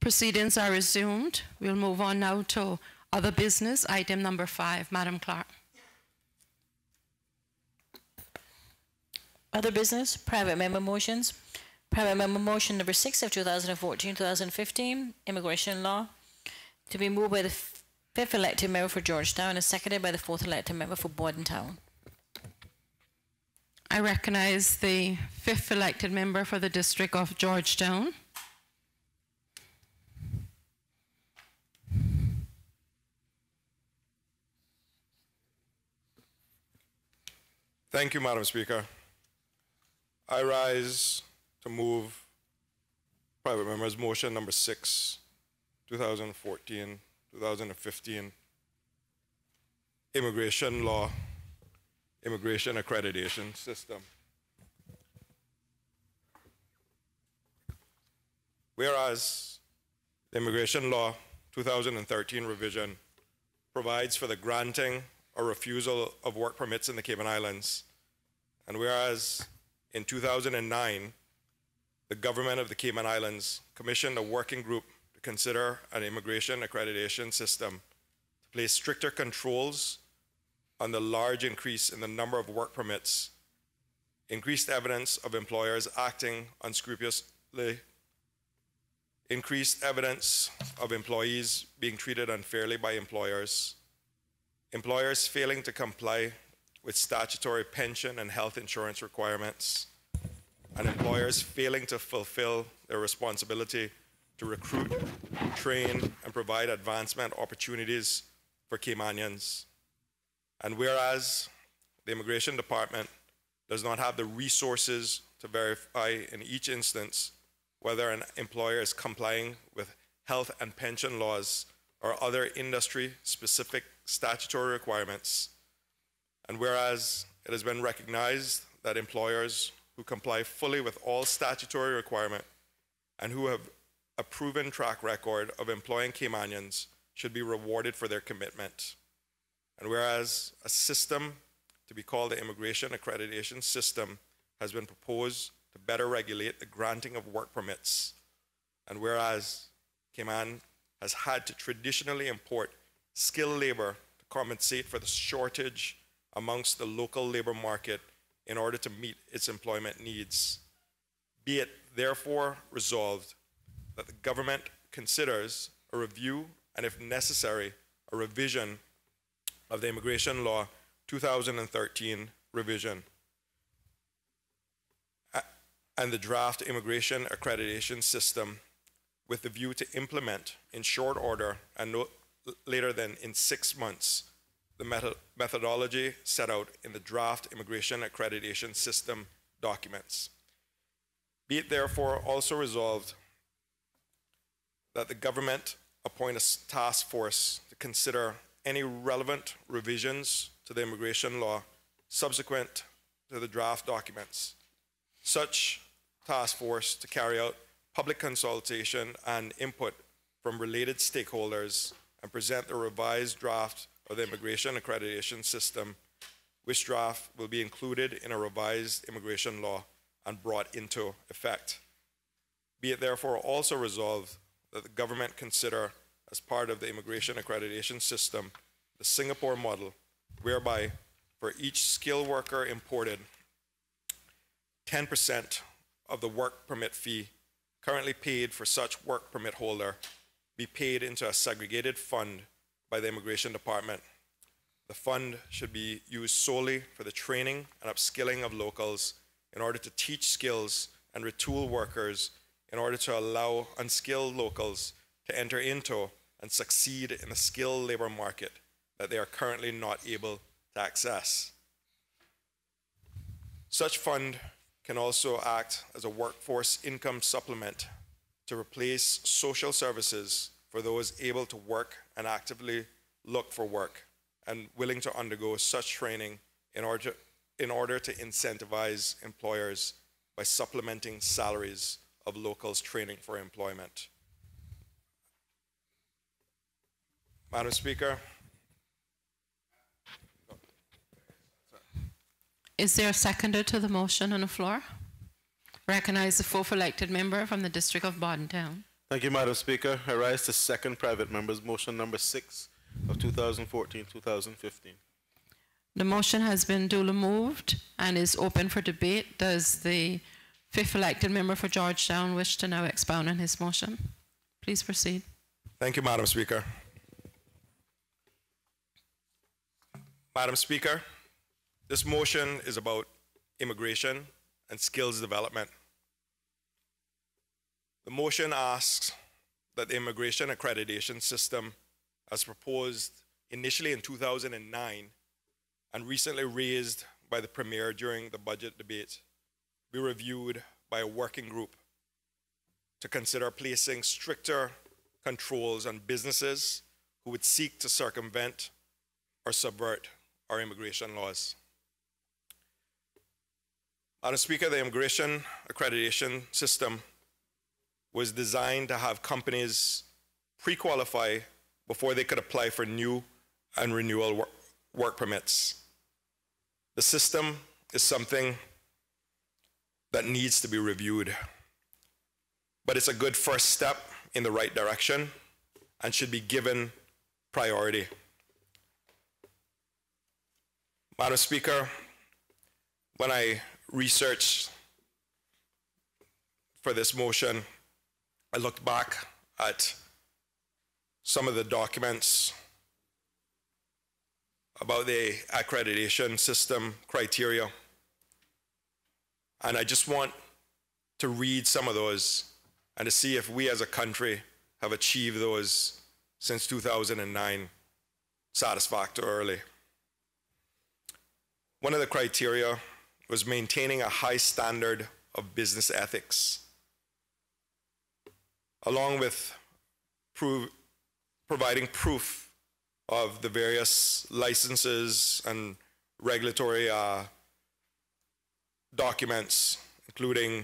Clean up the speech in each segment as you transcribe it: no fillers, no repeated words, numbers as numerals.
Proceedings are resumed. We'll move on now to other business. Item number 5, Madam Clerk. Other business, private member motions. Private member motion number 6 of 2014-2015, immigration law, to be moved by the 5th elected member for Georgetown and seconded by the 4th elected member for Bordentown. I recognize the 5th elected member for the District of Georgetown. Thank you, Madam Speaker. I rise to move private members motion number 6, 2014-2015, immigration law, immigration accreditation system. Whereas the immigration law 2013 revision provides for the granting or refusal of work permits in the Cayman Islands, and whereas in 2009, the government of the Cayman Islands commissioned a working group to consider an immigration accreditation system to place stricter controls on the large increase in the number of work permits, increased evidence of employers acting unscrupulously, increased evidence of employees being treated unfairly by employers, employers failing to comply with statutory pension and health insurance requirements, and employers failing to fulfill their responsibility to recruit, train, and provide advancement opportunities for Caymanians. And whereas the Immigration Department does not have the resources to verify in each instance whether an employer is complying with health and pension laws or other industry-specific statutory requirements, and whereas it has been recognized that employers who comply fully with all statutory requirements and who have a proven track record of employing Caymanians should be rewarded for their commitment. And whereas a system to be called the Immigration Accreditation System has been proposed to better regulate the granting of work permits, and whereas Cayman has had to traditionally import skilled labor to compensate for the shortage amongst the local labor market in order to meet its employment needs, be it therefore resolved that the government considers a review and, if necessary, a revision of the Immigration Law 2013 revision and the draft Immigration Accreditation System with the view to implement in short order and no later than in 6 months the methodology set out in the draft Immigration Accreditation System documents. Be it therefore also resolved that the government appoint a task force to consider any relevant revisions to the immigration law subsequent to the draft documents. Such task force to carry out public consultation and input from related stakeholders and present the revised draft of the Immigration Accreditation System, which draft will be included in a revised immigration law and brought into effect. Be it therefore also resolved that the government consider as part of the Immigration Accreditation System the Singapore model, whereby for each skilled worker imported, 10% of the work permit fee currently paid for such work permit holder be paid into a segregated fund by the Immigration Department. The fund should be used solely for the training and upskilling of locals in order to teach skills and retool workers in order to allow unskilled locals to enter into and succeed in the skilled labor market that they are currently not able to access. Such fund can also act as a workforce income supplement to replace social services for those able to work and actively look for work and willing to undergo such training in order to incentivize employers by supplementing salaries of locals training for employment. Madam Speaker. Is there a seconder to the motion on the floor? Recognize the 4th elected member from the District of Bordentown. Thank you, Madam Speaker. I rise to second private member's motion number 6 of 2014-2015. The motion has been duly moved and is open for debate. Does the fifth elected member for Georgetown wish to now expound on his motion? Please proceed. Thank you, Madam Speaker. Madam Speaker, this motion is about immigration and skills development. The motion asks that the immigration accreditation system, as proposed initially in 2009 and recently raised by the Premier during the budget debate, be reviewed by a working group to consider placing stricter controls on businesses who would seek to circumvent or subvert our immigration laws. Madam Speaker, the immigration accreditation system was designed to have companies pre-qualify before they could apply for new and renewal work permits. The system is something that needs to be reviewed, but it's a good first step in the right direction and should be given priority. Madam Speaker, when I researched for this motion, I looked back at some of the documents about the accreditation system criteria, and I just want to read some of those and to see if we as a country have achieved those since 2009 satisfactorily. One of the criteria was maintaining a high standard of business ethics, along with providing proof of the various licenses and regulatory documents, including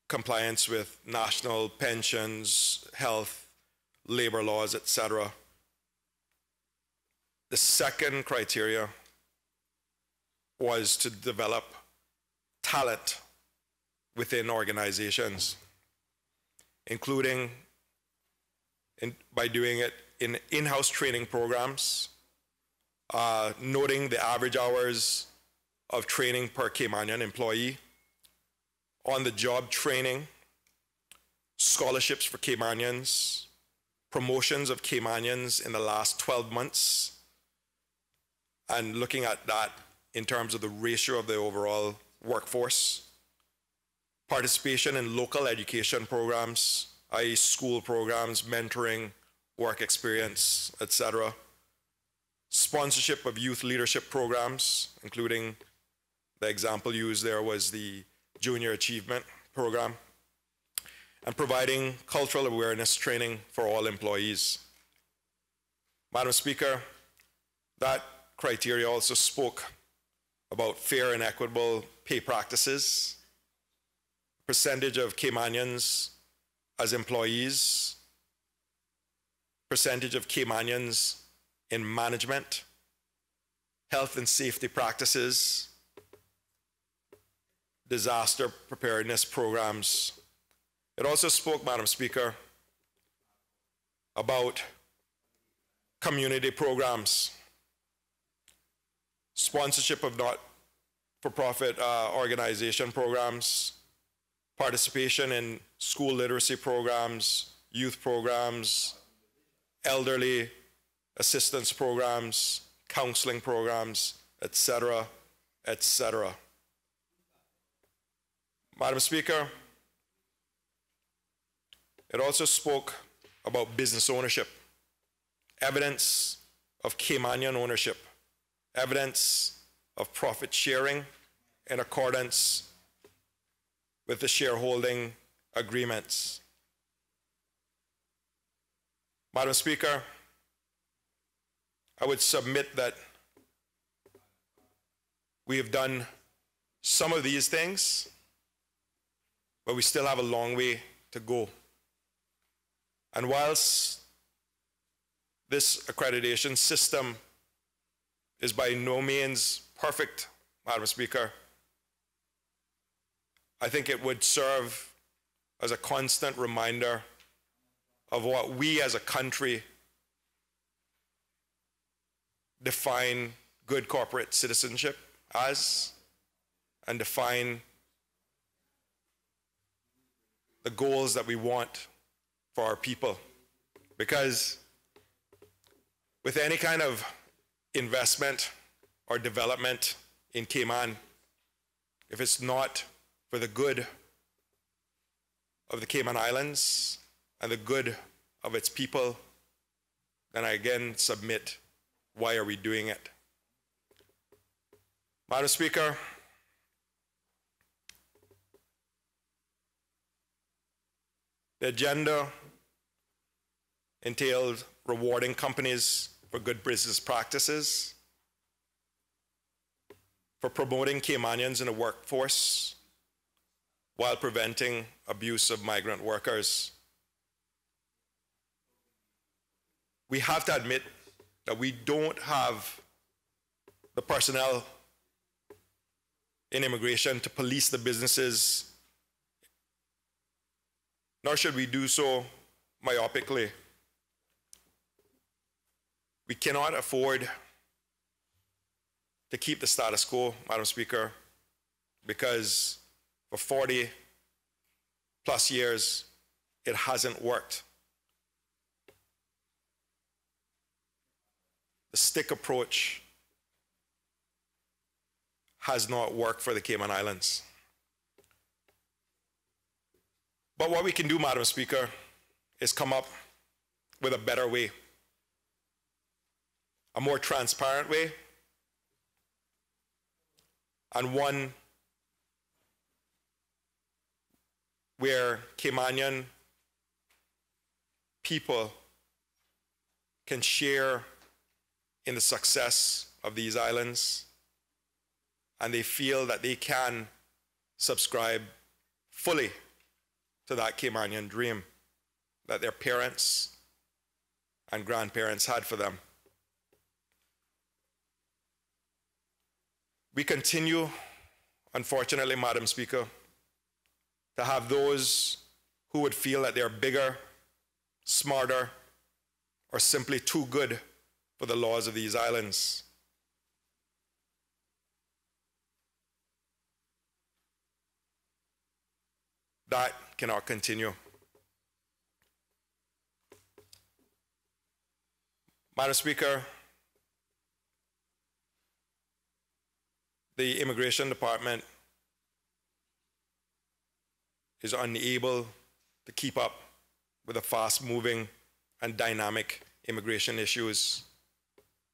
compliance with national pensions, health, labor laws, etc. The second criteria was to develop talent within organizations, including by doing it in in-house training programs, noting the average hours of training per Caymanian employee, on-the-job training, scholarships for Caymanians, promotions of Caymanians in the last 12 months, and looking at that in terms of the ratio of the overall workforce, participation in local education programs, i.e. school programs, mentoring, work experience, etc. Sponsorship of youth leadership programs, including the example used there was the Junior Achievement Program, and providing cultural awareness training for all employees. Madam Speaker, that criteria also spoke about fair and equitable pay practices, percentage of Caymanians as employees, percentage of Caymanians in management, health and safety practices, disaster preparedness programs. It also spoke, Madam Speaker, about community programs, sponsorship of not-for-profit organization programs, participation in school literacy programs, youth programs, elderly assistance programs, counseling programs, etc., etc. Madam Speaker, it also spoke about business ownership, evidence of Caymanian ownership, evidence of profit sharing in accordance with the shareholding agreements. Madam Speaker, I would submit that we have done some of these things, but we still have a long way to go. And whilst this accreditation system is by no means perfect, Madam Speaker, I think it would serve as a constant reminder of what we as a country define good corporate citizenship as, and define the goals that we want for our people. Because with any kind of investment or development in Cayman, if it's not for the good of the Cayman Islands and the good of its people, then I again submit, why are we doing it? Madam Speaker, the agenda entailed rewarding companies for good business practices, for promoting Caymanians in the workforce while preventing abuse of migrant workers. We have to admit that we don't have the personnel in immigration to police the businesses, nor should we do so myopically. We cannot afford to keep the status quo, Madam Speaker, because for 40 plus years, it hasn't worked. The stick approach has not worked for the Cayman Islands. But what we can do, Madam Speaker, is come up with a better way, a more transparent way, and one where Caymanian people can share in the success of these islands, and they feel that they can subscribe fully to that Caymanian dream that their parents and grandparents had for them. We continue, unfortunately, Madam Speaker, to have those who would feel that they're bigger, smarter, or simply too good for the laws of these islands. That cannot continue. Madam Speaker, the Immigration Department is unable to keep up with the fast-moving and dynamic immigration issues.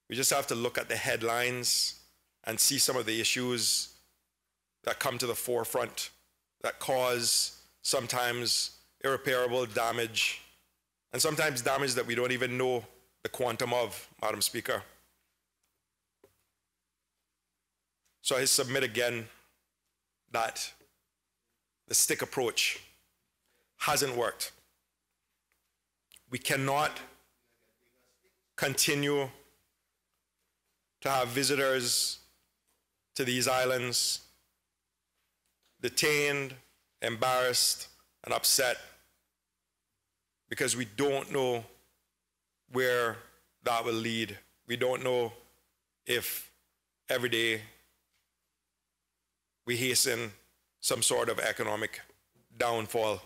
We just have to look at the headlines and see some of the issues that come to the forefront that cause sometimes irreparable damage, and sometimes damage that we don't even know the quantum of, Madam Speaker. So I submit again that the stick approach hasn't worked. We cannot continue to have visitors to these islands detained, embarrassed, and upset because we don't know where that will lead. We don't know if every day we hasten some sort of economic downfall.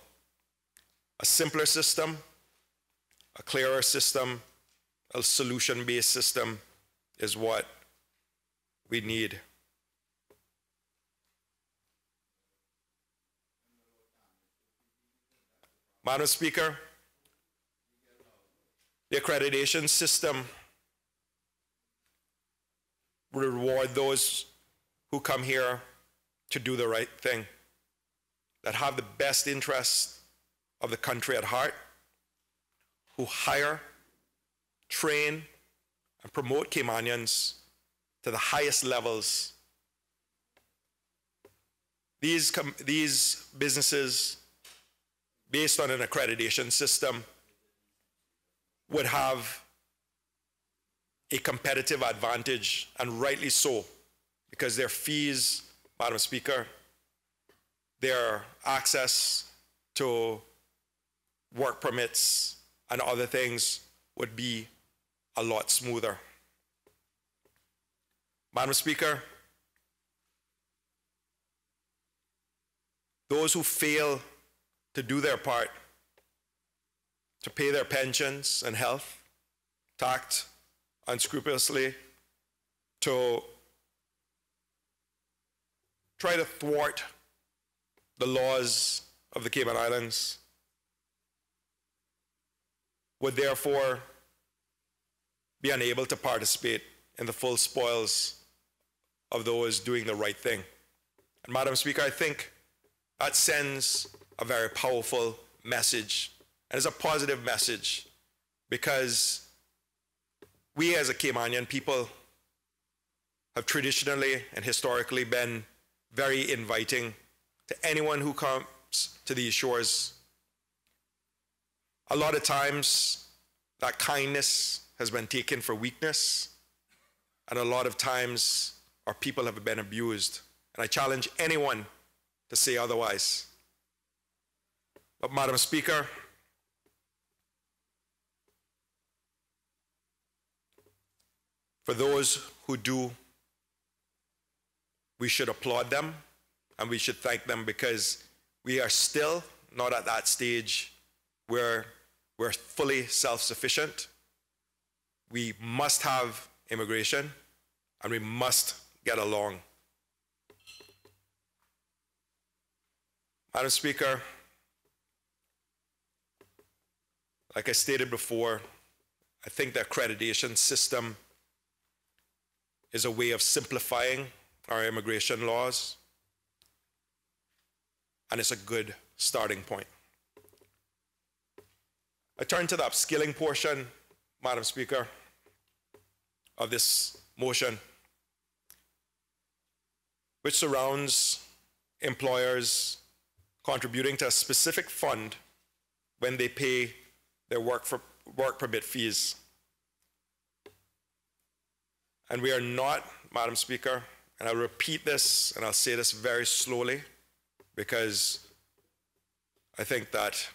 A simpler system, a clearer system, a solution-based system is what we need. Madam Speaker, the accreditation system will reward those who come here to do the right thing, that have the best interests of the country at heart, who hire, train, and promote Caymanians to the highest levels. These businesses, based on an accreditation system, would have a competitive advantage, and rightly so, because their fees, Madam Speaker, their access to work permits and other things would be a lot smoother. Madam Speaker, those who fail to do their part, to pay their pensions and health, to act unscrupulously, to try to thwart the laws of the Cayman Islands, would therefore be unable to participate in the full spoils of those doing the right thing. And Madam Speaker, I think that sends a very powerful message, and it's a positive message, because we as a Caymanian people have traditionally and historically been very inviting to anyone who comes to these shores. A lot of times that kindness has been taken for weakness, and a lot of times our people have been abused. And I challenge anyone to say otherwise. But Madam Speaker, for those who do, we should applaud them and we should thank them, because we are still not at that stage where we're fully self-sufficient. We must have immigration and we must get along. Madam Speaker, like I stated before, I think the accreditation system is a way of simplifying our immigration laws, and it's a good starting point. I turn to the upskilling portion, Madam Speaker, of this motion, which surrounds employers contributing to a specific fund when they pay their work permit fees. And we are not, Madam Speaker, and I'll repeat this and I'll say this very slowly, because I think that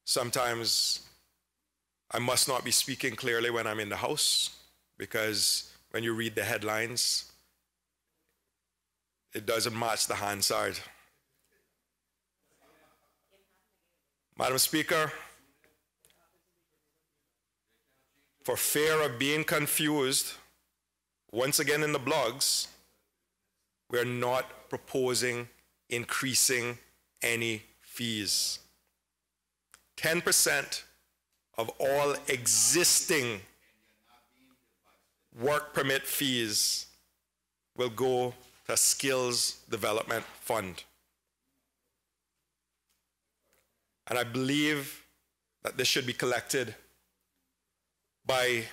sometimes I must not be speaking clearly when I'm in the House, because when you read the headlines, it doesn't match the Hansard. Madam Speaker, for fear of being confused, once again in the blogs, we are not proposing increasing any fees. 10% of all existing work permit fees will go to Skills Development Fund. And I believe that this should be collected by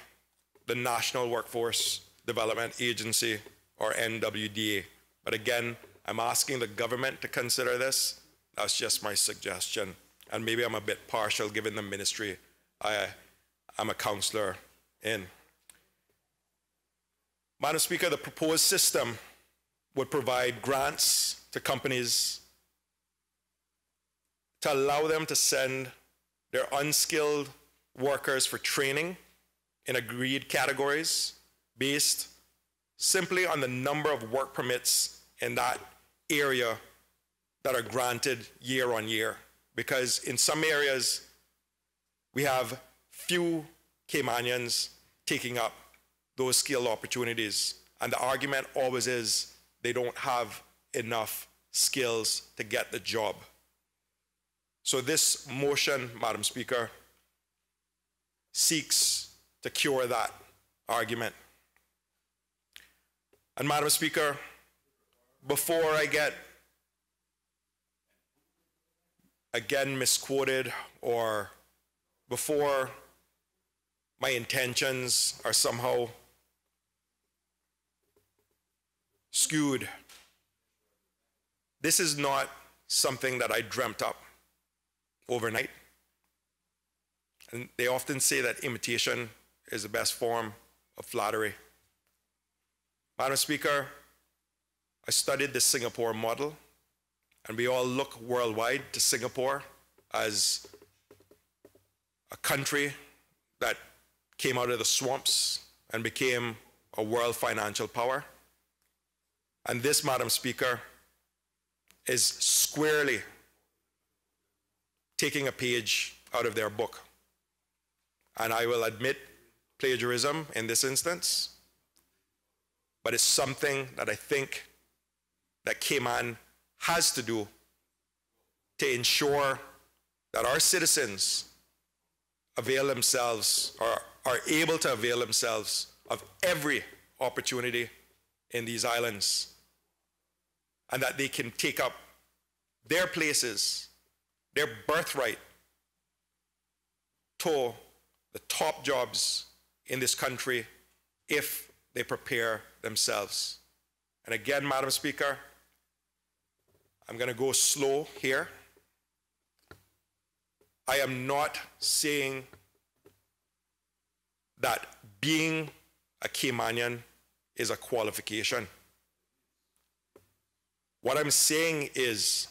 the National Workforce Development Agency, or NWDA. But again, I'm asking the government to consider this. That's just my suggestion. And maybe I'm a bit partial given the ministry I'm a counselor in. Madam Speaker, the proposed system would provide grants to companies to allow them to send their unskilled workers for training in agreed categories based simply on the number of work permits in that area that are granted year on year. Because in some areas, we have few Caymanians taking up those skill opportunities. And the argument always is they don't have enough skills to get the job. So this motion, Madam Speaker, seeks to cure that argument. And Madam Speaker, before I get again misquoted, or before my intentions are somehow skewed, this is not something that I dreamt up overnight. And they often say that imitation is the best form of flattery. Madam Speaker, I studied the Singapore model, and we all look worldwide to Singapore as a country that came out of the swamps and became a world financial power. And this, Madam Speaker, is squarely taking a page out of their book. And I will admit plagiarism in this instance, but it's something that I think that Cayman has to do to ensure that our citizens avail themselves or are able to avail themselves of every opportunity in these islands, and that they can take up their places, their birthright, to the top jobs in this country if they prepare themselves. And again, Madam Speaker, I'm going to go slow here. I am not saying that being a Caymanian is a qualification. What I'm saying is,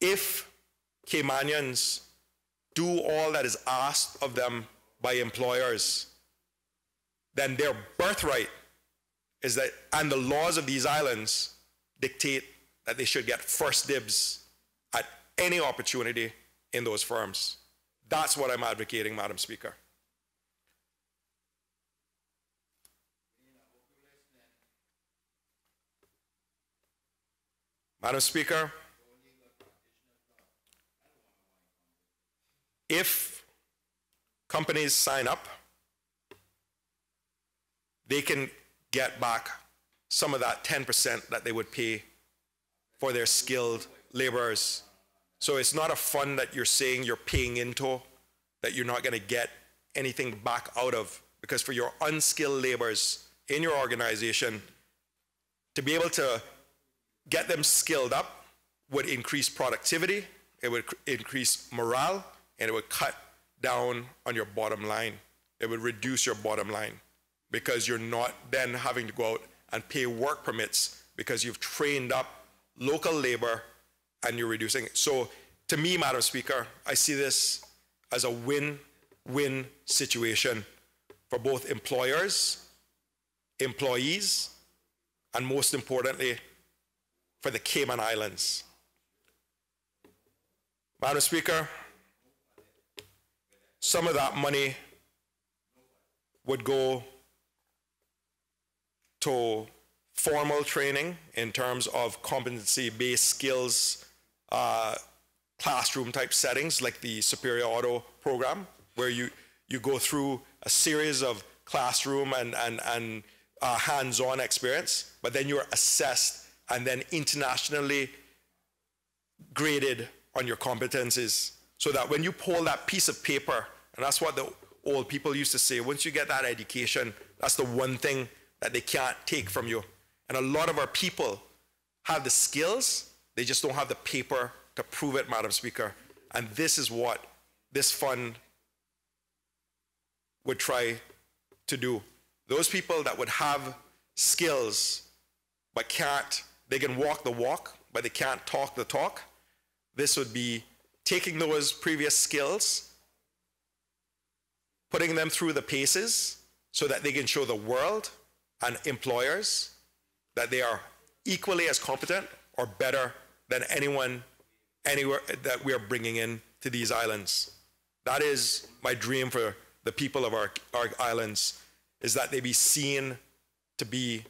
if Caymanians do all that is asked of them by employers, then their birthright is that, and the laws of these islands dictate that they should get first dibs at any opportunity in those firms. That's what I'm advocating, Madam Speaker. Madam Speaker, if companies sign up, they can get back some of that 10% that they would pay for their skilled laborers. So it's not a fund that you're saying you're paying into that you're not going to get anything back out of, because for your unskilled laborers in your organization, to be able to get them skilled up would increase productivity, it would increase morale, and it would cut down on your bottom line. It would reduce your bottom line, because you're not then having to go out and pay work permits because you've trained up local labor and you're reducing it. So to me, Madam Speaker, I see this as a win-win situation for both employers, employees, and most importantly, for the Cayman Islands. Madam Speaker, some of that money would go to formal training in terms of competency-based skills, classroom type settings like the Superior Auto program, where you go through a series of classroom and hands-on experience, but then you're assessed and then internationally graded on your competencies, so that when you pull that piece of paper, and that's what the old people used to say, once you get that education, that's the one thing that they can't take from you. And a lot of our people have the skills, they just don't have the paper to prove it, Madam Speaker. And this is what this fund would try to do. Those people that would have skills but can't, they can walk the walk, but they can't talk the talk. This would be taking those previous skills, putting them through the paces so that they can show the world and employers that they are equally as competent or better than anyone, anywhere that we are bringing in to these islands. That is my dream for the people of our islands, is that they be seen to be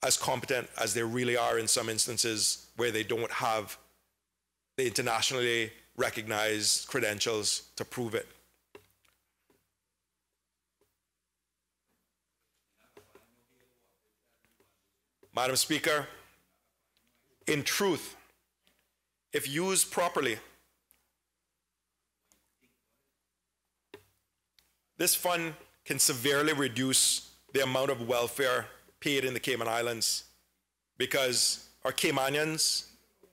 as competent as they really are in some instances where they don't have the internationally recognized credentials to prove it. Madam Speaker, in truth, if used properly, this fund can severely reduce the amount of welfare paid in the Cayman Islands, because our Caymanians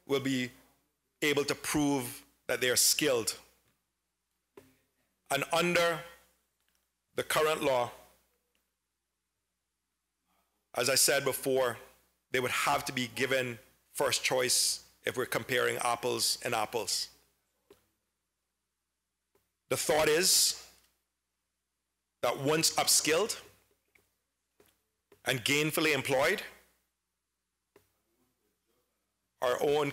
will be able to prove that they are skilled. And under the current law, as I said before, they would have to be given first choice if we're comparing apples and apples. The thought is that once upskilled and gainfully employed, our own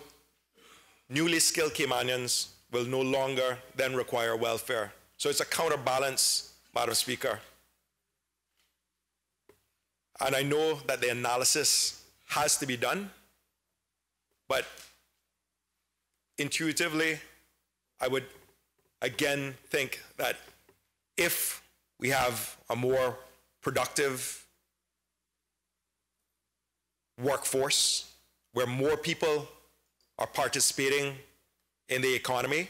newly skilled Caymanians will no longer then require welfare. So it's a counterbalance, Madam Speaker. And I know that the analysis has to be done, but intuitively, I would again think that if we have a more productive workforce where more people are participating in the economy,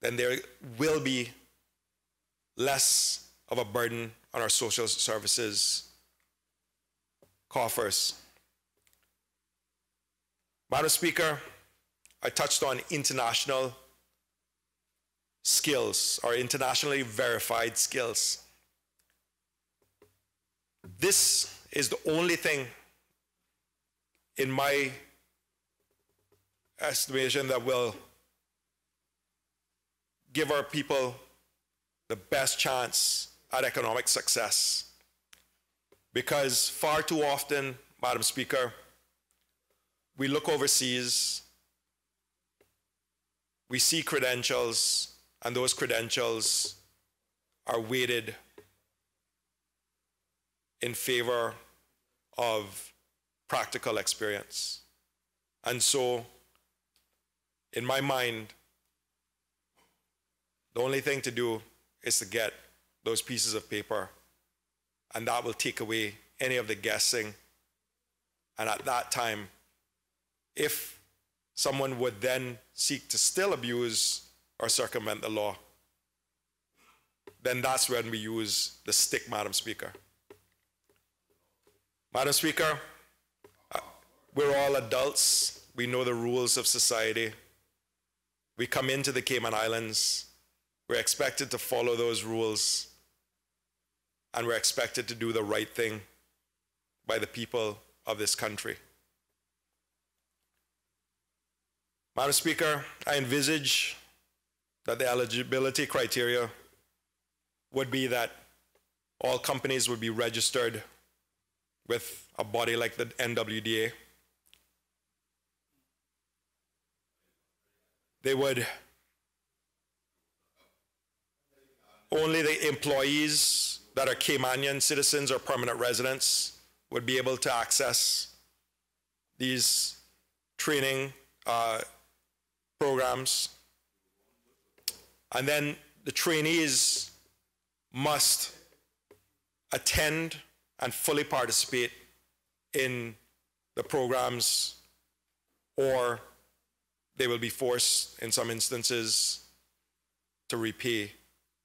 then there will be less of a burden on our social services coffers. Madam Speaker, I touched on international skills, or internationally verified skills. This is the only thing, in my estimation, that will give our people the best chance at economic success. Because far too often, Madam Speaker, we look overseas, we see credentials, and those credentials are weighted in favor of practical experience. And so, in my mind, the only thing to do is to get those pieces of paper, and that will take away any of the guessing. And at that time, if someone would then seek to still abuse or circumvent the law, then that's when we use the stick, Madam Speaker. Madam Speaker, we're all adults. We know the rules of society. We come into the Cayman Islands. We're expected to follow those rules, and we're expected to do the right thing by the people of this country. Madam Speaker, I envisage that the eligibility criteria would be that all companies would be registered with a body like the NWDA. They would, only the employees that are Caymanian citizens or permanent residents would be able to access these training programs. And then the trainees must attend and fully participate in the programs, or they will be forced, in some instances, to repay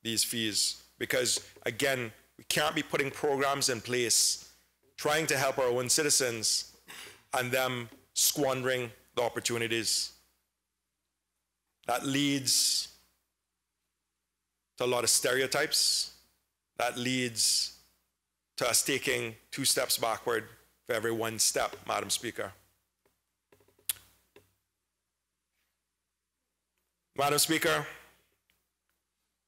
these fees. Because, again, we can't be putting programs in place trying to help our own citizens and them squandering the opportunities. That leads to a lot of stereotypes. That leads to us taking 2 steps backward for every 1 step, Madam Speaker. Madam Speaker,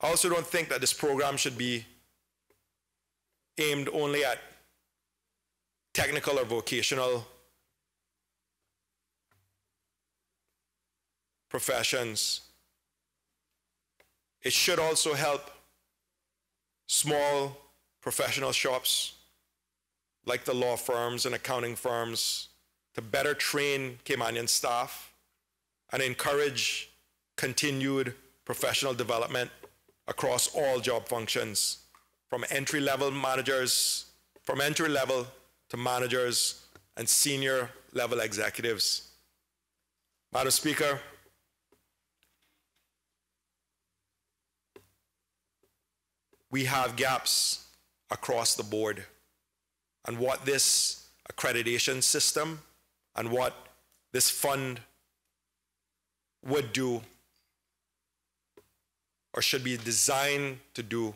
I also don't think that this program should be aimed only at technical or vocational professions. It should also help small professional shops like the law firms and accounting firms to better train Caymanian staff and encourage continued professional development across all job functions, from entry-level to managers and senior level executives. Madam Speaker, we have gaps across the board, and what this accreditation system and what this fund would do, or should be designed to do,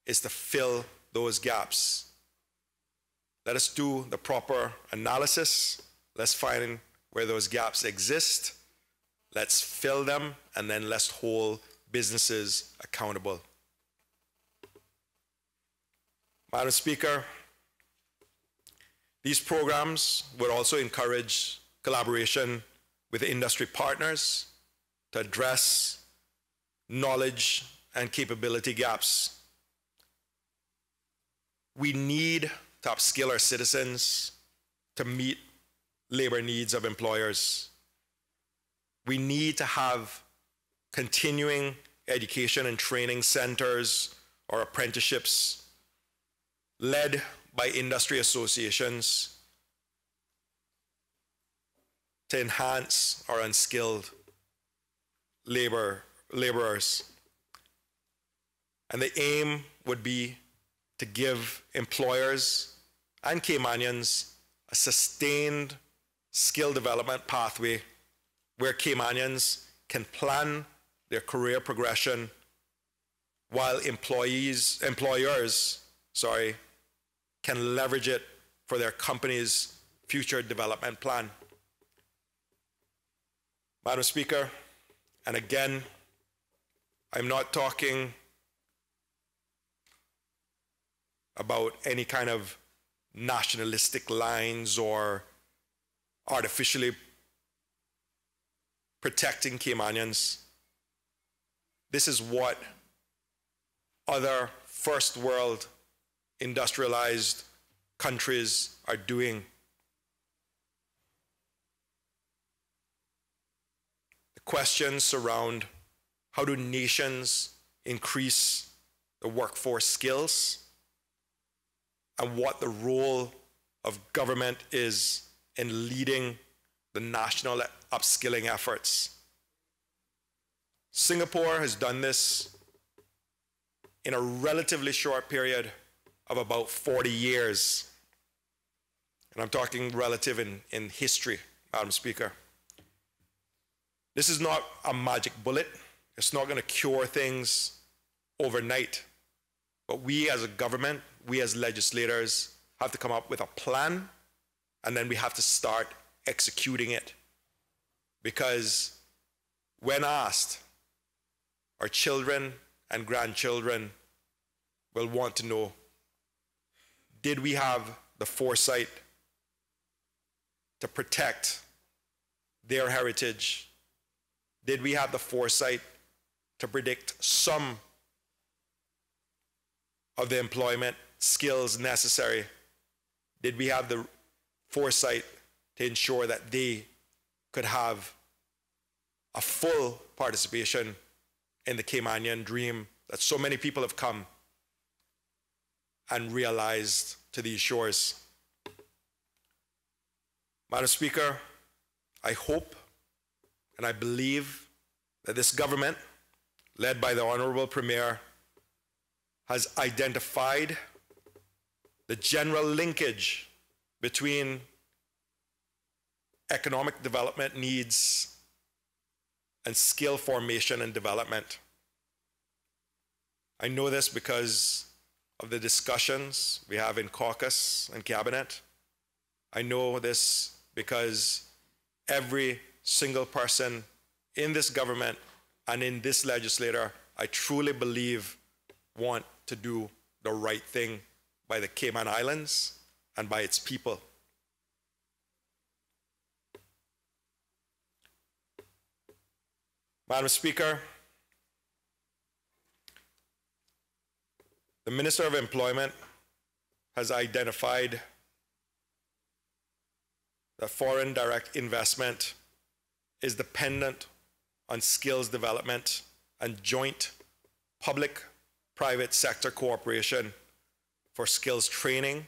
is to fill those gaps. Let us do the proper analysis. Let's find where those gaps exist. Let's fill them, and then let's hold businesses accountable. Madam Speaker, these programs would also encourage collaboration with industry partners to address knowledge and capability gaps. We need to upskill our citizens to meet labor needs of employers. We need to have continuing education and training centers or apprenticeships led by industry associations to enhance our unskilled laborers. And the aim would be to give employers and Caymanians a sustained skill development pathway where Caymanians can plan their career progression while employers can leverage it for their company's future development plan. Madam Speaker, and again, I'm not talking about any kind of nationalistic lines or artificially protecting Caymanians. This is what other first world industrialized countries are doing. The questions surround how do nations increase the workforce skills and what the role of government is in leading the national upskilling efforts. Singapore has done this in a relatively short period of about 40 years. And I'm talking relative in history, Madam Speaker. This is not a magic bullet. It's not going to cure things overnight. But we as a government, we as legislators have to come up with a plan, and then we have to start executing it. Because when asked, our children and grandchildren will want to know, did we have the foresight to protect their heritage? Did we have the foresight to predict some of the employment skills necessary? Did we have the foresight to ensure that they could have a full participation in the Caymanian dream that so many people have come and realized to these shores? Madam Speaker, I hope and I believe that this government, led by the Honorable Premier, has identified the general linkage between economic development needs and skill formation and development. I know this because of the discussions we have in caucus and cabinet. I know this because every single person in this government and in this legislature, I truly believe, want to do the right thing by the Cayman Islands and by its people. Madam Speaker, the Minister of Employment has identified that foreign direct investment is dependent on skills development and joint public-private sector cooperation for skills training,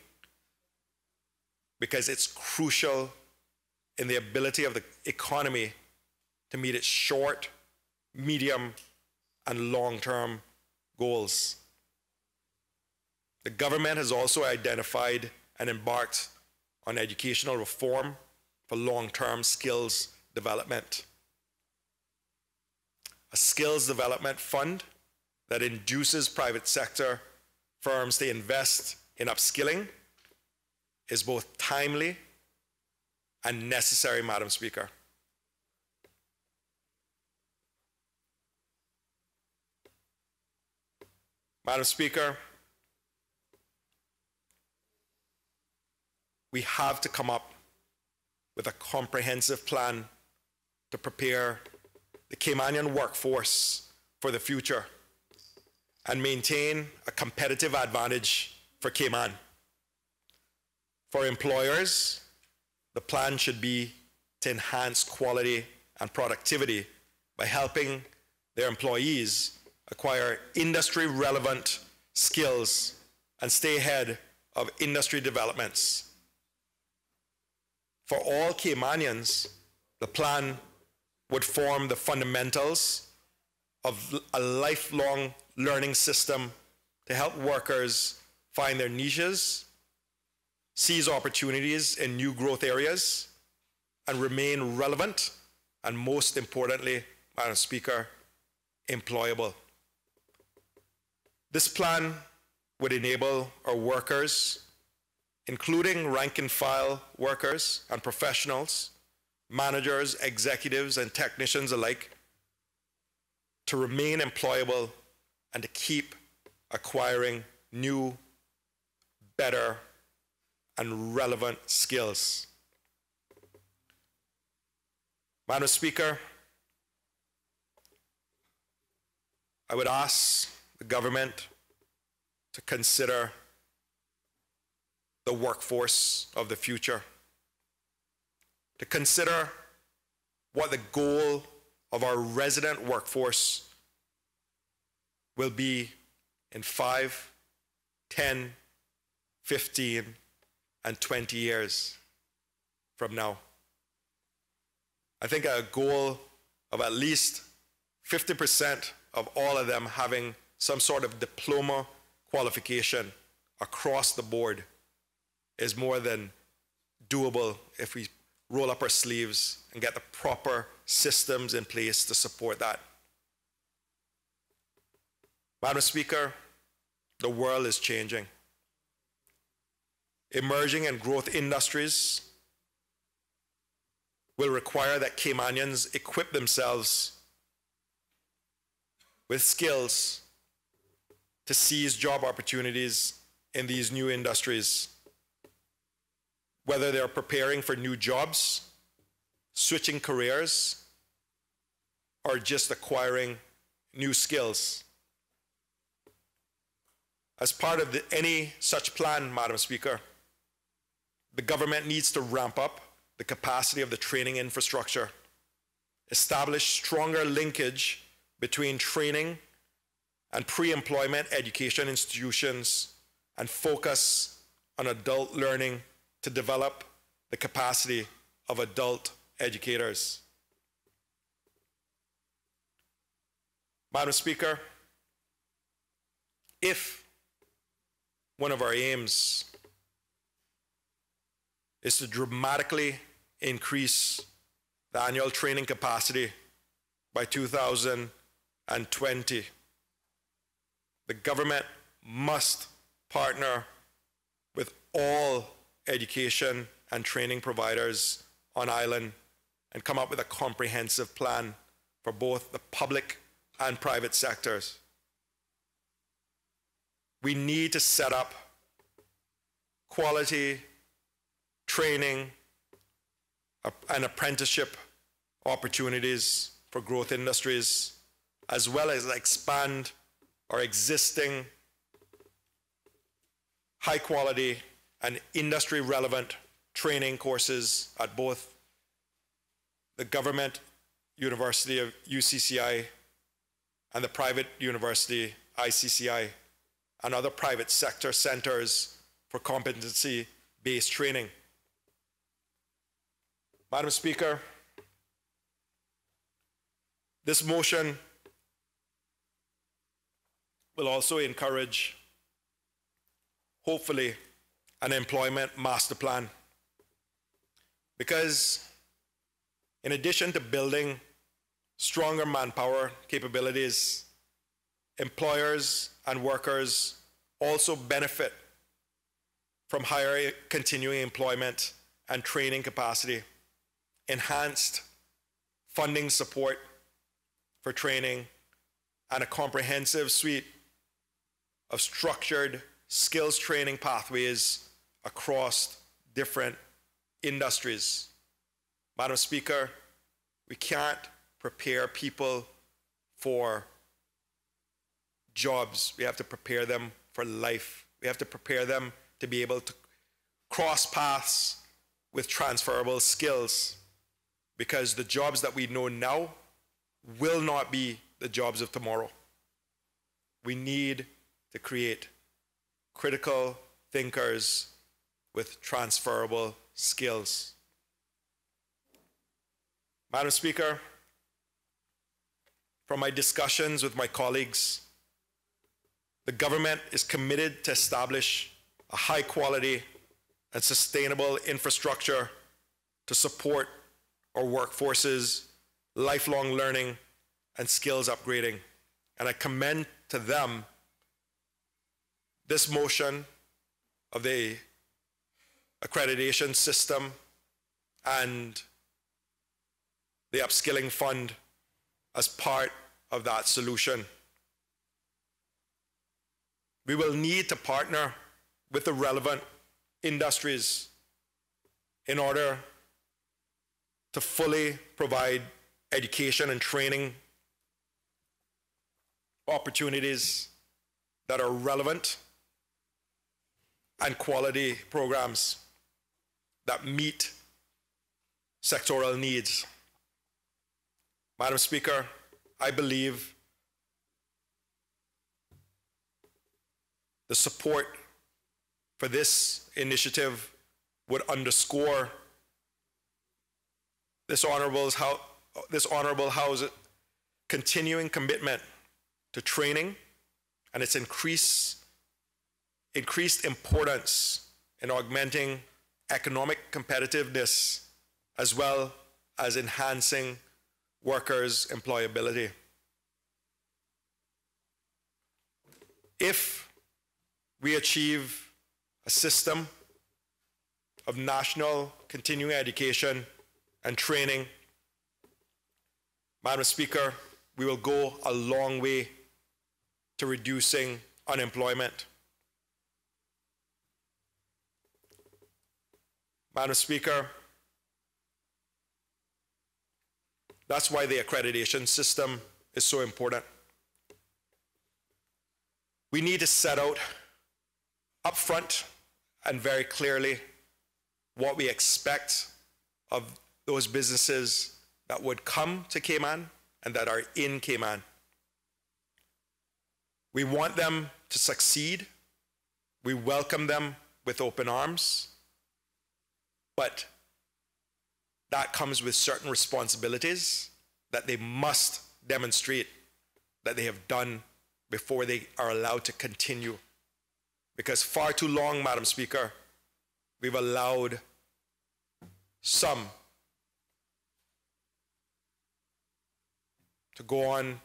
because it's crucial in the ability of the economy to meet its short, medium, and long-term goals. The government has also identified and embarked on educational reform for long-term skills development. A skills development fund that induces private sector firms to invest in upskilling is both timely and necessary, Madam Speaker. Madam Speaker, we have to come up with a comprehensive plan to prepare the Caymanian workforce for the future and maintain a competitive advantage for Cayman. For employers, the plan should be to enhance quality and productivity by helping their employees acquire industry-relevant skills and stay ahead of industry developments. For all Caymanians, the plan would form the fundamentals of a lifelong learning system to help workers find their niches, seize opportunities in new growth areas, and remain relevant, and most importantly, Madam Speaker, employable. This plan would enable our workers, including rank and file workers and professionals, managers, executives, and technicians alike, to remain employable and to keep acquiring new, better, and relevant skills. Madam Speaker, I would ask the government to consider the workforce of the future, to consider what the goal of our resident workforce will be in 5, 10, 15, and 20 years from now. I think a goal of at least 50% of all of them having some sort of diploma qualification across the board is more than doable if we roll up our sleeves and get the proper systems in place to support that. Madam Speaker, the world is changing. Emerging and growth industries will require that Caymanians equip themselves with skills to seize job opportunities in these new industries, whether they're preparing for new jobs, switching careers, or just acquiring new skills. As part of any such plan, Madam Speaker, the government needs to ramp up the capacity of the training infrastructure, establish stronger linkage between training and pre-employment education institutions, and focus on adult learning to develop the capacity of adult educators. Madam Speaker, if one of our aims is to dramatically increase the annual training capacity by 2020, the government must partner with all education and training providers on island and come up with a comprehensive plan for both the public and private sectors. We need to set up quality training and apprenticeship opportunities for growth industries, as well as expand our existing high quality and industry relevant training courses at both the government university of UCCI and the private university ICCI and other private sector centers for competency-based training. Madam Speaker, this motion will also encourage, hopefully, an employment master plan. Because in addition to building stronger manpower capabilities, employers and workers also benefit from higher continuing employment and training capacity, enhanced funding support for training, and a comprehensive suite of structured skills training pathways across different industries. Madam Speaker, we can't prepare people for jobs. We have to prepare them for life. We have to prepare them to be able to cross paths with transferable skills, because the jobs that we know now will not be the jobs of tomorrow. We need to create critical thinkers with transferable skills. Madam Speaker, from my discussions with my colleagues, the government is committed to establish a high quality and sustainable infrastructure to support our workforce's lifelong learning and skills upgrading. And I commend to them this motion of the accreditation system and the upskilling fund as part of that solution. We will need to partner with the relevant industries in order to fully provide education and training opportunities that are relevant and quality programs that meet sectoral needs. Madam Speaker, I believe the support for this initiative would underscore this honorable House's continuing commitment to training and its increased importance in augmenting economic competitiveness as well as enhancing workers' employability. If we achieve a system of national continuing education and training, Madam Speaker, we will go a long way to reducing unemployment. Madam Speaker, that's why the accreditation system is so important. We need to set out upfront and very clearly what we expect of those businesses that would come to Cayman and that are in Cayman. We want them to succeed. We welcome them with open arms. But that comes with certain responsibilities that they must demonstrate that they have done before they are allowed to continue. Because far too long, Madam Speaker, we've allowed some to go on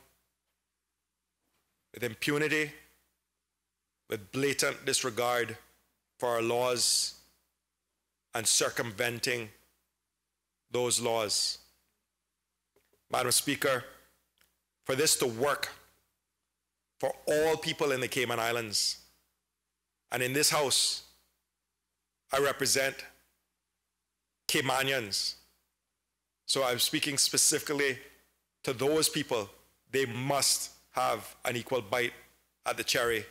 with impunity, with blatant disregard for our laws and circumventing those laws. Madam Speaker, for this to work for all people in the Cayman Islands, and in this House, I represent Caymanians. So I'm speaking specifically to those people. They must have an equal bite at the cherry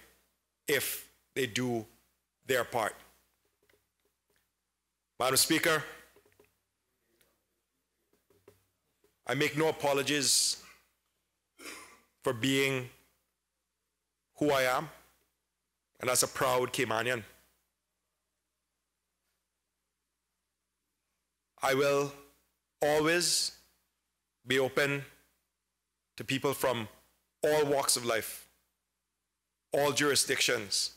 if they do their part. Madam Speaker, I make no apologies for being who I am, and as a proud Caymanian. I will always be open to people from all walks of life, all jurisdictions,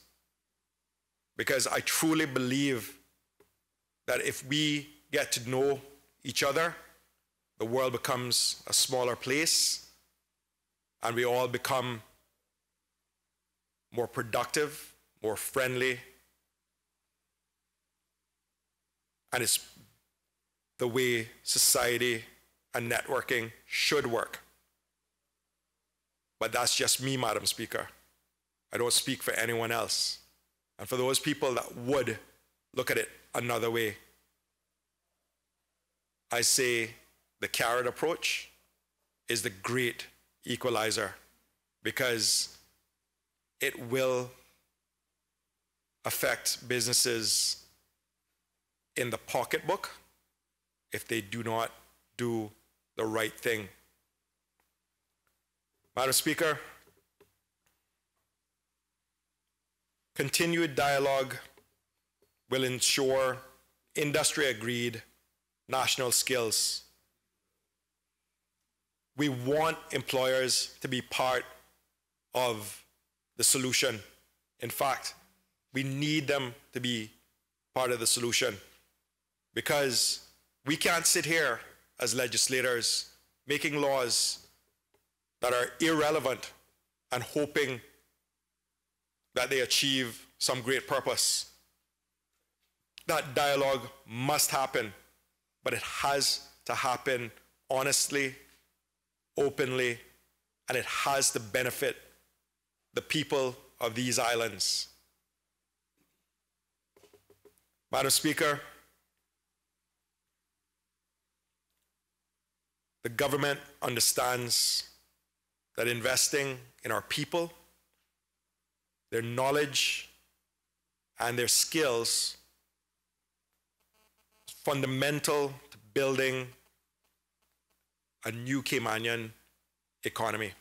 because I truly believe that if we get to know each other, the world becomes a smaller place, and we all become more productive, more friendly, and it's the way society and networking should work. But that's just me, Madam Speaker. I don't speak for anyone else. And for those people that would look at it another way, I say the carrot approach is the great equalizer, because it will affect businesses in the pocketbook if they do not do the right thing. Madam Speaker, continued dialogue will ensure industry-agreed national skills. We want employers to be part of the solution. In fact, we need them to be part of the solution, because we can't sit here as legislators making laws that are irrelevant and hoping that they achieve some great purpose. That dialogue must happen, but it has to happen honestly, openly, and it has to benefit the people of these islands. Madam Speaker, the government understands that investing in our people, their knowledge, and their skills is fundamental to building a new Caymanian economy.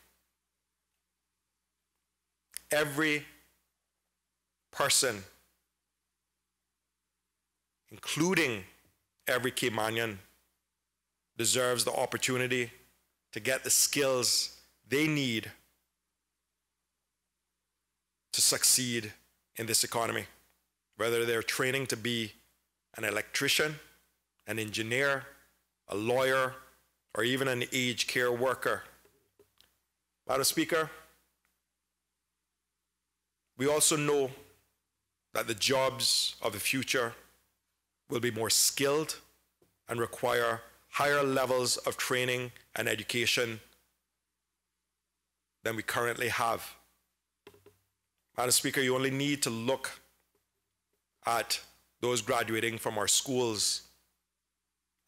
Every person, including every Caymanian, deserves the opportunity to get the skills they need to succeed in this economy, whether they're training to be an electrician, an engineer, a lawyer, or even an aged care worker. Madam Speaker, we also know that the jobs of the future will be more skilled and require higher levels of training and education than we currently have. Madam Speaker, you only need to look at those graduating from our schools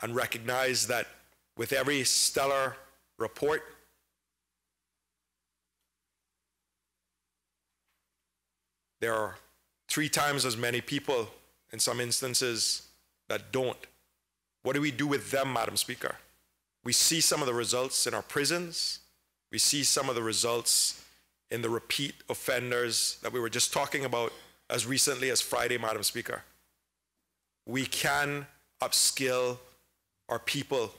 and recognize that with every stellar report, there are 3 times as many people in some instances that don't. What do we do with them, Madam Speaker? We see some of the results in our prisons. We see some of the results in the repeat offenders that we were just talking about as recently as Friday, Madam Speaker. We can upskill our people.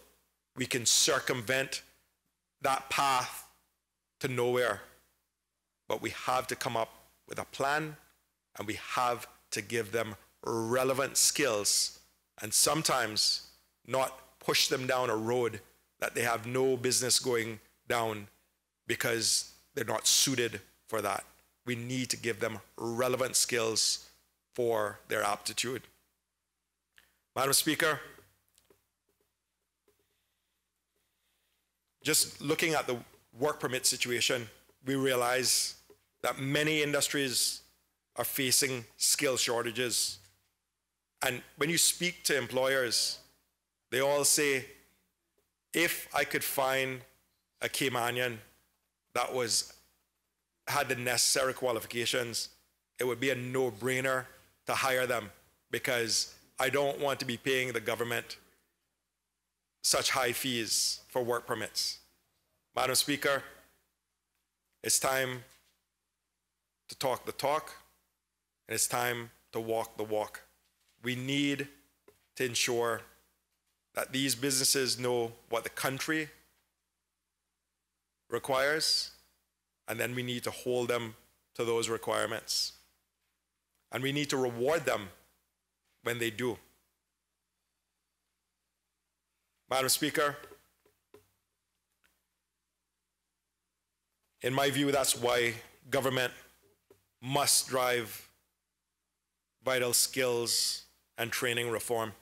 We can circumvent that path to nowhere. But we have to come up with a plan, and we have to give them relevant skills, and sometimes not push them down a road that they have no business going down because they're not suited for that. We need to give them relevant skills for their aptitude. Madam Speaker, just looking at the work permit situation, we realize that many industries are facing skill shortages. And when you speak to employers, they all say, if I could find a Caymanian that had the necessary qualifications, it would be a no-brainer to hire them, because I don't want to be paying the government such high fees for work permits. Madam Speaker, it's time to talk the talk, and it's time to walk the walk. We need to ensure that these businesses know what the country requires, and then we need to hold them to those requirements. And we need to reward them when they do. Madam Speaker, in my view, that's why government must drive vital skills and training reform.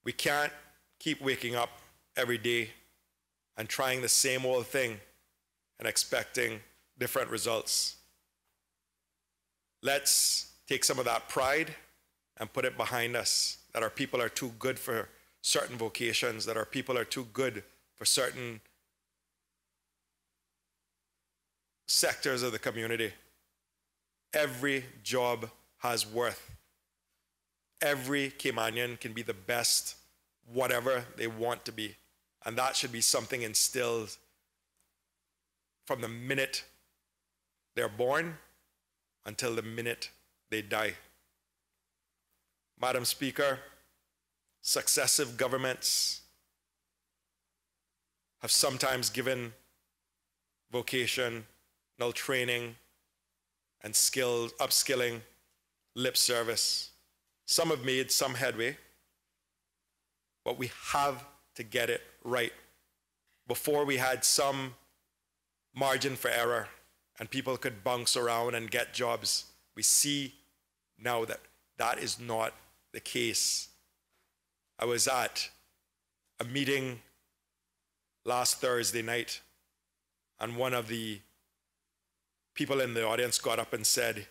We can't keep waking up every day and trying the same old thing and expecting different results. Let's take some of that pride and put it behind us, that our people are too good for certain vocations, that our people are too good for certain sectors of the community. Every job has worth. Every Caymanian can be the best, whatever they want to be. And that should be something instilled from the minute they're born until the minute they die. Madam Speaker, successive governments have sometimes given vocational training and upskilling lip service. Some have made some headway, but we have to get it right. Before, we had some margin for error and people could bounce around and get jobs. We see now that that is not the case. I was at a meeting last Thursday night, and one of the people in the audience got up and said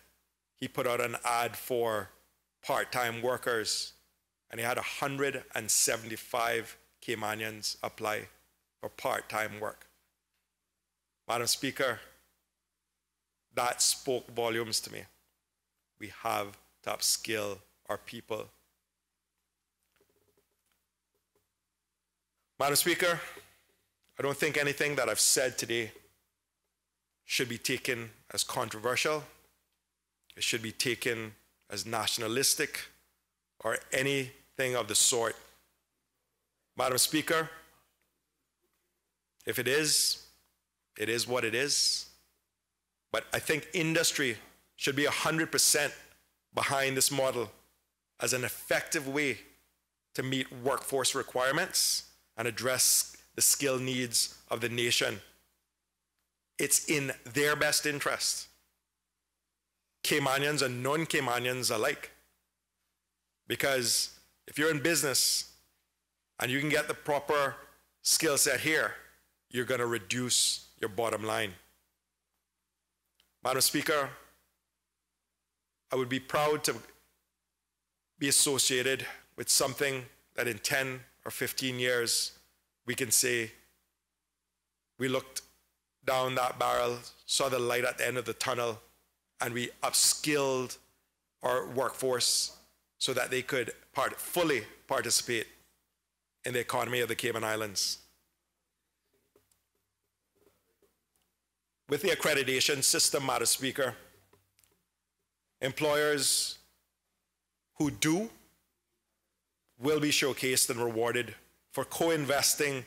he put out an ad for part-time workers, and he had 175 Caymanians apply for part-time work. Madam Speaker, that spoke volumes to me. We have to upskill our people. Madam Speaker, I don't think anything that I've said today should be taken as controversial. It should be taken as nationalistic or anything of the sort. Madam Speaker, if it is what it is. But I think industry should be 100% behind this model as an effective way to meet workforce requirements and address the skill needs of the nation. It's in their best interest, Caymanians and non-Caymanians alike. Because if you're in business and you can get the proper skill set here, you're going to reduce your bottom line. Madam Speaker, I would be proud to be associated with something that in 10 or 15 years we can say we looked down that barrel, saw the light at the end of the tunnel, and we upskilled our workforce so that they could fully participate in the economy of the Cayman Islands. With the accreditation system, Madam Speaker, employers who do will be showcased and rewarded for co-investing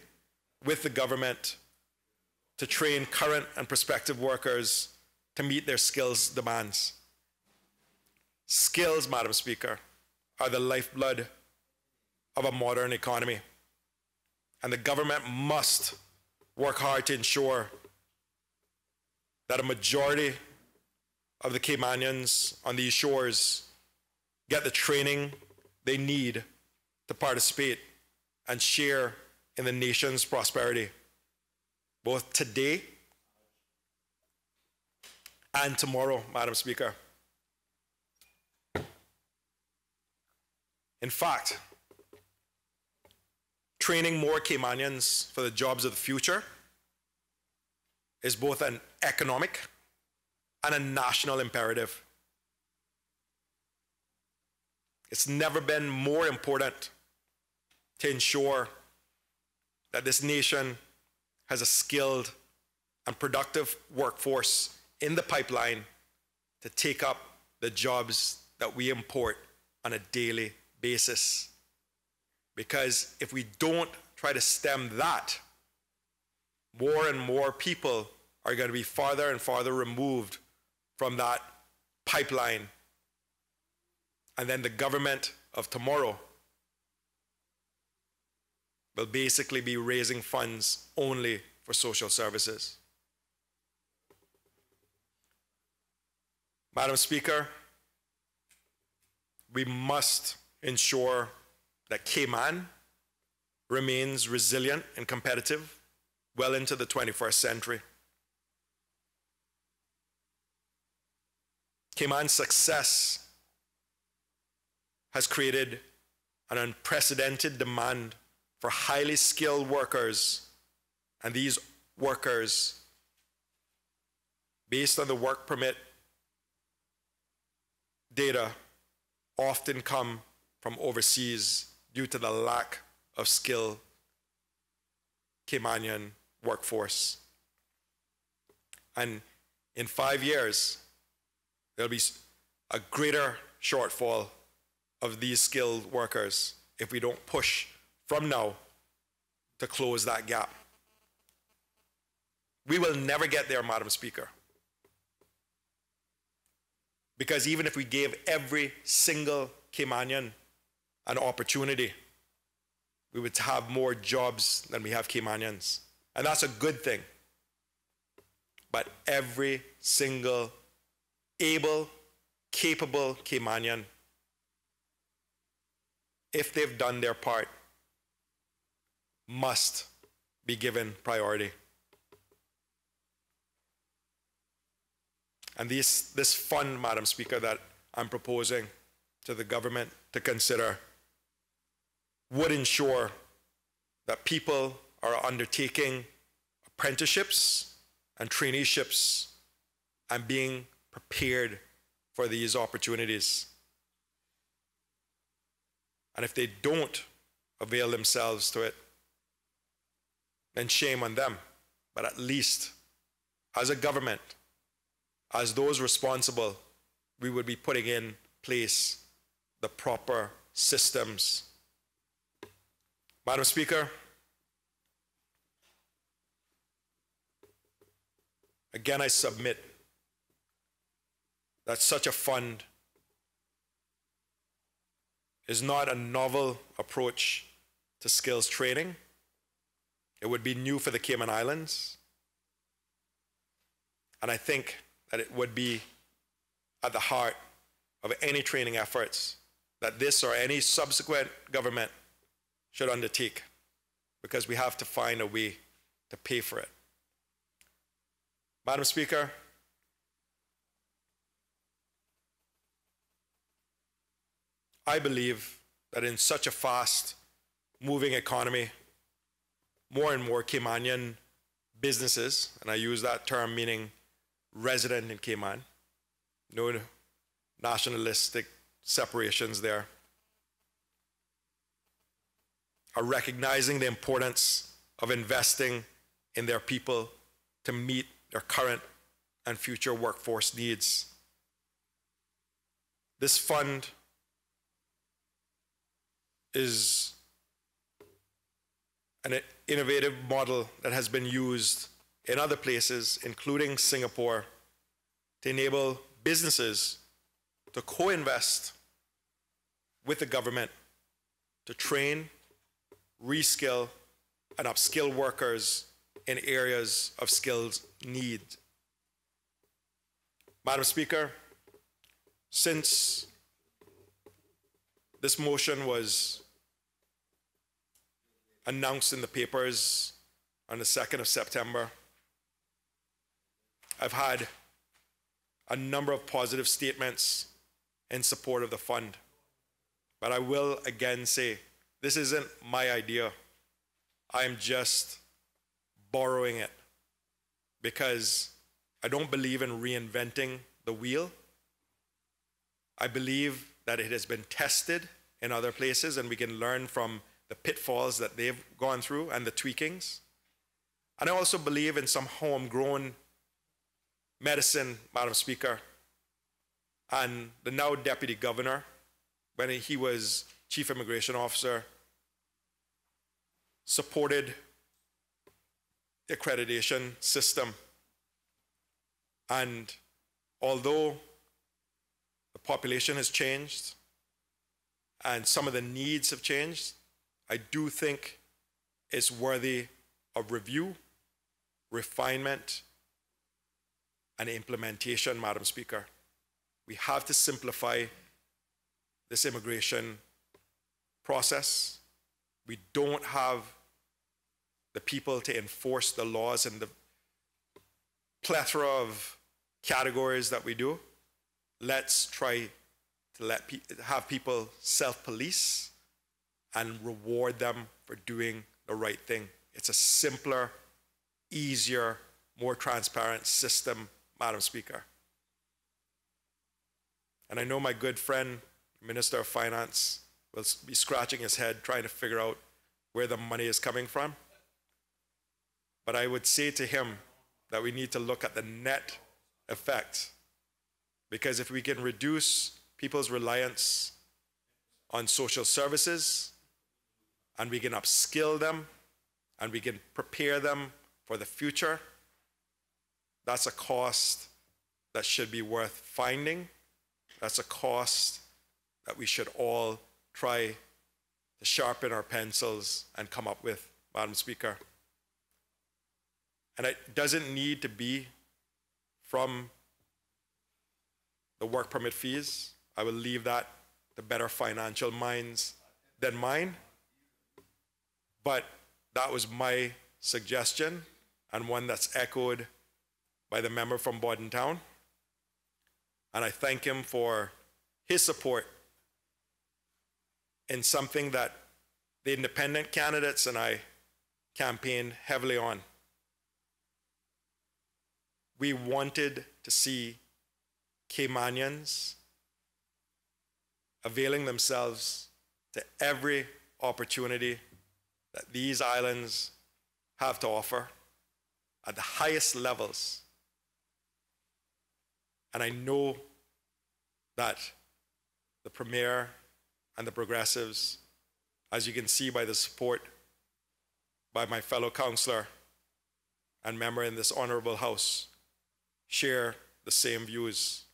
with the government to train current and prospective workers to meet their skills demands. Skills, Madam Speaker, are the lifeblood of a modern economy, and the government must work hard to ensure that a majority of the Caymanians on these shores get the training they need to participate and share in the nation's prosperity, both today and tomorrow, Madam Speaker. In fact, training more Caymanians for the jobs of the future is both an economic and a national imperative. It's never been more important to ensure that this nation has a skilled and productive workforce in the pipeline to take up the jobs that we import on a daily basis. Because if we don't try to stem that, more and more people are going to be farther and farther removed from that pipeline. And then the government of tomorrow will basically be raising funds only for social services. Madam Speaker, we must ensure that Cayman remains resilient and competitive well into the 21st century. Cayman's success has created an unprecedented demand for highly skilled workers, and these workers, based on the work permit data, often come from overseas due to the lack of skilled Caymanian workforce. And in 5 years, there'll be a greater shortfall of these skilled workers if we don't push from now to close that gap. We will never get there, Madam Speaker. Because even if we gave every single Caymanian an opportunity, we would have more jobs than we have Caymanians. And that's a good thing. But every single able, capable Caymanian, if they've done their part, must be given priority. And this fund, Madam Speaker, that I'm proposing to the government to consider would ensure that people are undertaking apprenticeships and traineeships and being prepared for these opportunities. And if they don't avail themselves to it, then shame on them. But at least, as a government, as those responsible, we would be putting in place the proper systems. Madam Speaker, again I submit that such a fund is not a novel approach to skills training. It would be new for the Cayman Islands. And I think that it would be at the heart of any training efforts that this or any subsequent government should undertake, because we have to find a way to pay for it. Madam Speaker, I believe that in such a fast-moving economy, more and more Caymanian businesses, and I use that term meaning resident in Cayman, no nationalistic separations there, are recognizing the importance of investing in their people to meet their current and future workforce needs. This fund is an innovative model that has been used in other places, including Singapore, to enable businesses to co-invest with the government to train, reskill, and upskill workers in areas of skills need. Madam Speaker, since this motion was announced in the papers on the 2nd of September, I've had a number of positive statements in support of the fund. But I will again say, this isn't my idea. I am just borrowing it because I don't believe in reinventing the wheel. I believe that it has been tested in other places and we can learn from the pitfalls that they've gone through and the tweakings. And I also believe in some homegrown medicine, Madam Speaker. And the now Deputy Governor, when he was Chief Immigration Officer, supported the accreditation system. And although the population has changed and some of the needs have changed, I do think it's worthy of review, refinement, and implementation, Madam Speaker. We have to simplify this immigration process. We don't have the people to enforce the laws in the plethora of categories that we do. let's try to have people self-police and reward them for doing the right thing. It's a simpler, easier, more transparent system, Madam Speaker. And I know my good friend, Minister of Finance, will be scratching his head trying to figure out where the money is coming from. But I would say to him that we need to look at the net effect, because if we can reduce people's reliance on social services, and we can upskill them, and we can prepare them for the future, that's a cost that should be worth finding. That's a cost that we should all try to sharpen our pencils and come up with, Madam Speaker. And it doesn't need to be from the work permit fees. I will leave that to better financial minds than mine. But that was my suggestion, and one that's echoed by the member from Bordentown. And I thank him for his support in something that the independent candidates and I campaigned heavily on. We wanted to see Caymanians availing themselves to every opportunity that these islands have to offer at the highest levels. And I know that the Premier and the Progressives, as you can see by the support by my fellow councillor and member in this honorable House, share the same views.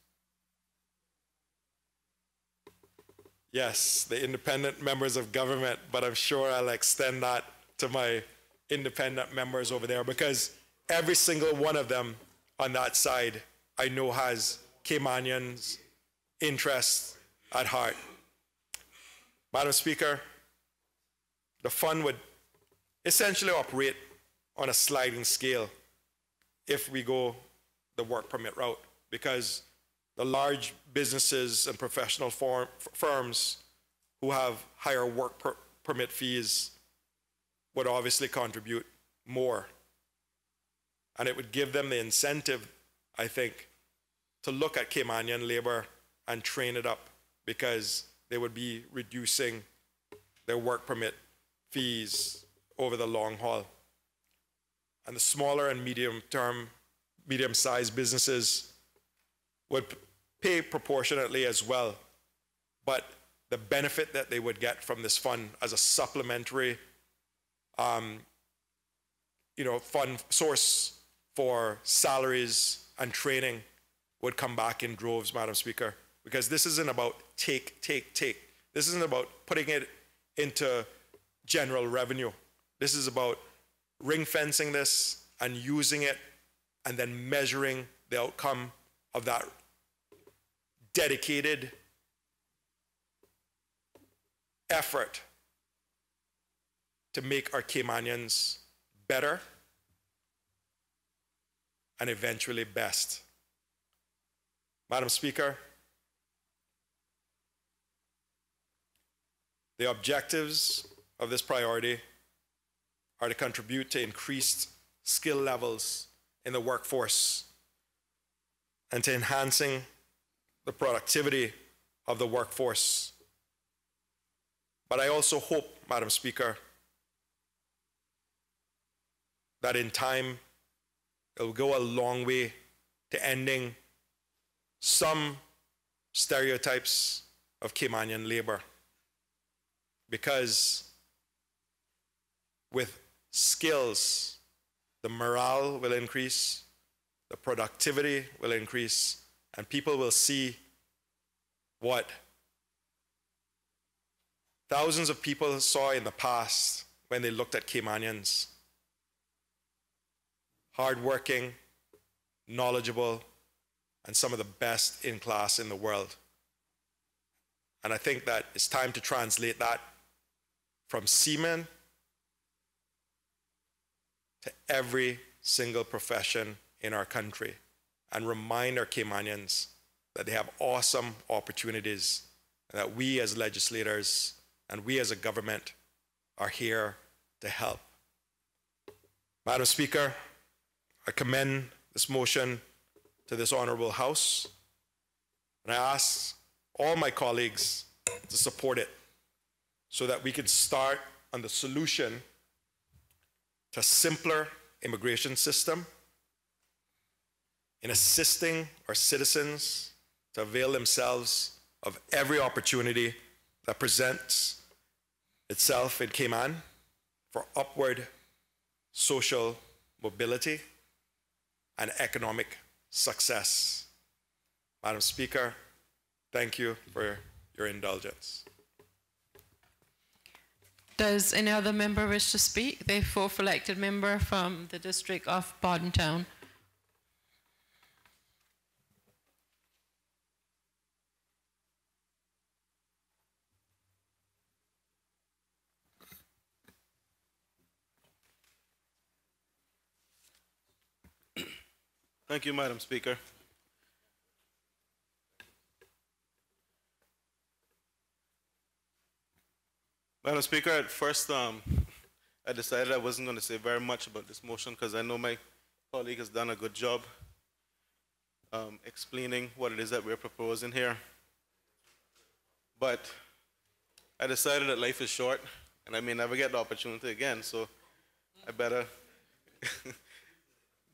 Yes, the independent members of government, but I'm sure I'll extend that to my independent members over there, because every single one of them on that side I know has Caymanians' interests at heart. Madam Speaker, the fund would essentially operate on a sliding scale if we go the work permit route, because the large businesses and professional firms who have higher work permit fees would obviously contribute more. And it would give them the incentive, I think, to look at Caymanian labor and train it up, because they would be reducing their work permit fees over the long haul. And the smaller and medium-sized businesses would pay proportionately as well. But the benefit that they would get from this fund as a supplementary fund source for salaries and training would come back in droves, Madam Speaker, because this isn't about take. This isn't about putting it into general revenue. This is about ring fencing this and using it and then measuring the outcome of that dedicated effort to make our Caymanians better and eventually best. Madam Speaker, the objectives of this priority are to contribute to increased skill levels in the workforce and to enhancing the productivity of the workforce. But I also hope, Madam Speaker, that in time it will go a long way to ending some stereotypes of Caymanian labor. Because with skills, the morale will increase, the productivity will increase, and people will see what thousands of people saw in the past when they looked at Caymanians. Hardworking, knowledgeable, and some of the best in class in the world. And I think that it's time to translate that from seamen to every single profession in our country and remind our Caymanians that they have awesome opportunities, and that we as legislators and we as a government are here to help. Madam Speaker, I commend this motion to this honorable House, and I ask all my colleagues to support it so that we can start on the solution to a simpler immigration system, in assisting our citizens to avail themselves of every opportunity that presents itself in Cayman for upward social mobility and economic success. Madam Speaker, thank you for your indulgence. Does any other member wish to speak? The fourth elected member from the district of Bordentown. Thank you, Madam Speaker. Madam Speaker, at first I decided I wasn't going to say very much about this motion because I know my colleague has done a good job explaining what it is that we're proposing here. But I decided that life is short and I may never get the opportunity again, so I better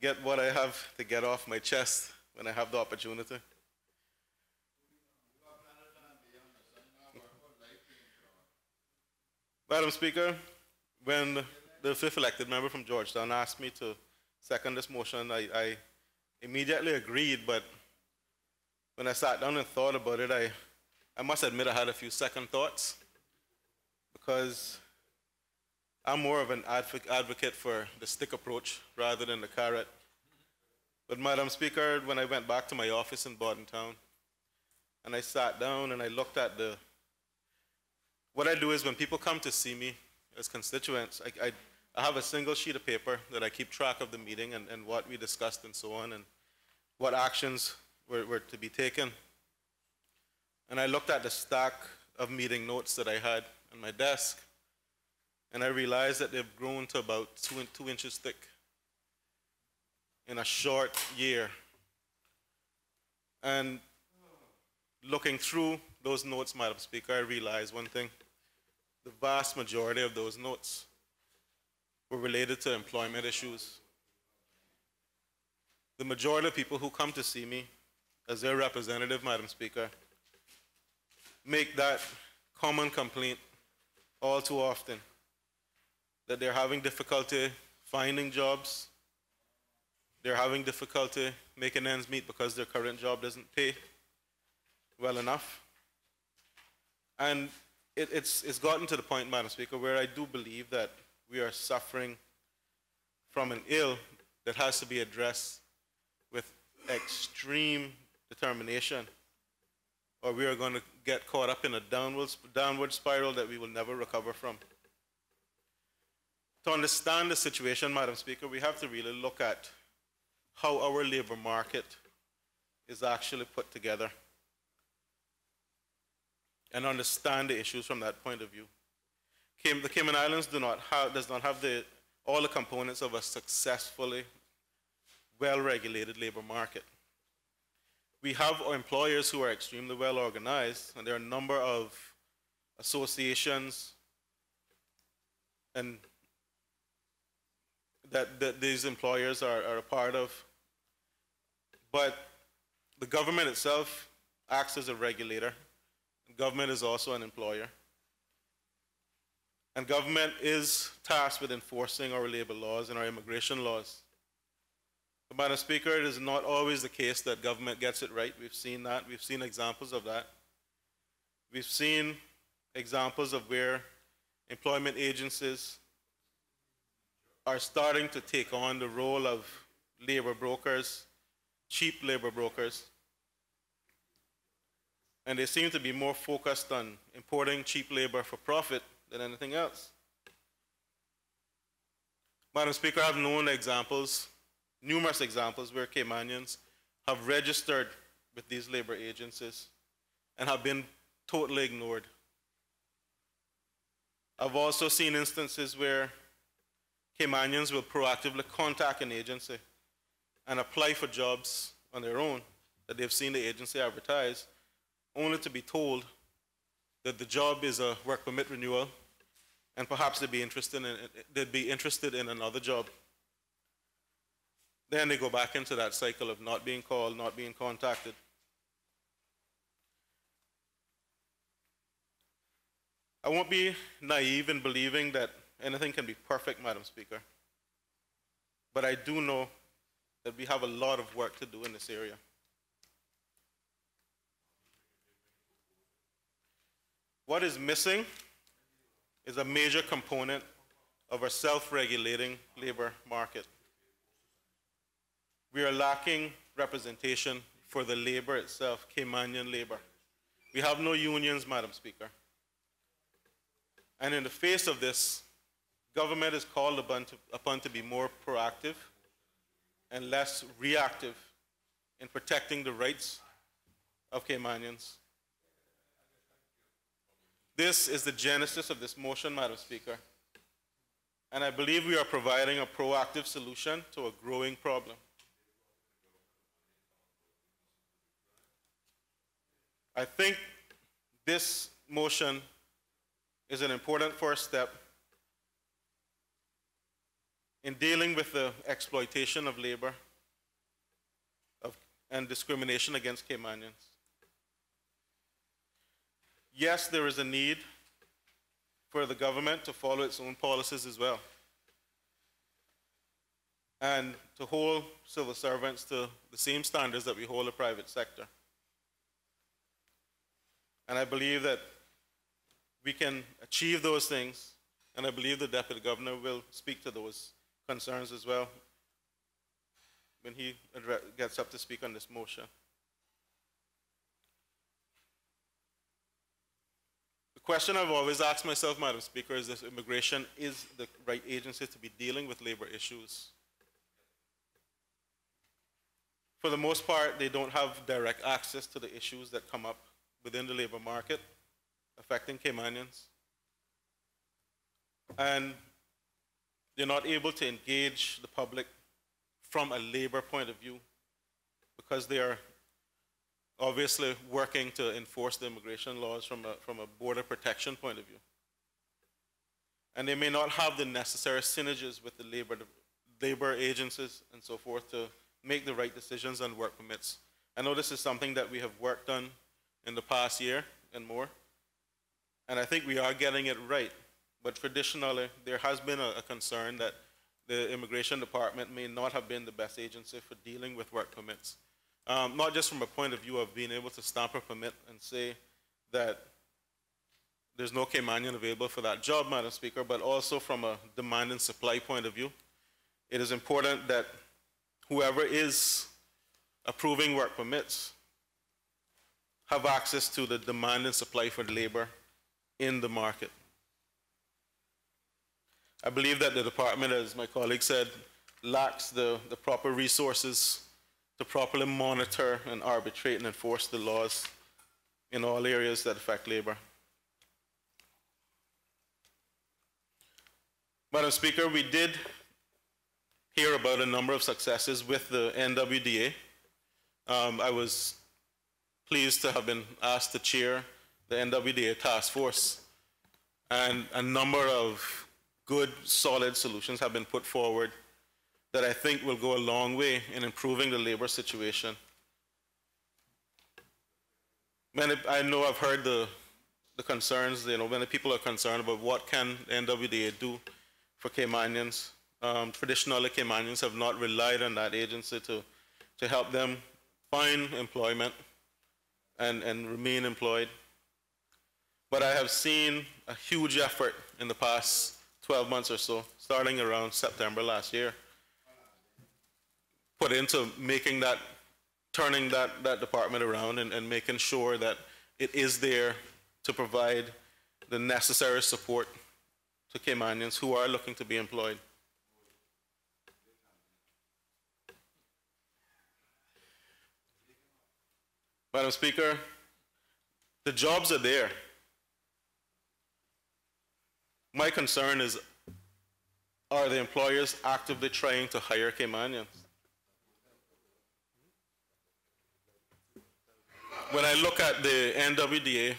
get what I have to get off my chest when I have the opportunity. Madam Speaker, when the fifth elected member from Georgetown asked me to second this motion, I immediately agreed, but when I sat down and thought about it, I must admit I had a few second thoughts, because I'm more of an advocate for the stick approach rather than the carrot. But Madam Speaker, when I went back to my office in Bordentown, and I sat down and I looked at what I do is when people come to see me as constituents, I have a single sheet of paper that I keep track of the meeting and what we discussed and so on, and what actions were to be taken. And I looked at the stack of meeting notes that I had on my desk, and I realized that they've grown to about 2 inches thick in a short year. And looking through those notes, Madam Speaker, I realized one thing. The vast majority of those notes were related to employment issues. The majority of people who come to see me as their representative, Madam Speaker, make that common complaint all too often, that they're having difficulty finding jobs, they're having difficulty making ends meet because their current job doesn't pay well enough. And it's gotten to the point, Madam Speaker, where I do believe that we are suffering from an ill that has to be addressed with extreme determination, or we are going to get caught up in a downward spiral that we will never recover from. To understand the situation, Madam Speaker, we have to really look at how our labor market is actually put together and understand the issues from that point of view. The Cayman Islands does not have all the components of a successfully well-regulated labor market. We have employers who are extremely well organized, and there are a number of associations and that these employers are a part of. But the government itself acts as a regulator. Government is also an employer. And government is tasked with enforcing our labor laws and our immigration laws. But Madam Speaker, it is not always the case that government gets it right. We've seen that. We've seen examples of that. We've seen examples of where employment agencies are starting to take on the role of labor brokers, cheap labor brokers. And they seem to be more focused on importing cheap labor for profit than anything else. Madam Speaker, I've known examples, numerous examples, where Caymanians have registered with these labor agencies and have been totally ignored. I've also seen instances where Caymanians will proactively contact an agency and apply for jobs on their own that they've seen the agency advertise, only to be told that the job is a work permit renewal and perhaps they'd be interested in another job. Then they go back into that cycle of not being called, not being contacted. I won't be naive in believing that anything can be perfect, Madam Speaker. But I do know that we have a lot of work to do in this area. What is missing is a major component of our self-regulating labor market. We are lacking representation for the labor itself, Caymanian labor. We have no unions, Madam Speaker. And in the face of this, government is called upon to be more proactive and less reactive in protecting the rights of Caymanians. This is the genesis of this motion, Madam Speaker. And I believe we are providing a proactive solution to a growing problem. I think this motion is an important first step in dealing with the exploitation of labor and discrimination against Caymanians. Yes, there is a need for the government to follow its own policies as well, and to hold civil servants to the same standards that we hold the private sector. And I believe that we can achieve those things, and I believe the Deputy Governor will speak to those concerns as well when he gets up to speak on this motion. The question I've always asked myself, Madam Speaker, is if immigration is the right agency to be dealing with labor issues. For the most part, they don't have direct access to the issues that come up within the labor market affecting Caymanians. And they're not able to engage the public from a labor point of view because they are obviously working to enforce the immigration laws from a border protection point of view. And they may not have the necessary synergies with the labor agencies and so forth to make the right decisions on work permits. I know this is something that we have worked on in the past year and more, and I think we are getting it right. But traditionally, there has been a concern that the Immigration Department may not have been the best agency for dealing with work permits. Not just from a point of view of being able to stamp a permit and say that there's no Caymanian available for that job, Madam Speaker, but also from a demand and supply point of view. It is important that whoever is approving work permits have access to the demand and supply for labor in the market. I believe that the department, as my colleague said, lacks the proper resources to properly monitor and arbitrate and enforce the laws in all areas that affect labor. Madam Speaker, we did hear about a number of successes with the NWDA. I was pleased to have been asked to chair the NWDA task force, and a number of good, solid solutions have been put forward that I think will go a long way in improving the labor situation. I know I've heard the concerns, many people are concerned about what can NWDA do for Caymanians. Traditionally, Caymanians have not relied on that agency to help them find employment and remain employed. But I have seen a huge effort in the past 12 months or so, starting around September last year, put into making that, turning that department around and making sure that it is there to provide the necessary support to Caymanians who are looking to be employed. Madam Speaker, the jobs are there. My concern is, are the employers actively trying to hire Caymanians? When I look at the NWDA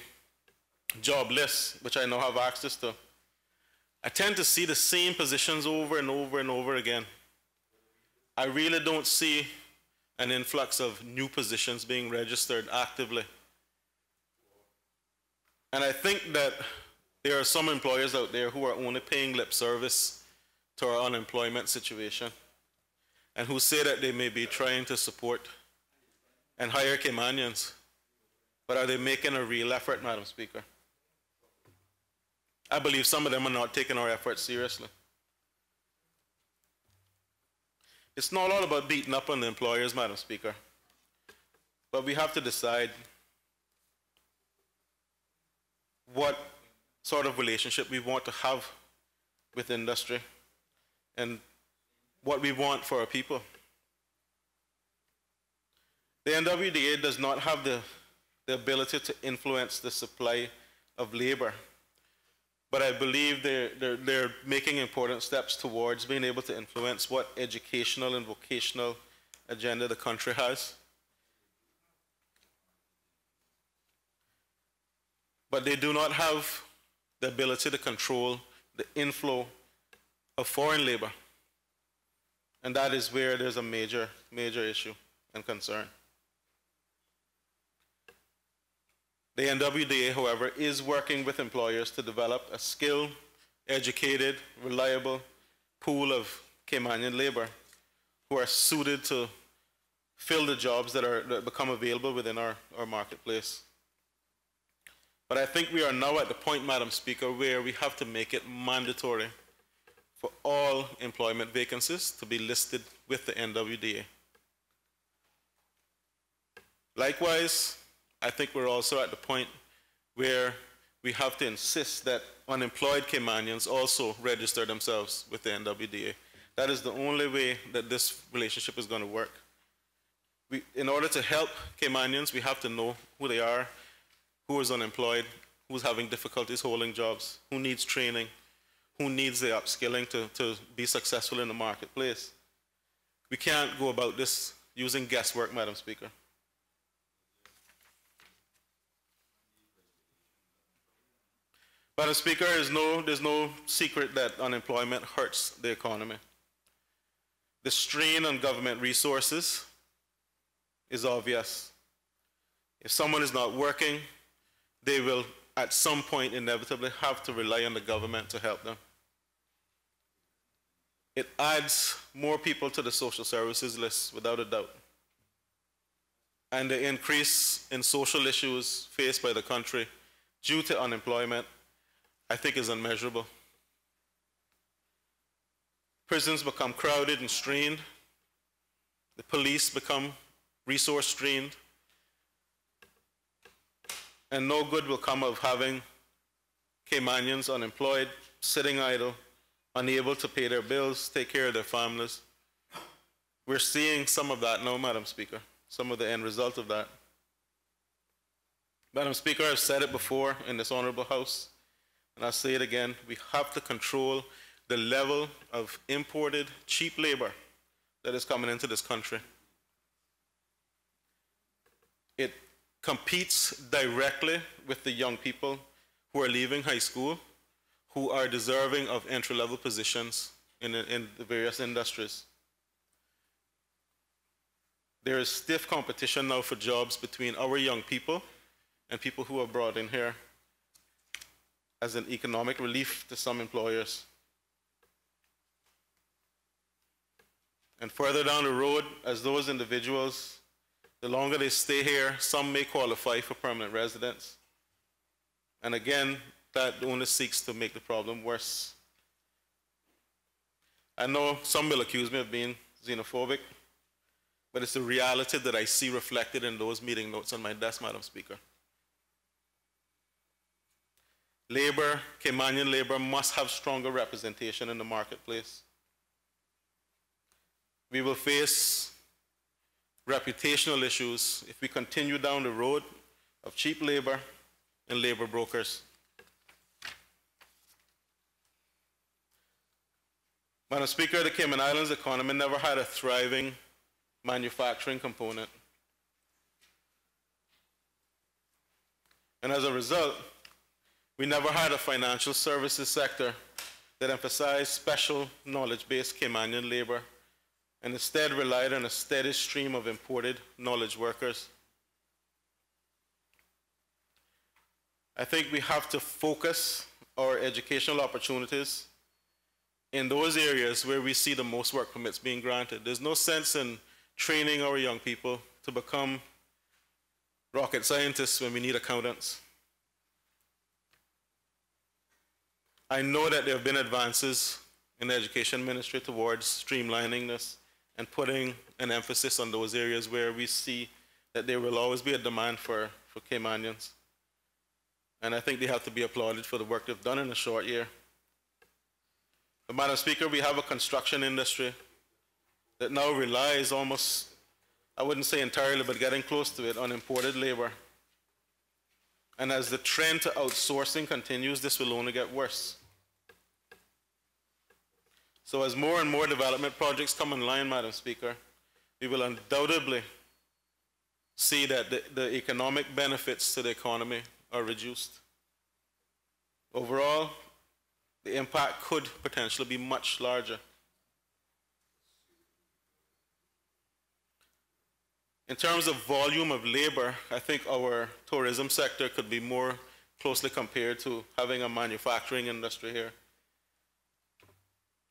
job list, which I now have access to, I tend to see the same positions over and over and over again. I really don't see an influx of new positions being registered actively. And I think that there are some employers out there who are only paying lip service to our unemployment situation and who say that they may be trying to support and hire Caymanians. But are they making a real effort, Madam Speaker? I believe some of them are not taking our efforts seriously. It's not all about beating up on the employers, Madam Speaker, but we have to decide what sort of relationship we want to have with industry and what we want for our people. The NWDA does not have the ability to influence the supply of labor, but I believe they're making important steps towards being able to influence what educational and vocational agenda the country has. But they do not have the ability to control the inflow of foreign labor. And that is where there's a major issue and concern. The NWDA, however, is working with employers to develop a skilled, educated, reliable pool of Caymanian labor who are suited to fill the jobs that become available within our marketplace. But I think we are now at the point, Madam Speaker, where we have to make it mandatory for all employment vacancies to be listed with the NWDA. Likewise, I think we're also at the point where we have to insist that unemployed Caymanians also register themselves with the NWDA. That is the only way that this relationship is going to work. In order to help Caymanians, we have to know who they are, who is unemployed, who's having difficulties holding jobs, who needs training, who needs the upskilling to be successful in the marketplace. We can't go about this using guesswork, Madam Speaker. Madam Speaker, there's no secret that unemployment hurts the economy. The strain on government resources is obvious. If someone is not working, they will at some point inevitably have to rely on the government to help them. It adds more people to the social services list, without a doubt. And the increase in social issues faced by the country due to unemployment, I think, is unmeasurable. Prisons become crowded and strained. The police become resource strained. And no good will come of having Caymanians unemployed, sitting idle, unable to pay their bills, take care of their families. We're seeing some of that now, Madam Speaker, some of the end result of that. Madam Speaker, I've said it before in this honorable House, and I'll say it again, we have to control the level of imported cheap labor that is coming into this country. It competes directly with the young people who are leaving high school, who are deserving of entry-level positions in the various industries. There is stiff competition now for jobs between our young people and people who are brought in here as an economic relief to some employers. And further down the road, as those individuals, the longer they stay here, some may qualify for permanent residence. And again, that only seeks to make the problem worse. I know some will accuse me of being xenophobic, but it's the reality that I see reflected in those meeting notes on my desk, Madam Speaker. Labor, Caymanian labor, must have stronger representation in the marketplace. We will face reputational issues if we continue down the road of cheap labor and labor brokers. Madam Speaker, the Cayman Islands economy never had a thriving manufacturing component. And as a result, we never had a financial services sector that emphasized special knowledge-based Caymanian labor and instead relied on a steady stream of imported knowledge workers. I think we have to focus our educational opportunities in those areas where we see the most work permits being granted. There's no sense in training our young people to become rocket scientists when we need accountants. I know that there have been advances in the education ministry towards streamlining this and putting an emphasis on those areas where we see that there will always be a demand for Caymanians. And I think they have to be applauded for the work they've done in a short year. But Madam Speaker, we have a construction industry that now relies almost, I wouldn't say entirely, but getting close to it, on imported labor. And as the trend to outsourcing continues, this will only get worse. So as more and more development projects come online, Madam Speaker, we will undoubtedly see that the economic benefits to the economy are reduced. Overall, the impact could potentially be much larger. In terms of volume of labor, I think our tourism sector could be more closely compared to having a manufacturing industry here.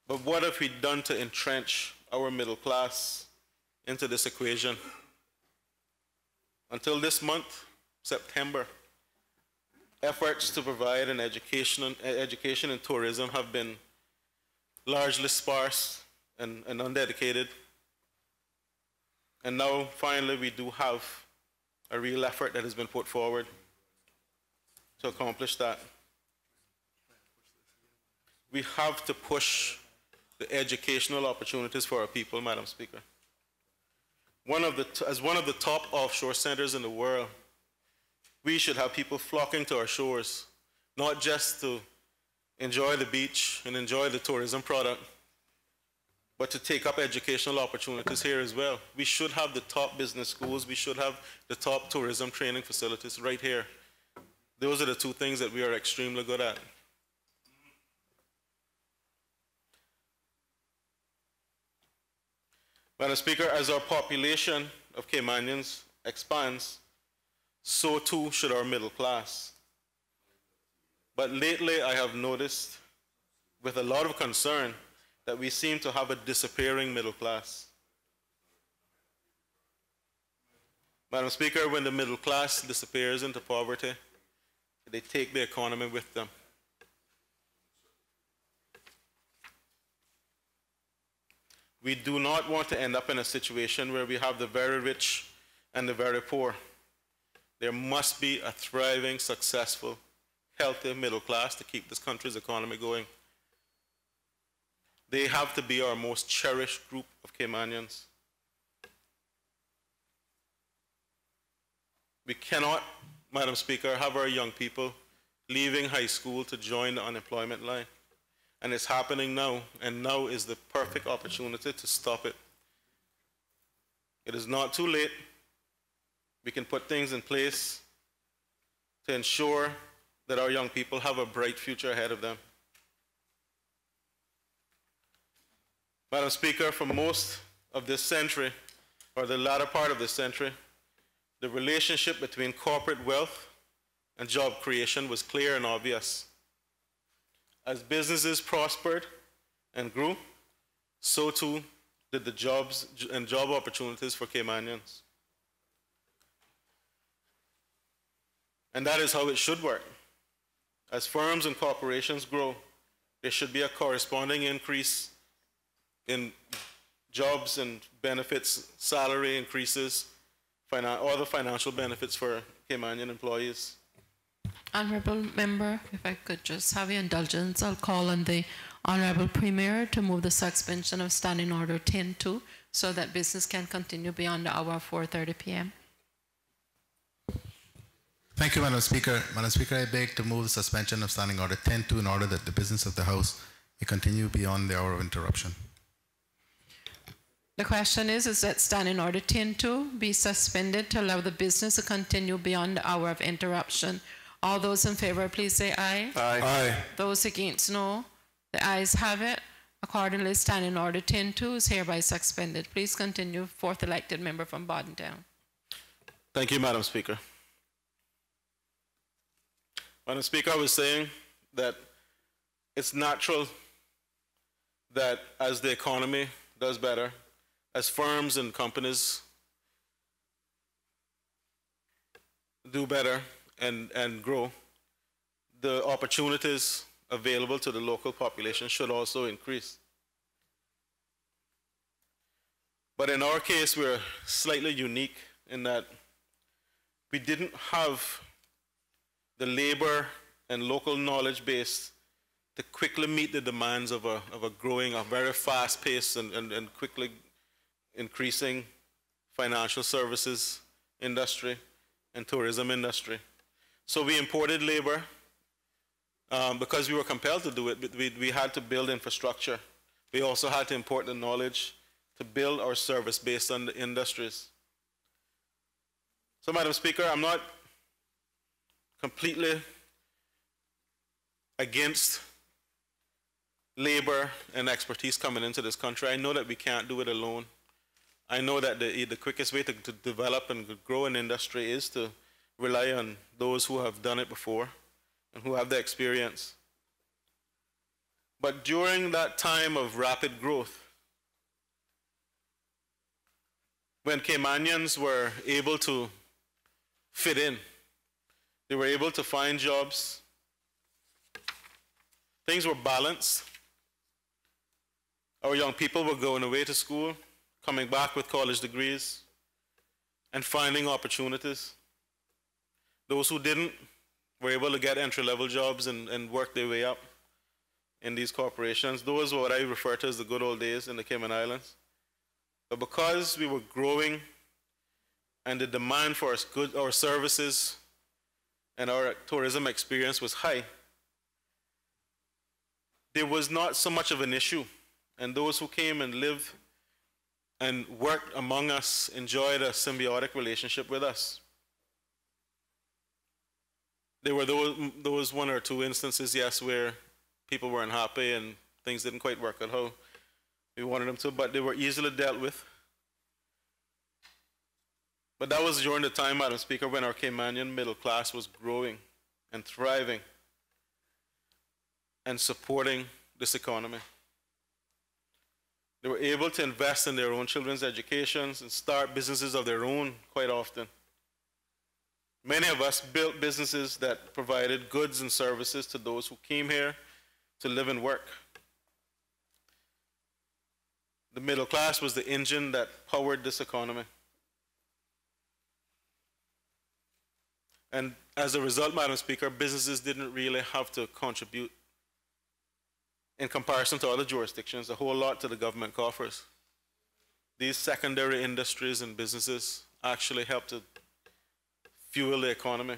But what have we done to entrench our middle class into this equation? Until this month, September, efforts to provide an education and tourism have been largely sparse and undedicated. And now, finally, we do have a real effort that has been put forward to accomplish that. We have to push the educational opportunities for our people, Madam Speaker. As one of the top offshore centers in the world, we should have people flocking to our shores, not just to enjoy the beach and enjoy the tourism product, but to take up educational opportunities here as well. We should have the top business schools. We should have the top tourism training facilities right here. Those are the two things that we are extremely good at. Madam Speaker, as our population of Caymanians expands, so too should our middle class. But lately I have noticed with a lot of concern that we seem to have a disappearing middle class. Madam Speaker, when the middle class disappears into poverty, they take the economy with them. We do not want to end up in a situation where we have the very rich and the very poor. There must be a thriving, successful, healthy middle class to keep this country's economy going. They have to be our most cherished group of Caymanians. We cannot, Madam Speaker, have our young people leaving high school to join the unemployment line. And it's happening now, and now is the perfect opportunity to stop it. It is not too late. We can put things in place to ensure that our young people have a bright future ahead of them. Madam Speaker, for most of this century, or the latter part of this century, the relationship between corporate wealth and job creation was clear and obvious. As businesses prospered and grew, so too did the jobs and job opportunities for Caymanians. And that is how it should work. As firms and corporations grow, there should be a corresponding increase in jobs and benefits, salary increases, all the financial benefits for Caymanian employees. Honourable Member, if I could just have your indulgence, I'll call on the Honourable Premier to move the suspension of Standing Order 10-2 so that business can continue beyond the hour of 4:30 p.m. Thank you, Madam Speaker. Madam Speaker, I beg to move the suspension of Standing Order 10-2 in order that the business of the House may continue beyond the hour of interruption. The question is that Standing Order 10-2 be suspended to allow the business to continue beyond the hour of interruption. All those in favor, please say aye. Aye. Aye. Those against, no. The ayes have it. Accordingly, Standing Order 10-2 is hereby suspended. Please continue, fourth elected member from Bordentown. Thank you, Madam Speaker. Madam Speaker, I was saying that it's natural that as the economy does better, as firms and companies do better and grow, the opportunities available to the local population should also increase. But in our case, we're slightly unique in that we didn't have the labor and local knowledge base to quickly meet the demands of a growing, a very fast-paced and quickly increasing financial services industry and tourism industry. So we imported labor because we were compelled to do it. We had to build infrastructure. We also had to import the knowledge to build our service based on the industries. So, Madam Speaker, I'm not completely against labor and expertise coming into this country. I know that we can't do it alone. I know that the quickest way to develop and grow an industry is to rely on those who have done it before and who have the experience. But during that time of rapid growth, when Caymanians were able to fit in, they were able to find jobs, things were balanced. Our young people were going away to school, coming back with college degrees, and finding opportunities. Those who didn't were able to get entry-level jobs and work their way up in these corporations. Those were what I refer to as the good old days in the Cayman Islands. But because we were growing and the demand for our services and our tourism experience was high, there was not so much of an issue. And those who came and lived and worked among us enjoyed a symbiotic relationship with us. There were those one or two instances, yes, where people were unhappy and things didn't quite work out how we wanted them to, but they were easily dealt with. But that was during the time, Madam Speaker, when our Caymanian middle class was growing and thriving and supporting this economy. They were able to invest in their own children's educations and start businesses of their own quite often. Many of us built businesses that provided goods and services to those who came here to live and work. The middle class was the engine that powered this economy. And as a result, Madam Speaker, businesses didn't really have to contribute, in comparison to other jurisdictions, a whole lot to the government coffers. These secondary industries and businesses actually helped to fuel the economy.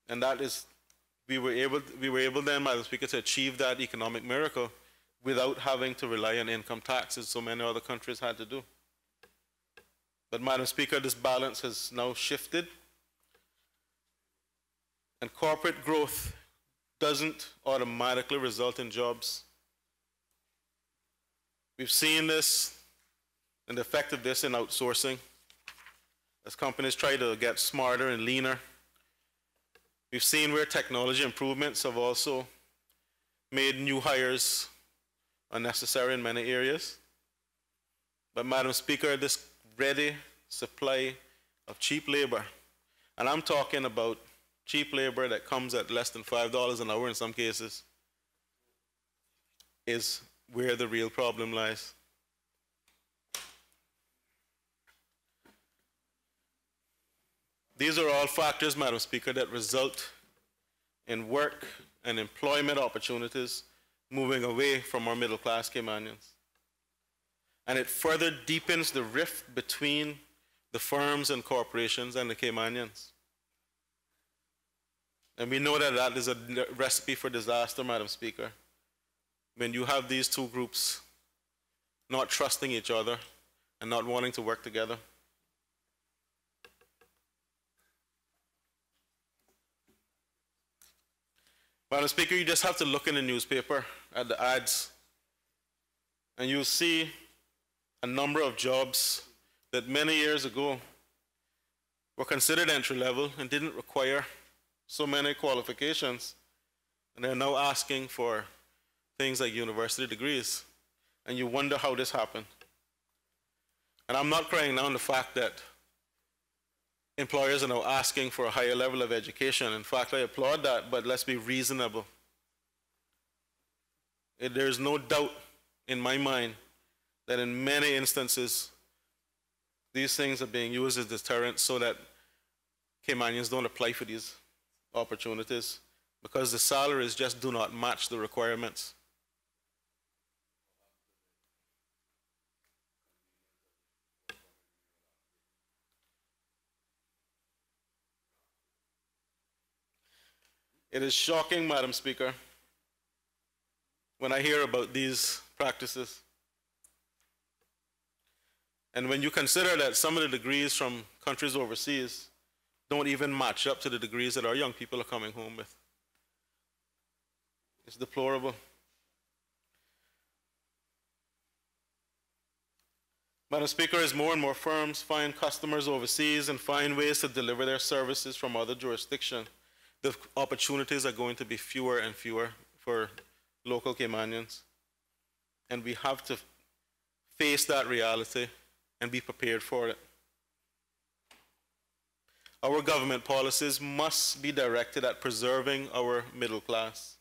And that is, we were able then, Madam Speaker, to achieve that economic miracle without having to rely on income tax, as so many other countries had to do. But Madam Speaker, this balance has now shifted. And corporate growth doesn't automatically result in jobs. We've seen this and the effect of this in outsourcing as companies try to get smarter and leaner. We've seen where technology improvements have also made new hires unnecessary in many areas. But Madam Speaker, this ready supply of cheap labor, and I'm talking about cheap labor that comes at less than $5 an hour in some cases, is where the real problem lies. These are all factors, Madam Speaker, that result in work and employment opportunities moving away from our middle-class Caymanians. and it further deepens the rift between the firms and corporations and the Caymanians. And we know that that is a recipe for disaster, Madam Speaker. When you have these two groups not trusting each other and not wanting to work together. Madam Speaker, you just have to look in the newspaper at the ads, and you'll see a number of jobs that many years ago were considered entry level and didn't require so many qualifications, and they're now asking for things like university degrees, and you wonder how this happened. And I'm not crying down the fact that employers are now asking for a higher level of education. In fact, I applaud that, but let's be reasonable. There's no doubt in my mind that in many instances, these things are being used as deterrents so that Caymanians don't apply for these opportunities because the salaries just do not match the requirements. It is shocking, Madam Speaker, when I hear about these practices. And when you consider that some of the degrees from countries overseas don't even match up to the degrees that our young people are coming home with. It's deplorable. Madam Speaker, as more and more firms find customers overseas and find ways to deliver their services from other jurisdictions, the opportunities are going to be fewer and fewer for local Caymanians. And we have to face that reality and be prepared for it. Our government policies must be directed at preserving our middle class.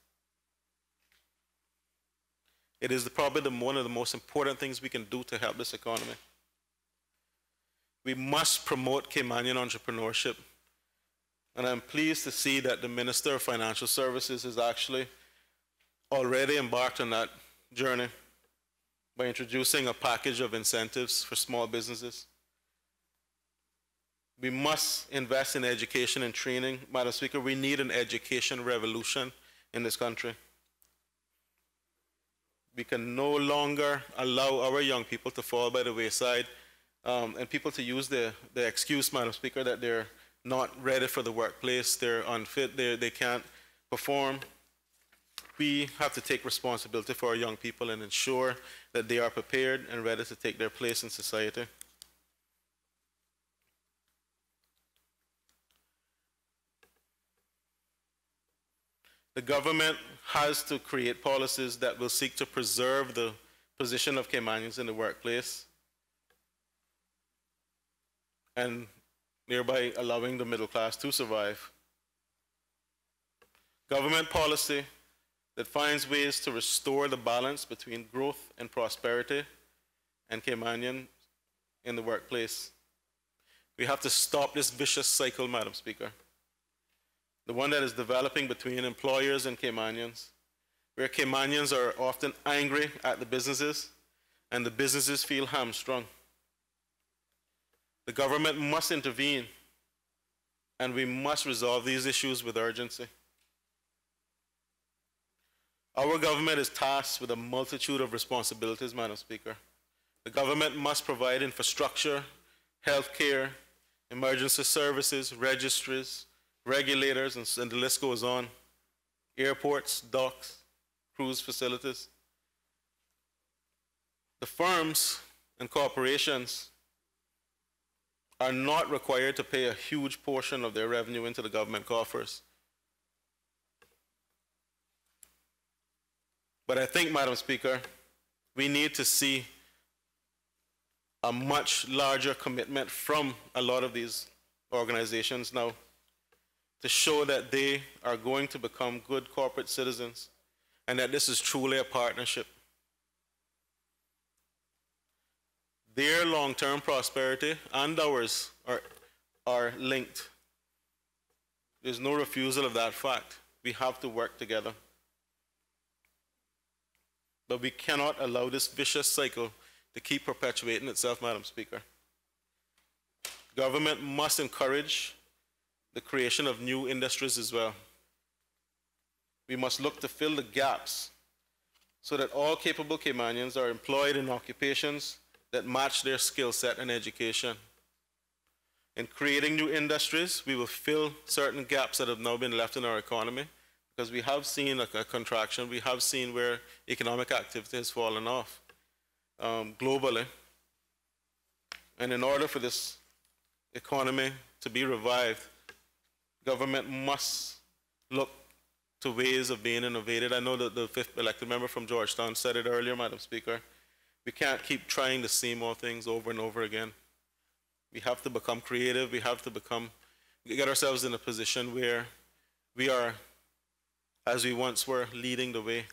It is probably one of the most important things we can do to help this economy. We must promote Caymanian entrepreneurship. And I'm pleased to see that the Minister of Financial Services has actually already embarked on that journey by introducing a package of incentives for small businesses. We must invest in education and training. Madam Speaker, we need an education revolution in this country. We can no longer allow our young people to fall by the wayside and people to use the excuse, Madam Speaker, that they're not ready for the workplace, they're unfit, they can't perform. We have to take responsibility for our young people and ensure that they are prepared and ready to take their place in society. The government has to create policies that will seek to preserve the position of Caymanians in the workplace and thereby allowing the middle class to survive. Government policy that finds ways to restore the balance between growth and prosperity and Caymanian in the workplace. We have to stop this vicious cycle, Madam Speaker. The one that is developing between employers and Caymanians, where Caymanians are often angry at the businesses and the businesses feel hamstrung. The government must intervene, and we must resolve these issues with urgency. Our government is tasked with a multitude of responsibilities, Madam Speaker. The government must provide infrastructure, health care, emergency services, registries, regulators, and the list goes on. Airports, docks, cruise facilities. The firms and corporations are not required to pay a huge portion of their revenue into the government coffers. But I think, Madam Speaker, we need to see a much larger commitment from a lot of these organizations now to show that they are going to become good corporate citizens and that this is truly a partnership. Their long-term prosperity and ours are linked. There's no refusal of that fact. We have to work together. But we cannot allow this vicious cycle to keep perpetuating itself, Madam Speaker. Government must encourage the creation of new industries as well. We must look to fill the gaps so that all capable Caymanians are employed in occupations that match their skill set and education. In creating new industries, we will fill certain gaps that have now been left in our economy, because we have seen a contraction. We have seen where economic activity has fallen off globally. And in order for this economy to be revived, government must look to ways of being innovative. I know that the 5th elected member from Georgetown said it earlier, Madam Speaker. We can't keep trying the same old things over and over again. We have to become creative. We have to get ourselves in a position where we are, as we once were, leading the way.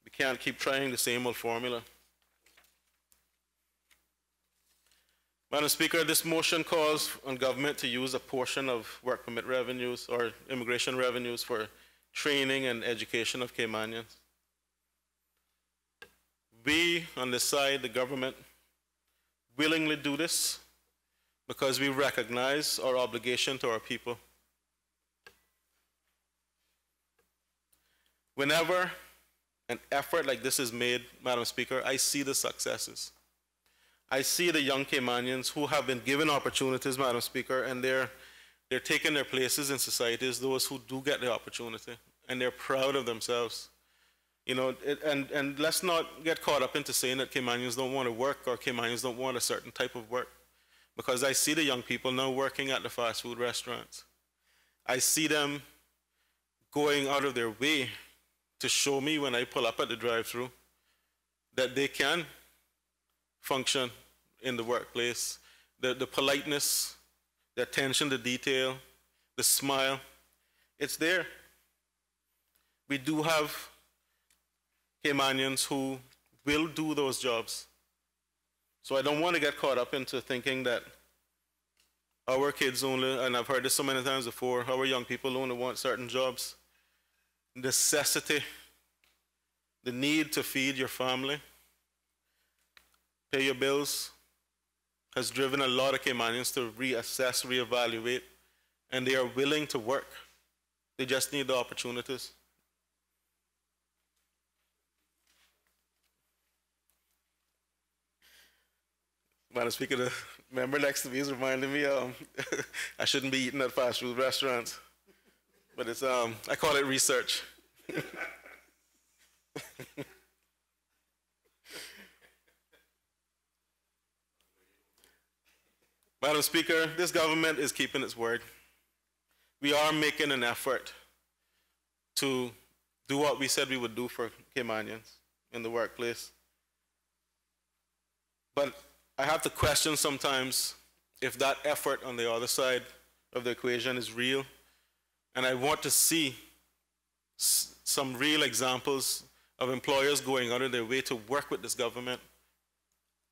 We can't keep trying the same old formula. Madam Speaker, this motion calls on government to use a portion of work permit revenues or immigration revenues for training and education of Caymanians. We, on this side, the government, willingly do this because we recognize our obligation to our people. Whenever an effort like this is made, Madam Speaker, I see the successes. I see the young Caymanians who have been given opportunities, Madam Speaker, and they're taking their places in society as those who do get the opportunity, and they're proud of themselves. You know, and let's not get caught up into saying that Caymanians don't want to work or Caymanians don't want a certain type of work, because I see the young people now working at the fast food restaurants. I see them going out of their way to show me when I pull up at the drive-thru that they can function in the workplace. The politeness, the attention to detail, the smile, it's there. We do have Caymanians who will do those jobs. So I don't want to get caught up into thinking that our kids only, and I've heard this so many times before, our young people only want certain jobs. Necessity, the need to feed your family, pay your bills, has driven a lot of Caymanians to reassess, reevaluate, and they are willing to work. They just need the opportunities. Madam Speaker, the member next to me is reminding me I shouldn't be eating at fast food restaurants, but it's I call it research. Madam Speaker, this government is keeping its word. We are making an effort to do what we said we would do for Caymanians in the workplace. But I have to question sometimes if that effort on the other side of the equation is real. And I want to see some real examples of employers going out of their way to work with this government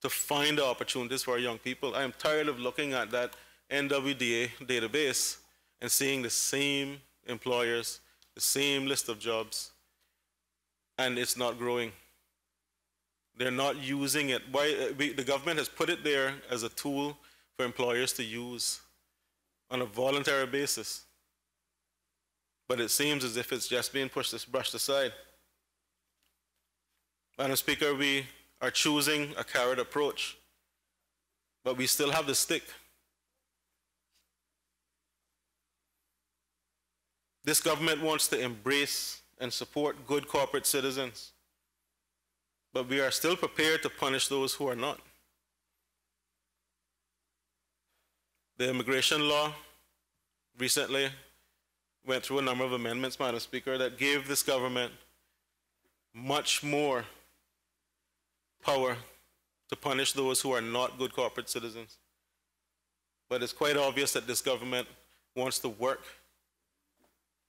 to find the opportunities for our young people. I am tired of looking at that NWDA database and seeing the same employers, the same list of jobs, and it's not growing. They're not using it. The government has put it there as a tool for employers to use on a voluntary basis. But it seems as if it's just being brushed aside. Madam Speaker, we are choosing a carrot approach, but we still have the stick. This government wants to embrace and support good corporate citizens, but we are still prepared to punish those who are not. The immigration law recently went through a number of amendments, Madam Speaker, that gave this government much more power to punish those who are not good corporate citizens. But it's quite obvious that this government wants to work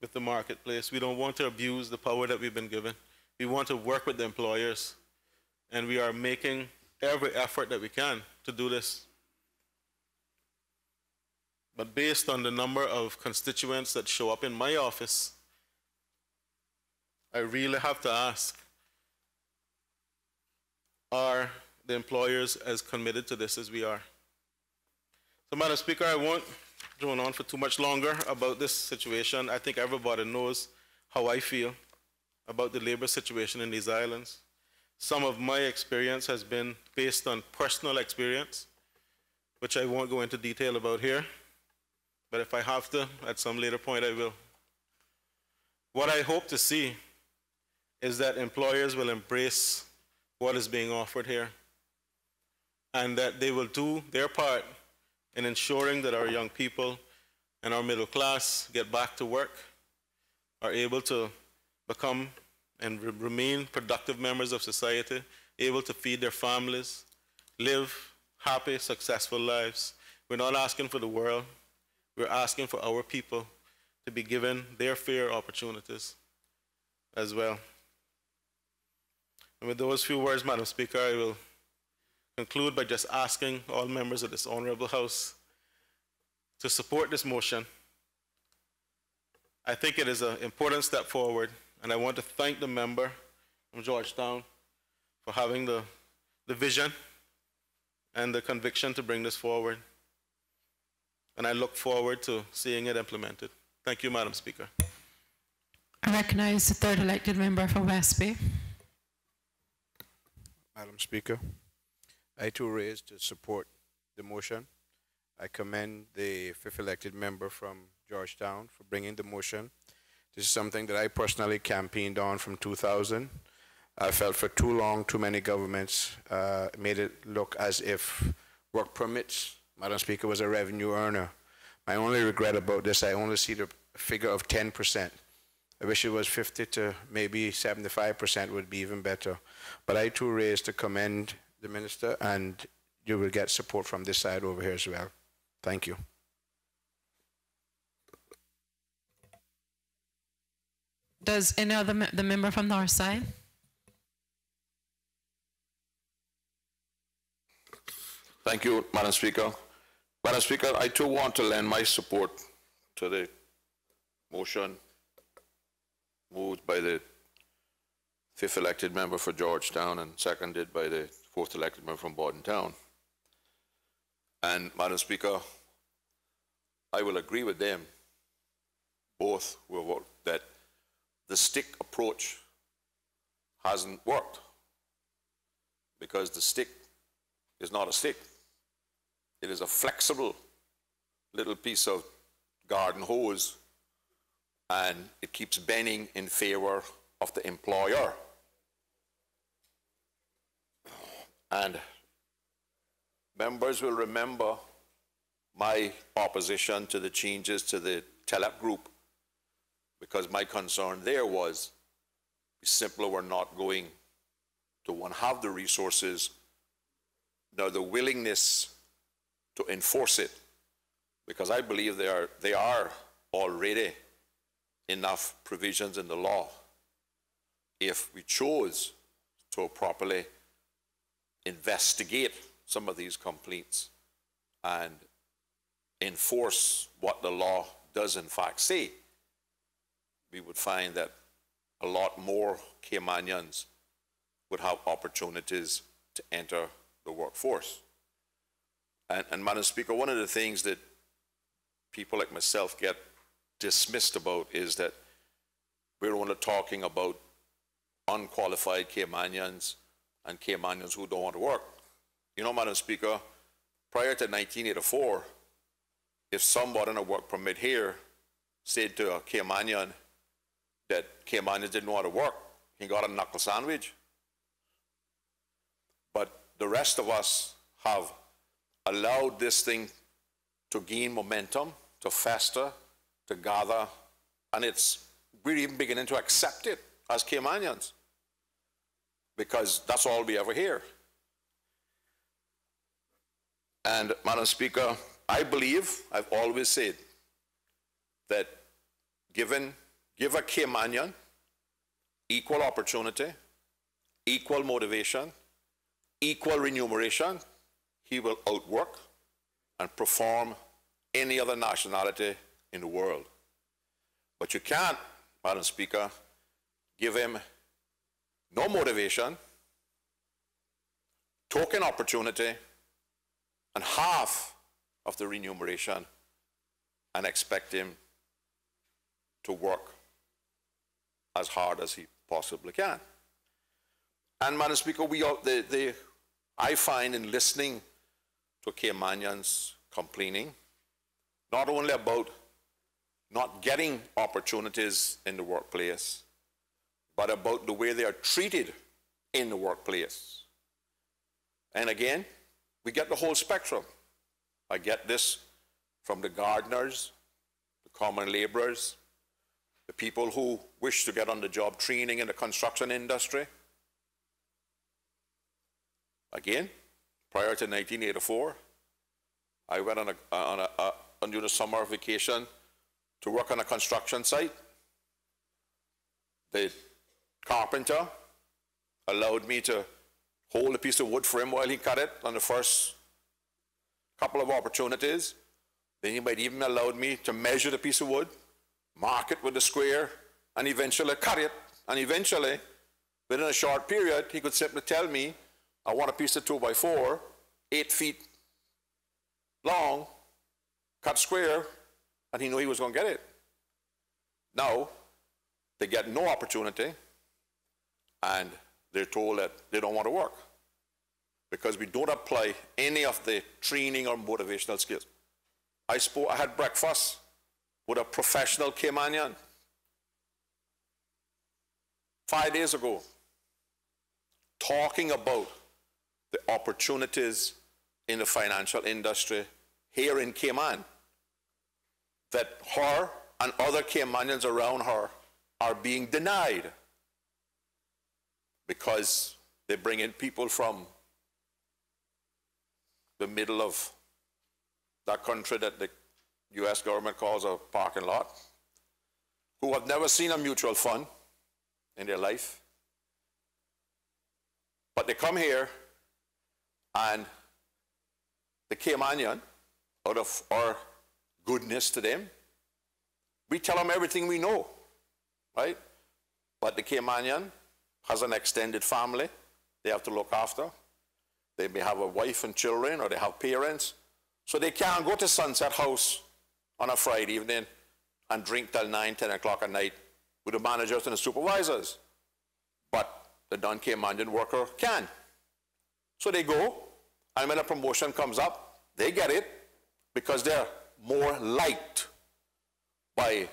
with the marketplace. We don't want to abuse the power that we've been given. We want to work with the employers, and we are making every effort that we can to do this. But based on the number of constituents that show up in my office, I really have to ask, are the employers as committed to this as we are. So, Madam Speaker, I won't drone on for too much longer about this situation. I think everybody knows how I feel about the labor situation in these islands. Some of my experience has been based on personal experience, which I won't go into detail about here, but if I have to, at some later point, I will. What I hope to see is that employers will embrace what is being offered here, and that they will do their part in ensuring that our young people and our middle class get back to work, are able to become and remain productive members of society, able to feed their families, live happy, successful lives. We're not asking for the world. We're asking for our people to be given their fair opportunities as well. And with those few words, Madam Speaker, I will conclude by just asking all members of this honorable House to support this motion. I think it is an important step forward, and I want to thank the member from Georgetown for having the vision and the conviction to bring this forward. And I look forward to seeing it implemented. Thank you, Madam Speaker. I recognize the third elected member for West Bay. Madam Speaker, I too raise to support the motion. I commend the fifth elected member from Georgetown for bringing the motion. This is something that I personally campaigned on from 2000. I felt for too long, too many governments made it look as if work permits, Madam Speaker, was a revenue earner. My only regret about this, I only see the figure of 10%. I wish it was 50 to maybe 75% would be even better. But I too raise to commend the minister, and you will get support from this side over here as well. Thank you. Does any other the member from North Side? Thank you, Madam Speaker. Madam Speaker, I too want to lend my support to the motion moved by the fifth elected member for Georgetown and seconded by the fourth elected member from Bordentown. And Madam Speaker, I will agree with them, both that the stick approach hasn't worked, because the stick is not a stick. It is a flexible little piece of garden hose, and it keeps bending in favor of the employer. And members will remember my opposition to the changes to the TELEP group, because my concern there was we simply were not going to, one, have the resources, nor the willingness to enforce it, because I believe there are already enough provisions in the law if we chose to properly investigate some of these complaints and enforce what the law does in fact say. We would find that a lot more Caymanians would have opportunities to enter the workforce. And Madam Speaker, one of the things that people like myself get dismissed about is that we're only talking about unqualified Caymanians and Caymanians who don't want to work. You know, Madam Speaker, prior to 1984, if somebody on a work permit here said to a Caymanian that Caymanians didn't want to work, he got a knuckle sandwich. But the rest of us have allowed this thing to gain momentum, to fester, to gather, and we're even beginning to accept it as Caymanians, because that's all we ever hear. And Madam Speaker, I believe, I've always said, that give a Caymanian equal opportunity, equal motivation, equal remuneration, he will outwork and perform any other nationality in the world. But you can't, Madam Speaker, give him no motivation, token opportunity and half of the remuneration and expect him to work as hard as he possibly can. And Madam Speaker, I find in listening to Caymanians complaining, not only about not getting opportunities in the workplace, but about the way they are treated in the workplace. And again, we get the whole spectrum. I get this from the gardeners, the common laborers, the people who wish to get on the job training in the construction industry. Again, prior to 1984, I went on the summer vacation to work on a construction site. The carpenter allowed me to hold a piece of wood for him while he cut it on the first couple of opportunities. Then he might even allowed me to measure the piece of wood, mark it with the square, and eventually cut it. And eventually, within a short period, he could simply tell me, I want a piece of 2x4, 8 feet long, cut square, and he knew he was going to get it. Now, they get no opportunity, and they're told that they don't want to work because we don't apply any of the training or motivational skills. I had breakfast with a professional Caymanian 5 days ago, talking about the opportunities in the financial industry here in Cayman, that her and other Caymanians around her are being denied because they bring in people from the middle of that country that the US government calls a parking lot, who have never seen a mutual fund in their life. But they come here, and the Caymanian, out of our goodness to them, we tell them everything we know, right? But the Caymanian has an extended family they have to look after. They may have a wife and children, or they have parents. So they can't go to Sunset House on a Friday evening and drink till 9, 10 o'clock at night with the managers and the supervisors. But the non-Caymanian worker can. So they go, and when a promotion comes up, they get it because they're more liked by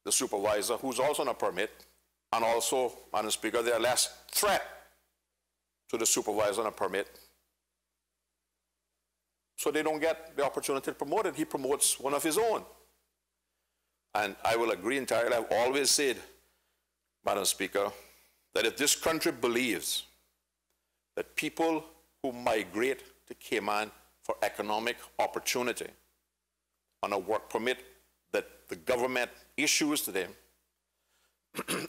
the supervisor, who's also on a permit, and also, Madam Speaker, they're less threat to the supervisor on a permit. So they don't get the opportunity to promote it. He promotes one of his own. And I will agree entirely. I've always said, Madam Speaker, that if this country believes that people who migrate to Cayman for economic opportunity on a work permit that the government issues to them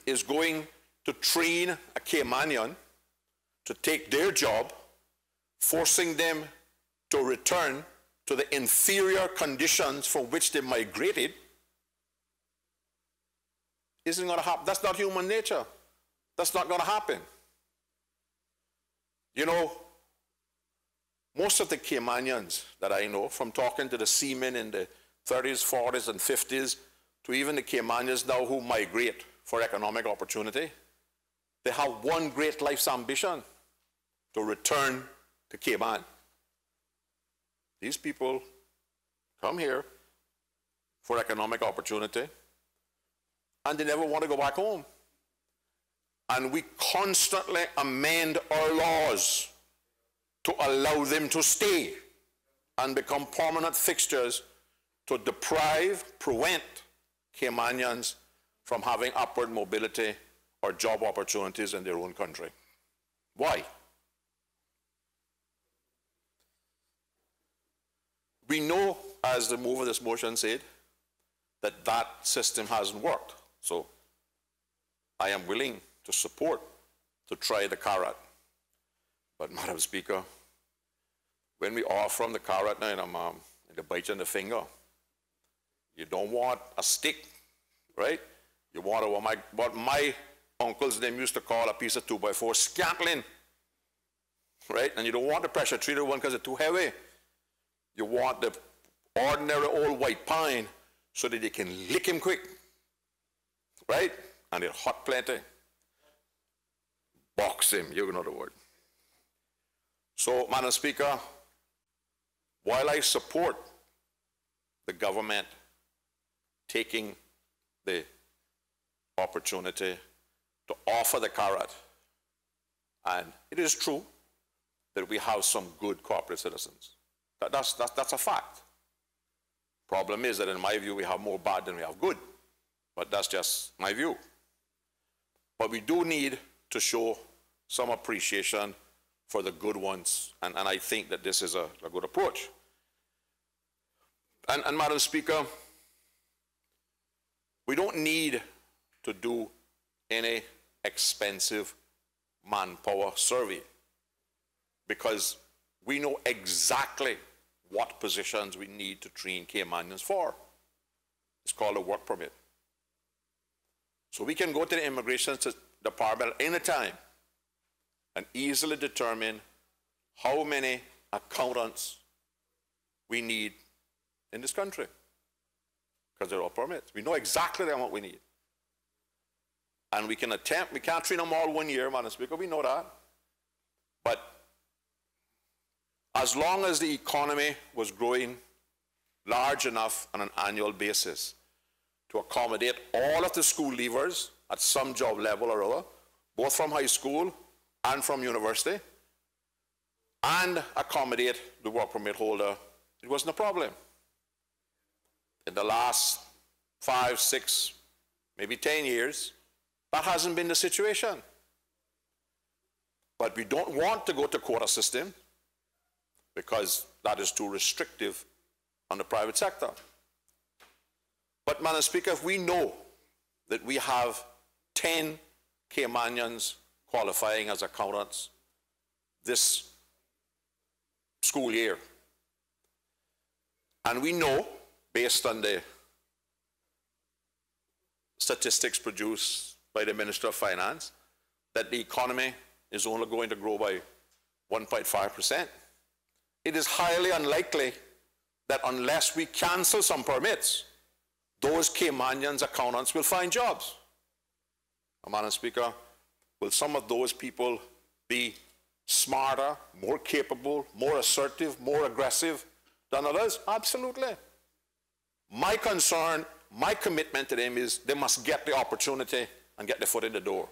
is going to train a Caymanian to take their job, forcing them to return to the inferior conditions from which they migrated, isn't going to happen. That's not human nature. That's not going to happen. You know, most of the Caymanians that I know, from talking to the seamen in the 30s, 40s, and 50s, to even the Caymanians now who migrate for economic opportunity, they have one great life's ambition: to return to Cayman. These people come here for economic opportunity, and they never want to go back home. And we constantly amend our laws to allow them to stay and become permanent fixtures to prevent Caymanians from having upward mobility or job opportunities in their own country. Why? We know, as the mover of this motion said, that that system hasn't worked. So I am willing to support, to try the carrot. But, Madam Speaker, when we are from the carrot now, the bite on the finger, you don't want a stick, right? You want what my uncles, them used to call a piece of 2x4 scantling, right? And you don't want the pressure treated one because it's too heavy. You want the ordinary old white pine so that you can lick him quick, right? And it's hot plenty. Box him, you know the word. So, Madam Speaker, while I support the government taking the opportunity to offer the carrot, and it is true that we have some good corporate citizens. That's a fact. Problem is that in my view, we have more bad than we have good. But that's just my view. But we do need to show some appreciation for the good ones. And I think that this is a good approach. And Madam Speaker, we don't need to do any expensive manpower survey because we know exactly what positions we need to train Caymanians for. It's called a work permit. So we can go to the immigration department at any time and easily determine how many accountants we need in this country because they're all permits. We know exactly the amount we need. And we can attempt, we can't train them all 1 year, Madam Speaker, we know that. But as long as the economy was growing large enough on an annual basis to accommodate all of the school leavers at some job level or other, both from high school and from university, and accommodate the work permit holder, it wasn't a problem. In the last 5, 6, maybe 10 years, that hasn't been the situation. But we don't want to go to quota system because that is too restrictive on the private sector. But, Madam Speaker, if we know that we have 10 Caymanians qualifying as accountants this school year, and we know, based on the statistics produced by the Minister of Finance, that the economy is only going to grow by 1.5%, it is highly unlikely that unless we cancel some permits, those Caymanians accountants will find jobs. Madam Speaker, will some of those people be smarter, more capable, more assertive, more aggressive than others? Absolutely. My concern, my commitment to them is they must get the opportunity and get their foot in the door.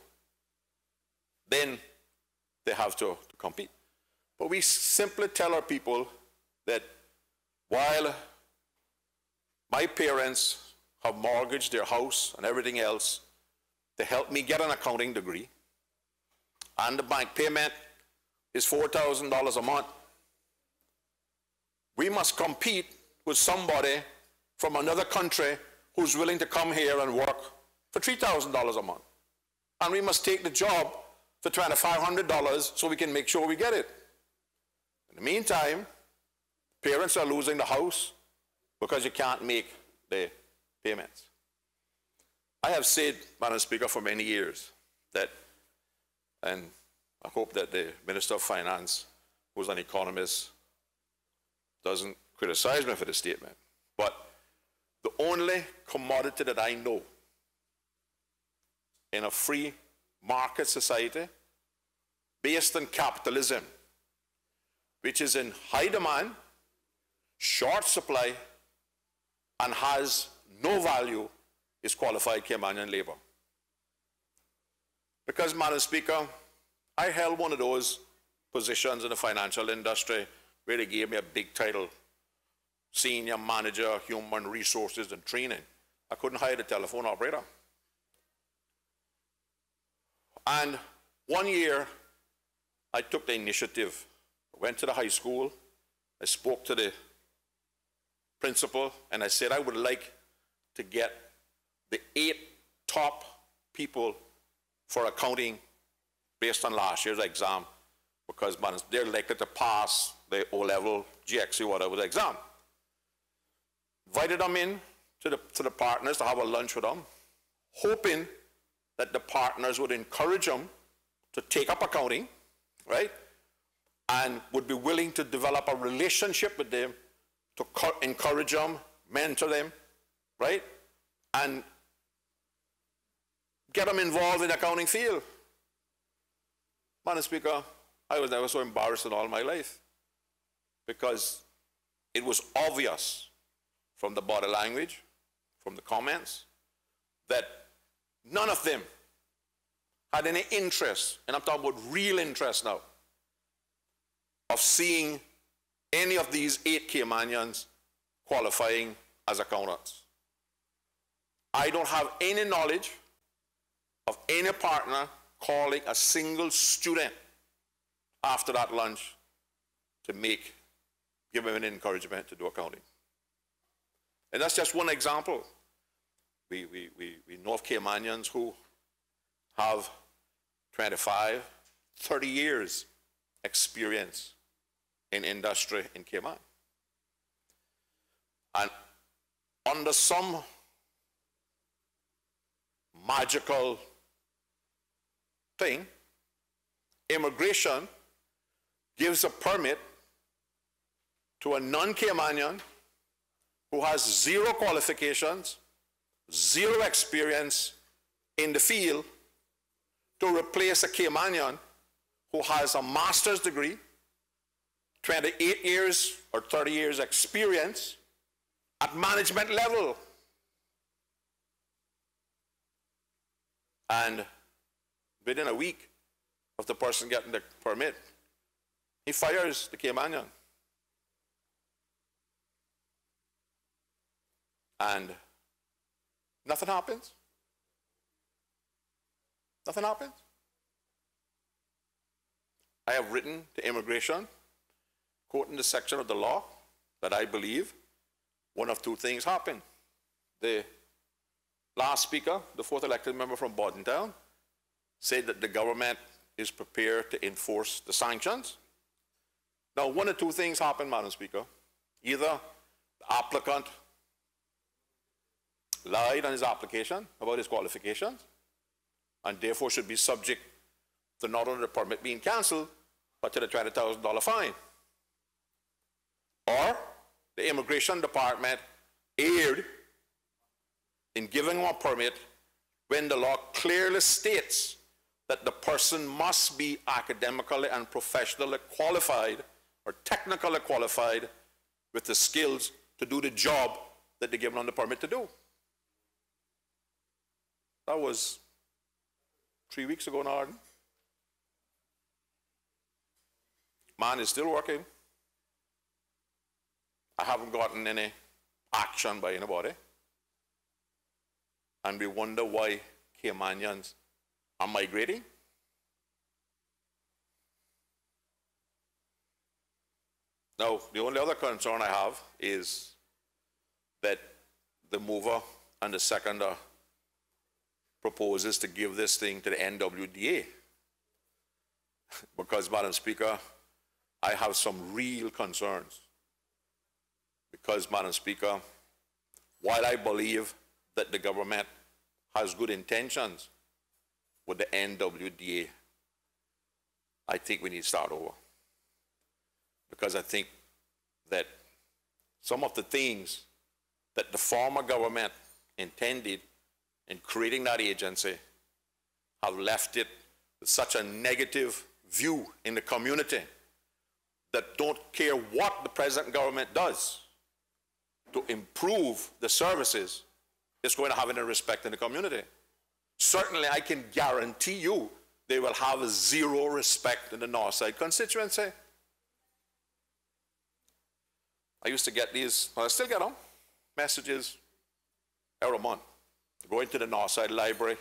Then they have to compete. But we simply tell our people that while my parents have mortgaged their house and everything else to help me get an accounting degree, and the bank payment is $4,000 a month, we must compete with somebody from another country who's willing to come here and work for $3,000 a month. And we must take the job for $2,500 so we can make sure we get it. In the meantime, parents are losing the house because you can't make the payments. I have said, Madam Speaker, for many years that, and I hope that the Minister of Finance, who's an economist, doesn't criticize me for this statement, but the only commodity that I know in a free market society based on capitalism, which is in high demand, short supply, and has no value, is qualified Caymanian labor. Because, Madam Speaker, I held one of those positions in the financial industry where they gave me a big title, Senior Manager, Human Resources and Training. I couldn't hire the telephone operator. And 1 year, I took the initiative. I went to the high school, I spoke to the principal, and I said I would like to get the 8 top people for accounting based on last year's exam, because they're likely to pass the O-level, GXC, whatever the exam. Invited them in to the partners to have a lunch with them, hoping that the partners would encourage them to take up accounting, right? and would be willing to develop a relationship with them, to encourage them, mentor them, right? And get them involved in the accounting field. Madam Speaker, I was never so embarrassed in all my life because it was obvious from the body language, from the comments, that none of them had any interest, and I'm talking about real interest now, of seeing any of these 8 Caymanians qualifying as accountants. I don't have any knowledge of any partner calling a single student after that lunch to give him an encouragement to do accounting. And that's just one example. We know of Caymanians who have 25, 30 years experience in industry in Cayman. And under some magical thing, immigration gives a permit to a non-Caymanian who has 0 qualifications, 0 experience in the field, to replace a Caymanian who has a master's degree, 28 years or 30 years experience at management level. And within a week of the person getting the permit, he fires the Caymanian. And nothing happens. Nothing happens. I have written to immigration, quoting the section of the law, that I believe one of 2 things happened. The last speaker, the 4th elected member from Bordentown, said that the government is prepared to enforce the sanctions. Now, one of 2 things happened, Madam Speaker. Either the applicant lied on his application about his qualifications, and therefore should be subject to not only the permit being cancelled, but to the $20,000 fine. Or the immigration department erred in giving him a permit when the law clearly states that the person must be academically and professionally qualified or technically qualified with the skills to do the job that they're given on the permit to do. That was 3 weeks ago now. Man is still working. I haven't gotten any action by anybody. And we wonder why Caymanians are migrating. Now, the only other concern I have is that the mover and the seconder proposes to give this thing to the NWDA. Because, Madam Speaker, I have some real concerns. Because, Madam Speaker, while I believe that the government has good intentions with the NWDA, I think we need to start over. Because I think that some of the things that the former government intended in creating that agency have left it with such a negative view in the community that don't care what the present government does to improve the services, it's going to have any respect in the community. Certainly, I can guarantee you they will have 0 respect in the Northside constituency. I used to get these, well, I still get them, messages every month, going to the Northside Library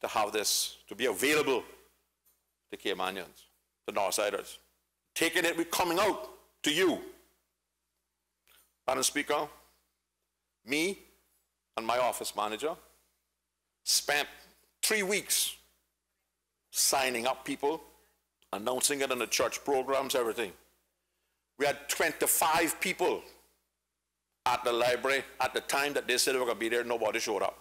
to have this, to be available to Caymanians, to Northsiders. Taking it, we're coming out to you. Madam Speaker, me and my office manager spent 3 weeks signing up people, announcing it in the church programs, everything. We had 25 people at the library at the time that they said they were going to be there. Nobody showed up.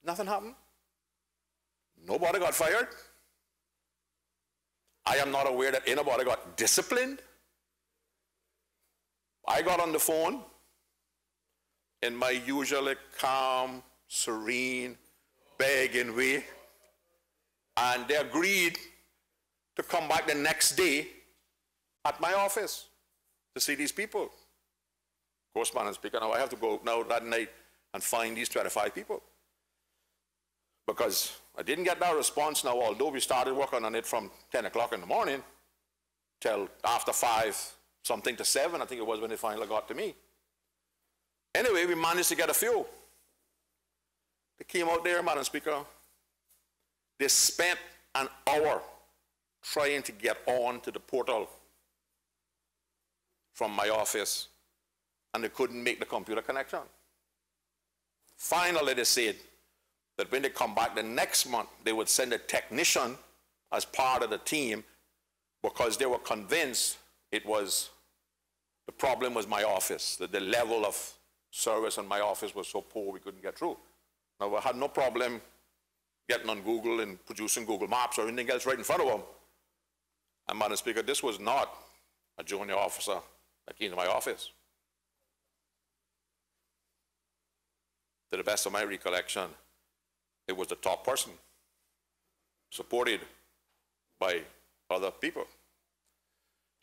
Nothing happened. Nobody got fired. I am not aware that anybody got disciplined. I got on the phone in my usually calm, serene, begging way, and they agreed to come back the next day at my office to see these people. Of course, Madam Speaker, now I have to go now that night and find these 25 people, because I didn't get that response now, although we started working on it from 10 o'clock in the morning till after 5, something to 7, I think it was when they finally got to me. Anyway, we managed to get a few. They came out there, Madam Speaker. They spent an hour trying to get on to the portal from my office, and they couldn't make the computer connection. Finally, they said that when they come back the next month, they would send a technician as part of the team, because they were convinced it was, the problem was my office, that the level of service in my office was so poor we couldn't get through. Now, I had no problem getting on Google and producing Google Maps or anything else right in front of them. And Madam Speaker, this was not a junior officer that came to my office. To the best of my recollection, it was the top person, supported by other people.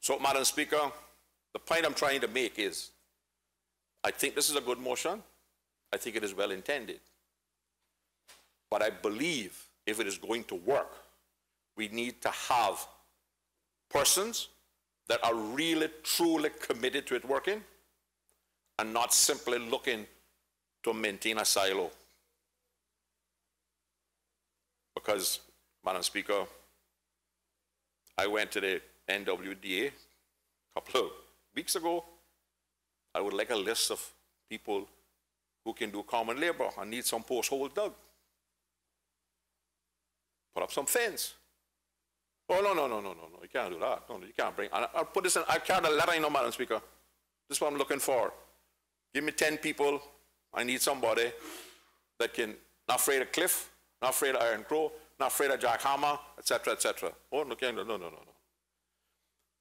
So, Madam Speaker, the point I'm trying to make is, I think this is a good motion. I think it is well intended. But I believe if it is going to work, we need to have persons that are really, truly committed to it working, and not simply looking to maintain a silo. Because, Madam Speaker, I went to the NWDA a couple of weeks ago. I would like a list of people who can do common labor and need some post hole dug. Put up some fence. Oh, no, you can't do that. No, you can't bring, I'll put this in, I carried a letter, Madam Speaker. This is what I'm looking for. Give me 10 people. I need somebody that can, not afraid of Cliff, not afraid of Iron Crow, not afraid of Jack Hammer, etc., etc. Oh, no.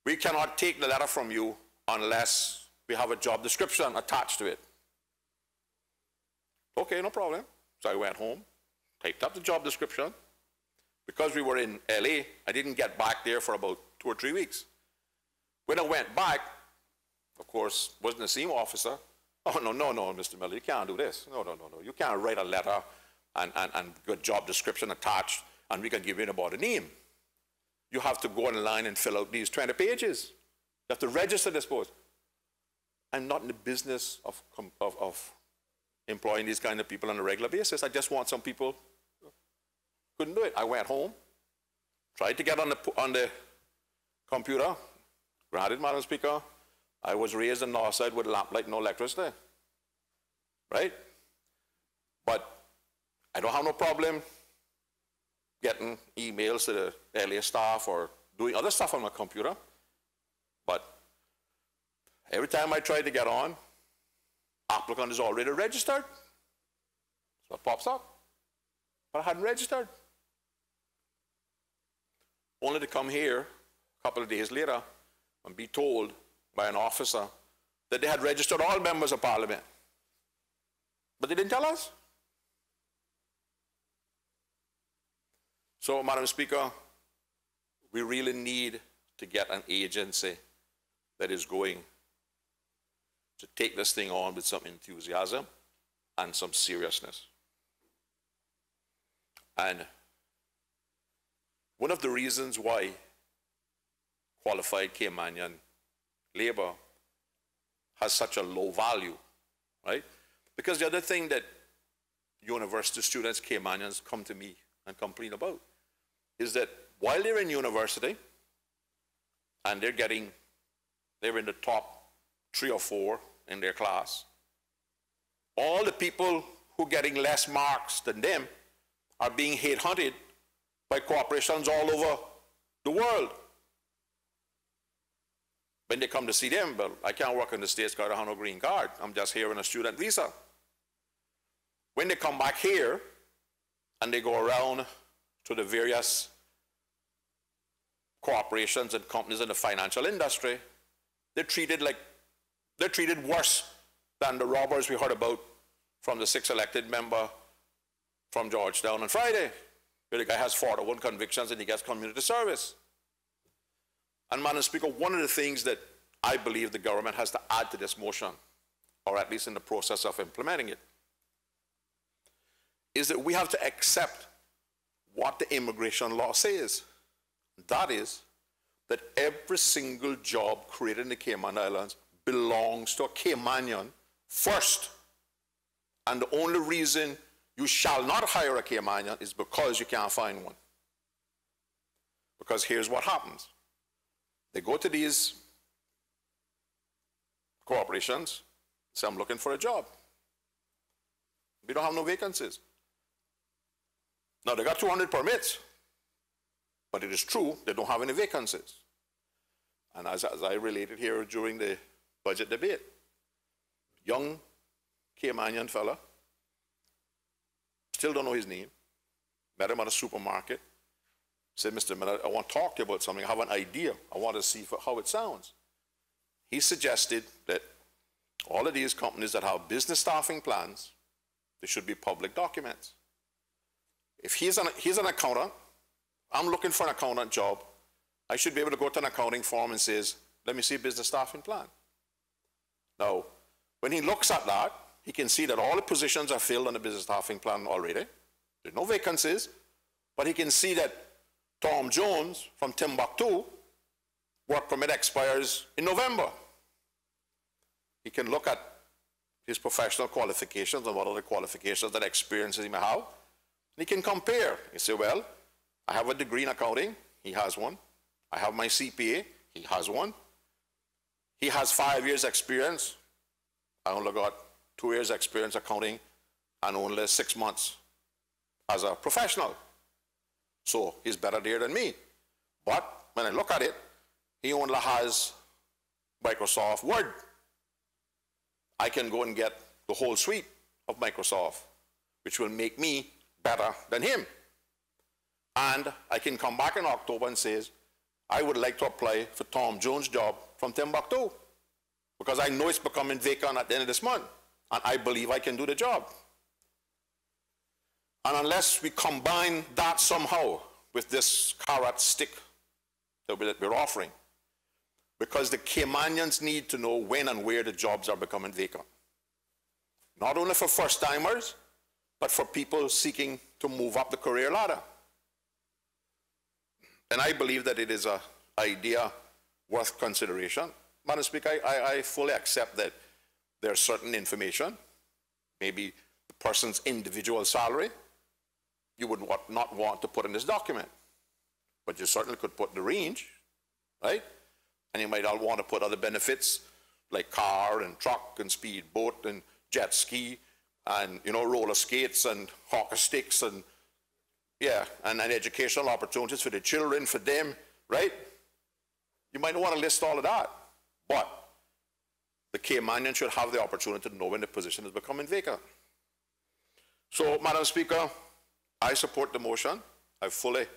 We cannot take the letter from you unless we have a job description attached to it. Okay, no problem. So I went home, typed up the job description. Because we were in LA, I didn't get back there for about 2 or 3 weeks. When I went back, of course, wasn't the same officer. Oh, no, Mr. Miller, you can't do this. No. You can't write a letter and get job description attached, and we can give you about a name. You have to go online and fill out these 20 pages. You have to register this post. I'm not in the business of employing these kind of people on a regular basis. I just want some people. Couldn't do it. I went home, tried to get on the computer. Granted, Madam Speaker, I was raised in Northside with lamplight, no electricity, right? But I don't have no problem getting emails to the LA staff or doing other stuff on my computer. But every time I try to get on, applicant is already registered. So it pops up. But I hadn't registered. Only to come here a couple of days later and be told by an officer that they had registered all members of Parliament. But they didn't tell us. So, Madam Speaker, we really need to get an agency that is going to take this thing on with some enthusiasm and some seriousness. And one of the reasons why qualified Caymanian labor has such a low value, right? Because the other thing that university students, Caymanians, come to me and complain about is that while they're in university and they're in the top 3 or 4 in their class, all the people who are getting less marks than them are being headhunted by corporations all over the world. When they come to see them, well, I can't work in the States because I don't have no green card. I'm just here on a student visa. When they come back here and they go around to the various corporations and companies in the financial industry, they're treated worse than the robbers we heard about from the 6th elected member from Georgetown on Friday, where the guy has 41 convictions and he gets community service. And Madam Speaker, one of the things that I believe the government has to add to this motion, or at least in the process of implementing it, is that we have to accept what the immigration law says. That is, that every single job created in the Cayman Islands belongs to a Caymanian first. And the only reason you shall not hire a Caymanian is because you can't find one. Because here's what happens. They go to these corporations, say, I'm looking for a job. We don't have no vacancies. Now, they got 200 permits, but it is true they don't have any vacancies. And as I related here during the budget debate, young Caymanian fella, still don't know his name, met him at a supermarket, said, Mr. Miller, I want to talk to you about something. I have an idea. I want to see how it sounds. He suggested that all of these companies that have business staffing plans, they should be public documents. If he's an accountant, I'm looking for an accountant job, I should be able to go to an accounting firm and says, let me see a business staffing plan. Now, when he looks at that, he can see that all the positions are filled on the business staffing plan already. There's no vacancies, but he can see that Tom Jones from Timbuktu, work permit expires in November. He can look at his professional qualifications and what other qualifications and experiences he may have. And he can compare. He say, well, I have a degree in accounting. He has one. I have my CPA. He has one. He has 5 years experience. I only got 2 years experience accounting and only 6 months as a professional. So he's better there than me. But when I look at it, he only has Microsoft Word. I can go and get the whole suite of Microsoft, which will make me better than him. And I can come back in October and say, I would like to apply for Tom Jones' job from Timbuktu, because I know it's becoming vacant at the end of this month, and I believe I can do the job. And unless we combine that somehow with this carrot stick that we're offering, because the Caymanians need to know when and where the jobs are becoming vacant. Not only for first-timers, but for people seeking to move up the career ladder. And I believe that it is an idea worth consideration. Madam Speaker, I fully accept that there's certain information, maybe the person's individual salary, you would not want to put in this document. But you certainly could put the range, right? And you might all want to put other benefits like car and truck and speedboat and jet ski and, you know, roller skates and hockey sticks and, yeah, and educational opportunities for the children, for them, right? You might want to list all of that. But the Caymanian should have the opportunity to know when the position is becoming vacant. So, Madam Speaker, I support the motion. I fully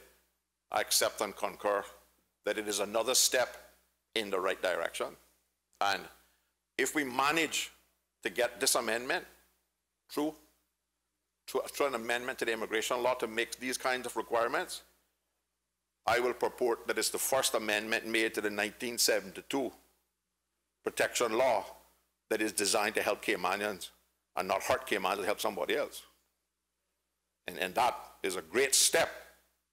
accept and concur that it is another step in the right direction. And if we manage to get this amendment through an amendment to the immigration law to make these kinds of requirements, I will purport that it's the first amendment made to the 1972 protection law that is designed to help Caymanians and not hurt Caymanians, to help somebody else. And that is a great step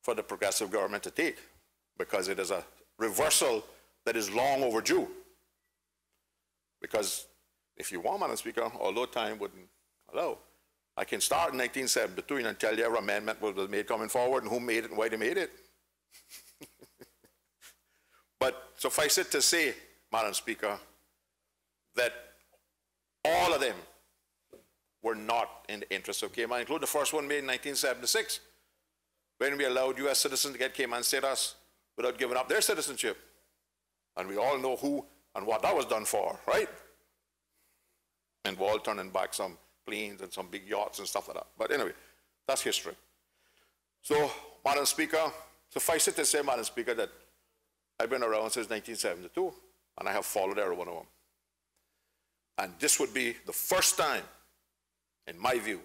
for the progressive government to take, because it is a reversal that is long overdue. Because if you want, Madam Speaker, although time wouldn't allow, I can start in 1972 and tell you every amendment was made coming forward and who made it and why they made it. But suffice it to say, Madam Speaker, that all of them were not in the interest of Cayman, including the first one made in 1976, when we allowed U.S. citizens to get Cayman status without giving up their citizenship. And we all know who and what that was done for, right? And we're all turning back some planes and some big yachts and stuff like that. But anyway, that's history. So, Madam Speaker, suffice it to say, Madam Speaker, that I've been around since 1972, and I have followed every one of them. And this would be the first time, in my view,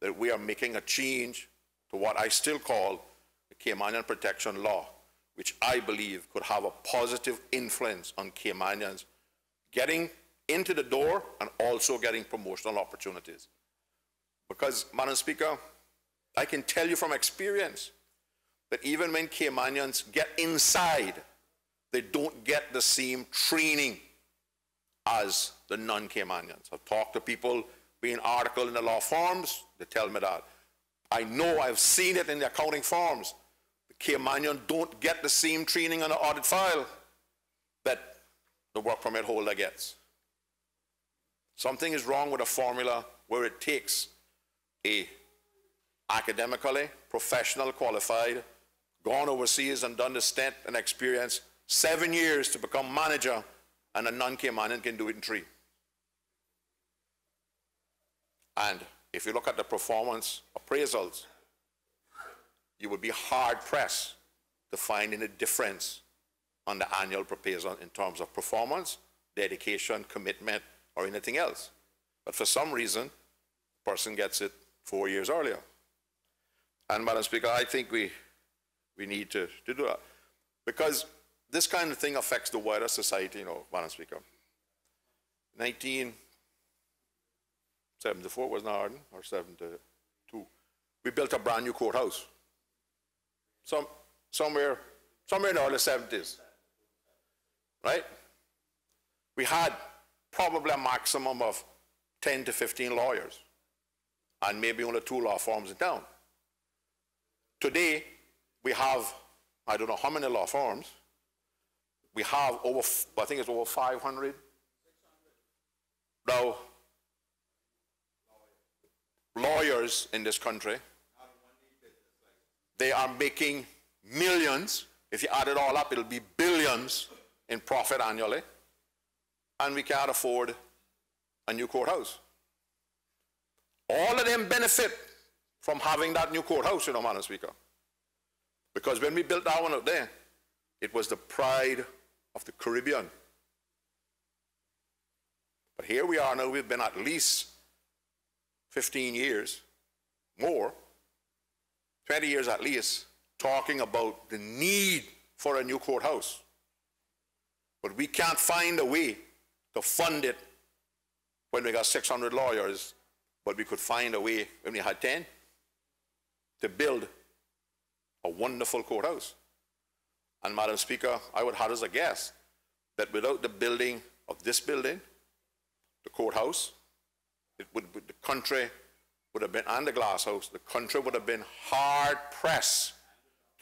that we are making a change to what I still call the Caymanian Protection Law, which I believe could have a positive influence on Caymanians getting into the door and also getting promotional opportunities. Because, Madam Speaker, I can tell you from experience that even when Caymanians get inside, they don't get the same training as the non-Caymanians. I've talked to people being articled in the law firms, they tell me that. I know, I've seen it in the accounting firms. The Caymanian don't get the same training on the audit file that the work permit holder gets. Something is wrong with a formula where it takes a academically, professional, qualified, gone overseas and done the stint and experience 7 years to become manager, and a non-Caymanian can do it in 3. And if you look at the performance appraisals, you would be hard-pressed to find any difference on the annual proposal in terms of performance, dedication, commitment, or anything else. But for some reason, the person gets it 4 years earlier. And Madam Speaker, I think we need to do that. Because this kind of thing affects the wider society, you know, Madam Speaker. 1974 was not Arden, or 72. We built a brand new courthouse. Somewhere in the early 70s, right? We had probably a maximum of 10 to 15 lawyers, and maybe only 2 law firms in town. Today, we have, I don't know how many law firms. We have over, I think it's over 500. Now, lawyers in this country, they are making millions. If you add it all up, it'll be billions in profit annually. And we can't afford a new courthouse. All of them benefit from having that new courthouse, you know, Madam Speaker. Because when we built that one out there, it was the pride of the Caribbean. But here we are now, we've been at least 15 years, more, 20 years at least, talking about the need for a new courthouse. But we can't find a way to fund it when we got 600 lawyers, but we could find a way when we had 10 to build a wonderful courthouse. And Madam Speaker, I would have as a guess that without the building of this building, the courthouse, the country would have been, and the glass house, the country would have been hard pressed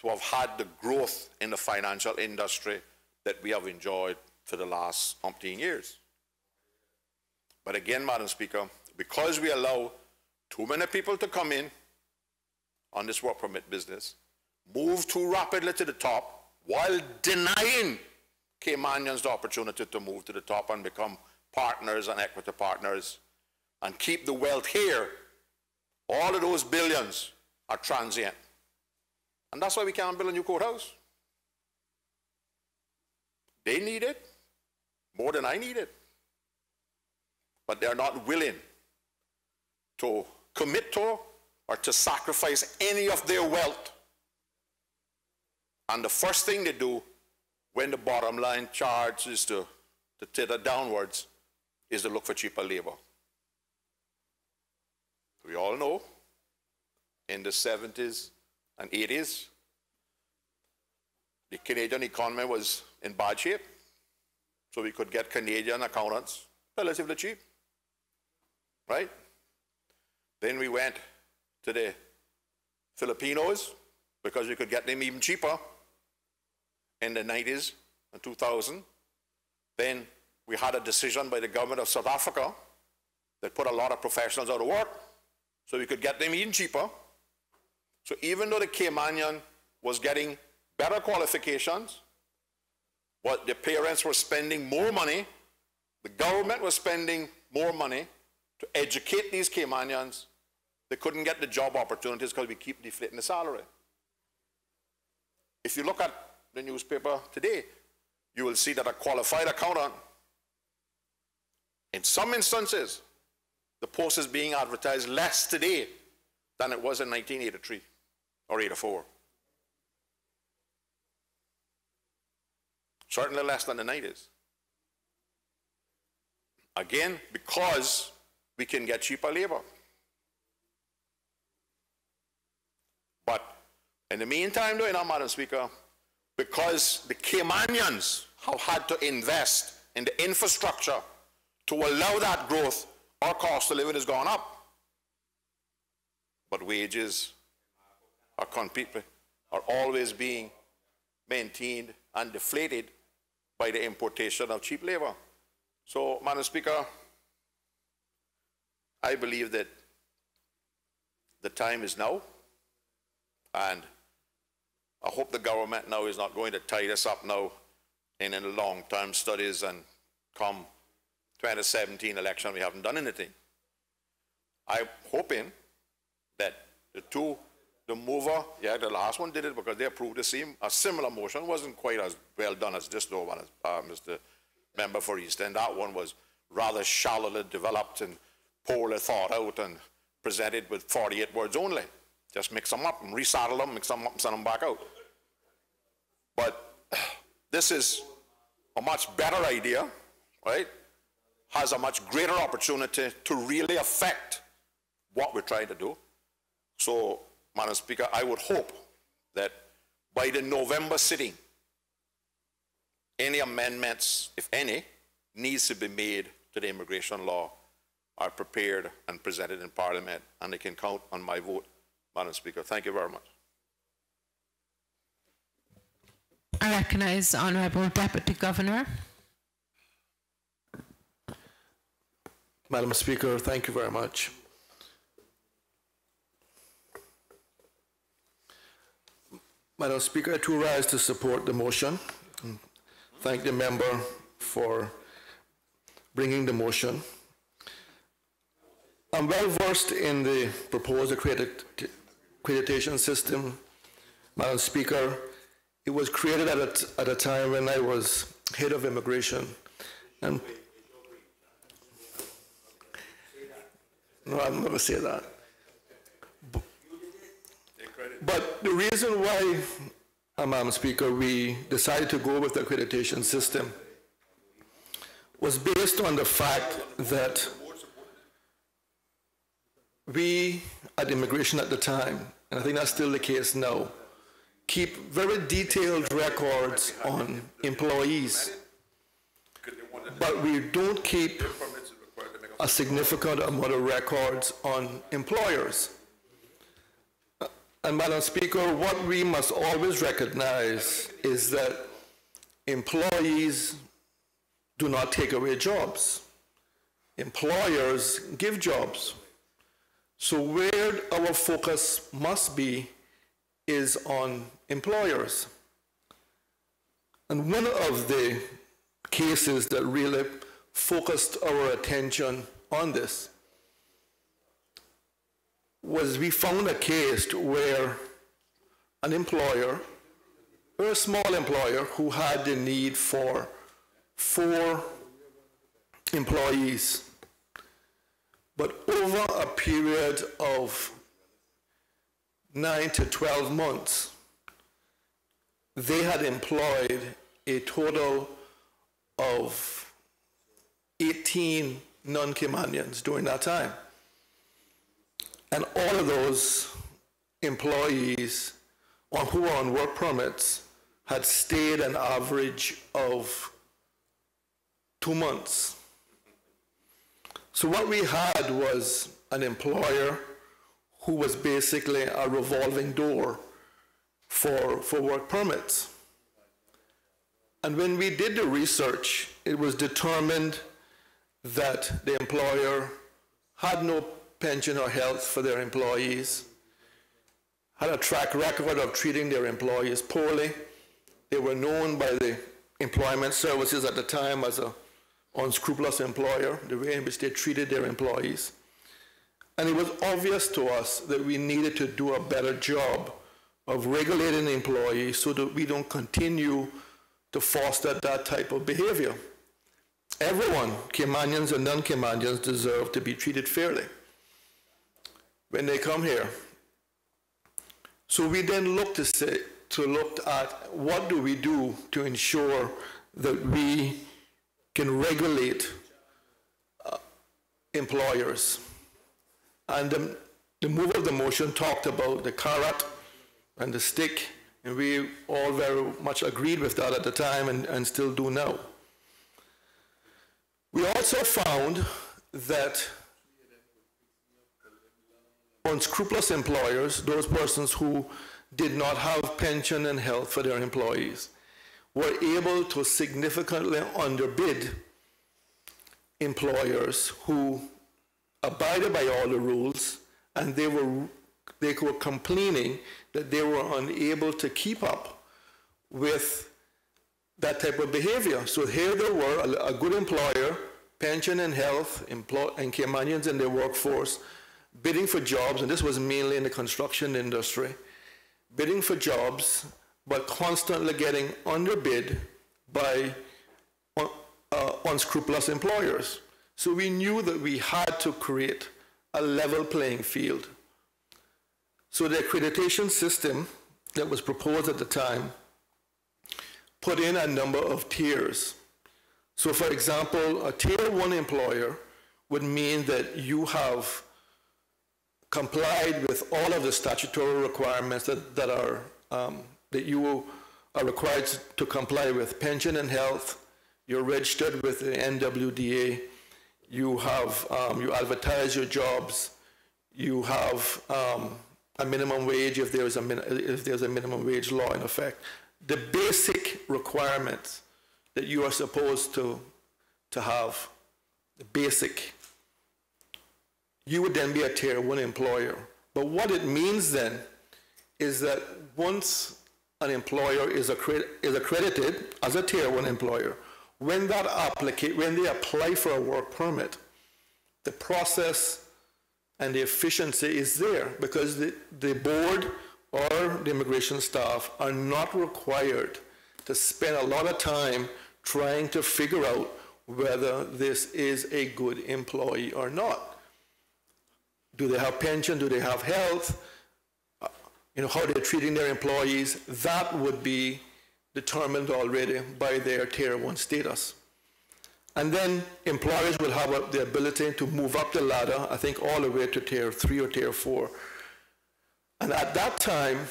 to have had the growth in the financial industry that we have enjoyed for the last umpteen years. But again, Madam Speaker, because we allow too many people to come in on this work permit business, move too rapidly to the top, while denying Caymanians the opportunity to move to the top and become partners and equity partners and keep the wealth here, all of those billions are transient. And that's why we can't build a new courthouse. They need it more than I need it. But they're not willing to commit to or to sacrifice any of their wealth. And the first thing they do when the bottom line charge is to tether downwards is to look for cheaper labor. We all know in the 70s and 80s, the Canadian economy was in bad shape, so we could get Canadian accountants relatively cheap, right? Then we went to the Filipinos because we could get them even cheaper in the 90s and 2000. Then we had a decision by the government of South Africa that put a lot of professionals out of work, so we could get them even cheaper. So even though the Caymanian was getting better qualifications, but the parents were spending more money, the government was spending more money to educate these Caymanians, they couldn't get the job opportunities because we keep deflating the salary. if you look at the newspaper today, you will see that a qualified accountant, in some instances, the post is being advertised less today than it was in 1983 or 84. Certainly less than the 90s. Again, because we can get cheaper labor. But in the meantime, though, Madam Speaker, because the Caymanians have had to invest in the infrastructure to allow that growth, our cost of living has gone up. But wages are always being maintained and deflated by the importation of cheap labor. So, Madam Speaker, I believe that the time is now, and I hope the government now is not going to tie this up now in long-term studies and come 2017 election we haven't done anything. I'm hoping that the mover, the last one did it because they approved a similar motion. Wasn't quite as well done as this though, Mr. Member for East End. That one was rather shallowly developed and poorly thought out and presented with 48 words only. Just mix them up and resaddle them, mix them up and send them back out. But this is a much better idea, right? Has a much greater opportunity to really affect what we're trying to do. So, Madam Speaker, I would hope that by the November sitting, any amendments, if any, needs to be made to the immigration law are prepared and presented in Parliament, and they can count on my vote, Madam Speaker. Thank you very much. I recognize the Honourable Deputy Governor. Madam Speaker, thank you very much. Madam Speaker, I too rise to support the motion. Thank the member for bringing the motion. I'm well versed in the proposed accreditation system. Madam Speaker, it was created at a time when I was head of immigration. And no, I'm not going to say that. But the reason why, Madam Speaker, we decided to go with the accreditation system was based on the fact that we at immigration at the time, and I think that's still the case now, keep very detailed records on employees, but we don't keep a significant amount of records on employers. And Madam Speaker, what we must always recognize is that employees do not take away jobs. Employers give jobs. So where our focus must be is on employers. And one of the cases that really focused our attention on this was we found a case where an employer, or a small employer, who had the need for 4 employees. But over a period of 9 to 12 months, they had employed a total of 18 non-Caymanians during that time. And all of those employees who were on work permits had stayed an average of 2 months. So what we had was an employer who was basically a revolving door for work permits. And when we did the research, it was determined that the employer had no pension or health for their employees, had a track record of treating their employees poorly. They were known by the employment services at the time as an unscrupulous employer, the way in which they treated their employees. And it was obvious to us that we needed to do a better job of regulating employees so that we don't continue to foster that type of behavior. Everyone, Caymanians and non-Caymanians, deserve to be treated fairly when they come here. So we then look at what do we do to ensure that we can regulate employers. And the mover of the motion talked about the carrot and the stick, and we all very much agreed with that at the time and still do now. We also found that unscrupulous employers, those persons who did not have pension and health for their employees, were able to significantly underbid employers who abided by all the rules, and they were complaining that they were unable to keep up with that type of behavior. So here they were, a good employer, pension and health, and Caymanians in their workforce, bidding for jobs, and this was mainly in the construction industry, bidding for jobs, but constantly getting underbid by unscrupulous employers. So we knew that we had to create a level playing field. So the accreditation system that was proposed at the time put in a number of tiers. So for example, a tier 1 employer would mean that you have complied with all of the statutory requirements that you are required to comply with: pension and health, you're registered with the NWDA, you have you advertise your jobs, you have a minimum wage if there's a minimum wage law in effect. The basic requirements that you are supposed to have, the basic. You would then be a tier 1 employer. But what it means then is that once an employer is accredited as a tier 1 employer, when they apply for a work permit, the process and the efficiency is there, because the board or the immigration staff are not required to spend a lot of time trying to figure out whether this is a good employee or not. Do they have pension? Do they have health? How they're treating their employees? That would be determined already by their tier 1 status. And then employers will have the ability to move up the ladder, I think all the way to tier 3 or tier 4. And at that time,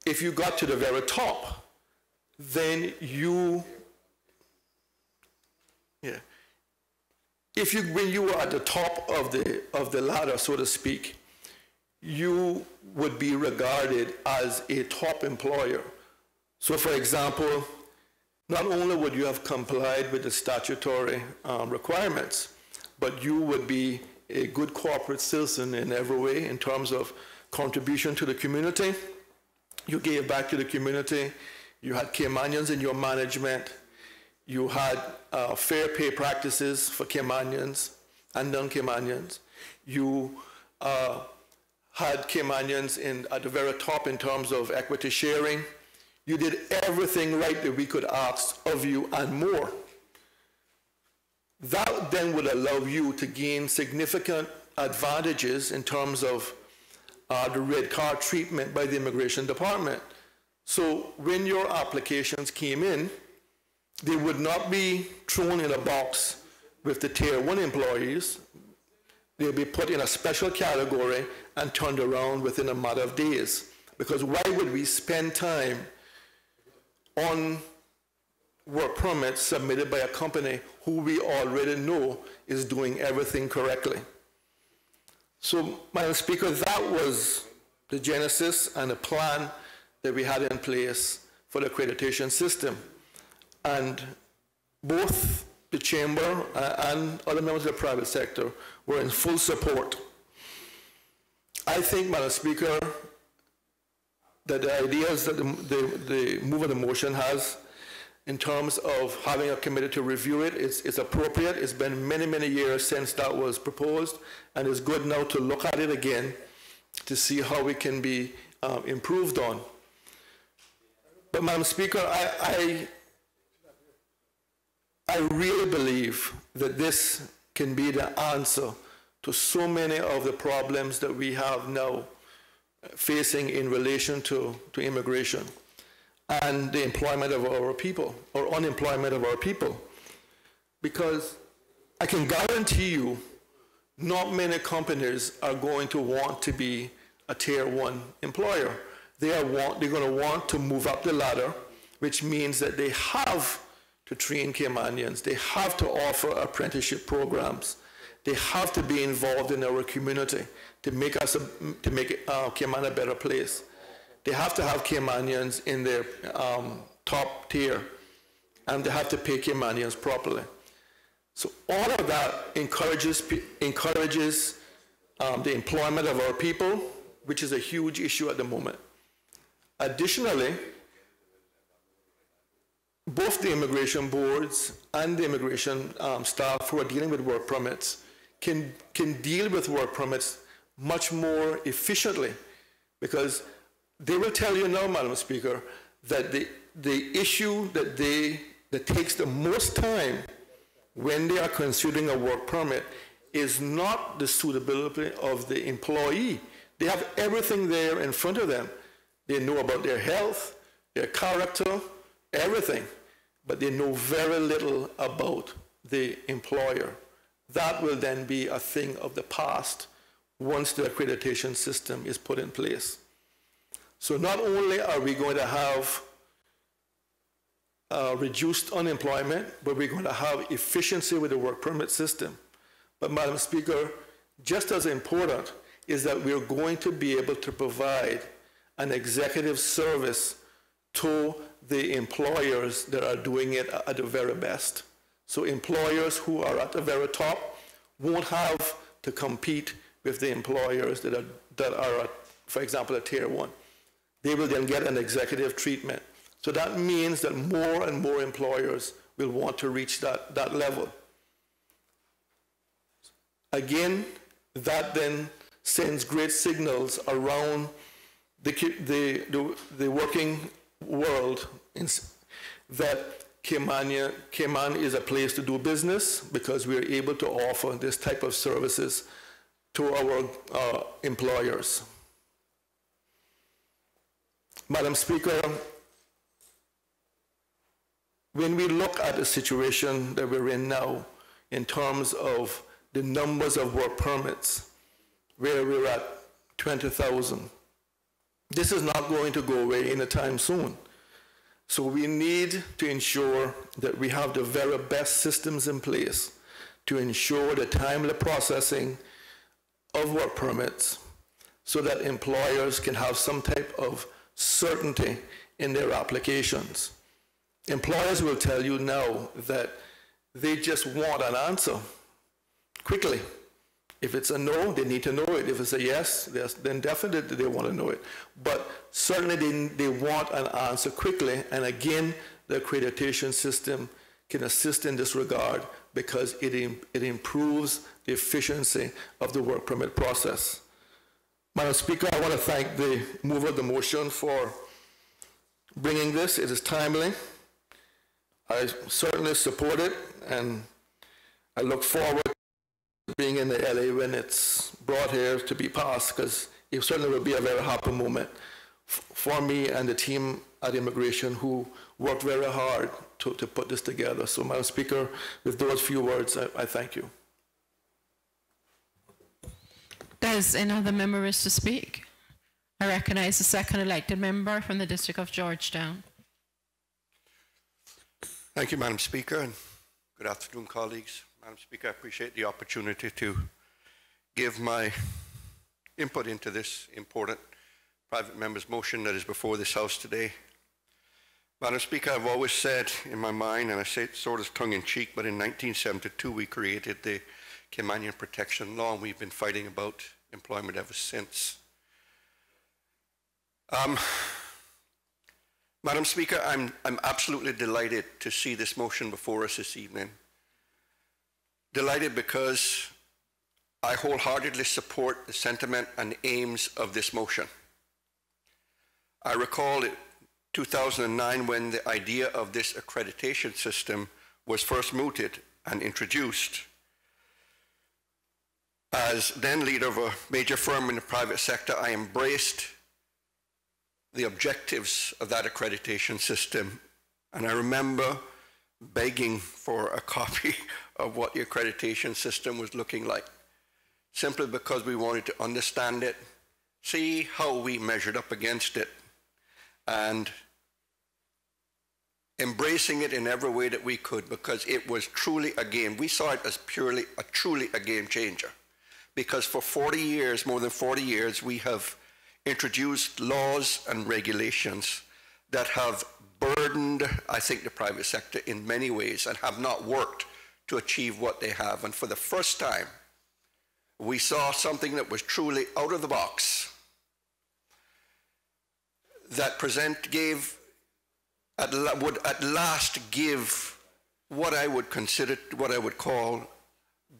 if you got to the very top, then when you were at the top of the ladder, so to speak, you would be regarded as a top employer. So for example, not only would you have complied with the statutory requirements, but you would be a good corporate citizen in every way in terms of contribution to the community. You gave back to the community. You had Caymanians in your management. You had fair pay practices for Caymanians and non-Caymanians. You had Caymanians at the very top in terms of equity sharing. You did everything right that we could ask of you and more. That then would allow you to gain significant advantages in terms of the red card treatment by the immigration department. So when your applications came in, they would not be thrown in a box with the tier 1 employees. They'll be put in a special category and turned around within a matter of days. Because why would we spend time on work permits submitted by a company who we already know is doing everything correctly? So, Madam Speaker, that was the genesis and the plan that we had in place for the accreditation system. And both the Chamber and other members of the private sector were in full support. I think, Madam Speaker, that the ideas that the mover of the motion has in terms of having a committee to review it is appropriate. It's been many, many years since that was proposed, and it's good now to look at it again to see how we can be improved on. But Madam Speaker, I really believe that this can be the answer to so many of the problems that we have now facing in relation to immigration and the employment of our people, or unemployment of our people. Because I can guarantee you, not many companies are going to want to be a tier 1 employer. They're going to want to move up the ladder, which means that they have to train Caymanians. They have to offer apprenticeship programs. They have to be involved in our community to make Cayman a better place. They have to have Caymanians in their top tier, and they have to pay Caymanians properly. So all of that encourages the employment of our people, which is a huge issue at the moment. Additionally, both the immigration boards and the immigration staff who are dealing with work permits can deal with work permits much more efficiently, because they will tell you now, Madam Speaker, that the issue that takes the most time when they are considering a work permit is not the suitability of the employee. They have everything there in front of them. They know about their health, their character, everything, but they know very little about the employer. That will then be a thing of the past once the accreditation system is put in place. So not only are we going to have reduced unemployment, but we're going to have efficiency with the work permit system. But Madam Speaker, just as important is that we're going to be able to provide an executive service to the employers that are doing it at the very best. So employers who are at the very top won't have to compete with the employers that are at, for example, at tier 1. They will then get an executive treatment. So that means that more and more employers will want to reach that level. Again, that then sends great signals around the working world that Cayman is a place to do business, because we are able to offer this type of services to our employers. Madam Speaker, when we look at the situation that we're in now in terms of the numbers of work permits, where we're at 20,000, this is not going to go away anytime soon. So we need to ensure that we have the very best systems in place to ensure the timely processing of work permits so that employers can have some type of certainty in their applications. Employers will tell you now that they just want an answer quickly. If it's a no, they need to know it. If it's a yes, then definitely they want to know it. But certainly they want an answer quickly, and again, the accreditation system can assist in this regard because it improves the efficiency of the work permit process. Madam Speaker, I want to thank the mover of the motion for bringing this. It is timely. I certainly support it, and I look forward to being in the LA when it's brought here to be passed, because it certainly will be a very happy moment for me and the team at Immigration who worked very hard to put this together. So, Madam Speaker, with those few words, I thank you. Does any other member wish to speak? I recognize the second elected member from the District of Georgetown. Thank you, Madam Speaker, and good afternoon, colleagues. Madam Speaker, I appreciate the opportunity to give my input into this important private member's motion that is before this House today. Madam Speaker, I've always said in my mind, and I say it sort of tongue-in-cheek, but in 1972 we created the Caymanian Protection Law, and we've been fighting about employment ever since. Madam Speaker, I'm absolutely delighted to see this motion before us this evening. Delighted because I wholeheartedly support the sentiment and aims of this motion. I recall it 2009 when the idea of this accreditation system was first mooted and introduced. As then leader of a major firm in the private sector, I embraced the objectives of that accreditation system. And I remember begging for a copy of what the accreditation system was looking like, simply because we wanted to understand it, see how we measured up against it, and embracing it in every way that we could, because it was truly a game. We saw it as truly a game changer. Because for 40 years, more than 40 years, we have introduced laws and regulations that have burdened, I think, the private sector in many ways and have not worked to achieve what they have. And for the first time, we saw something that was truly out of the box, that would at last give what I would consider, what I would call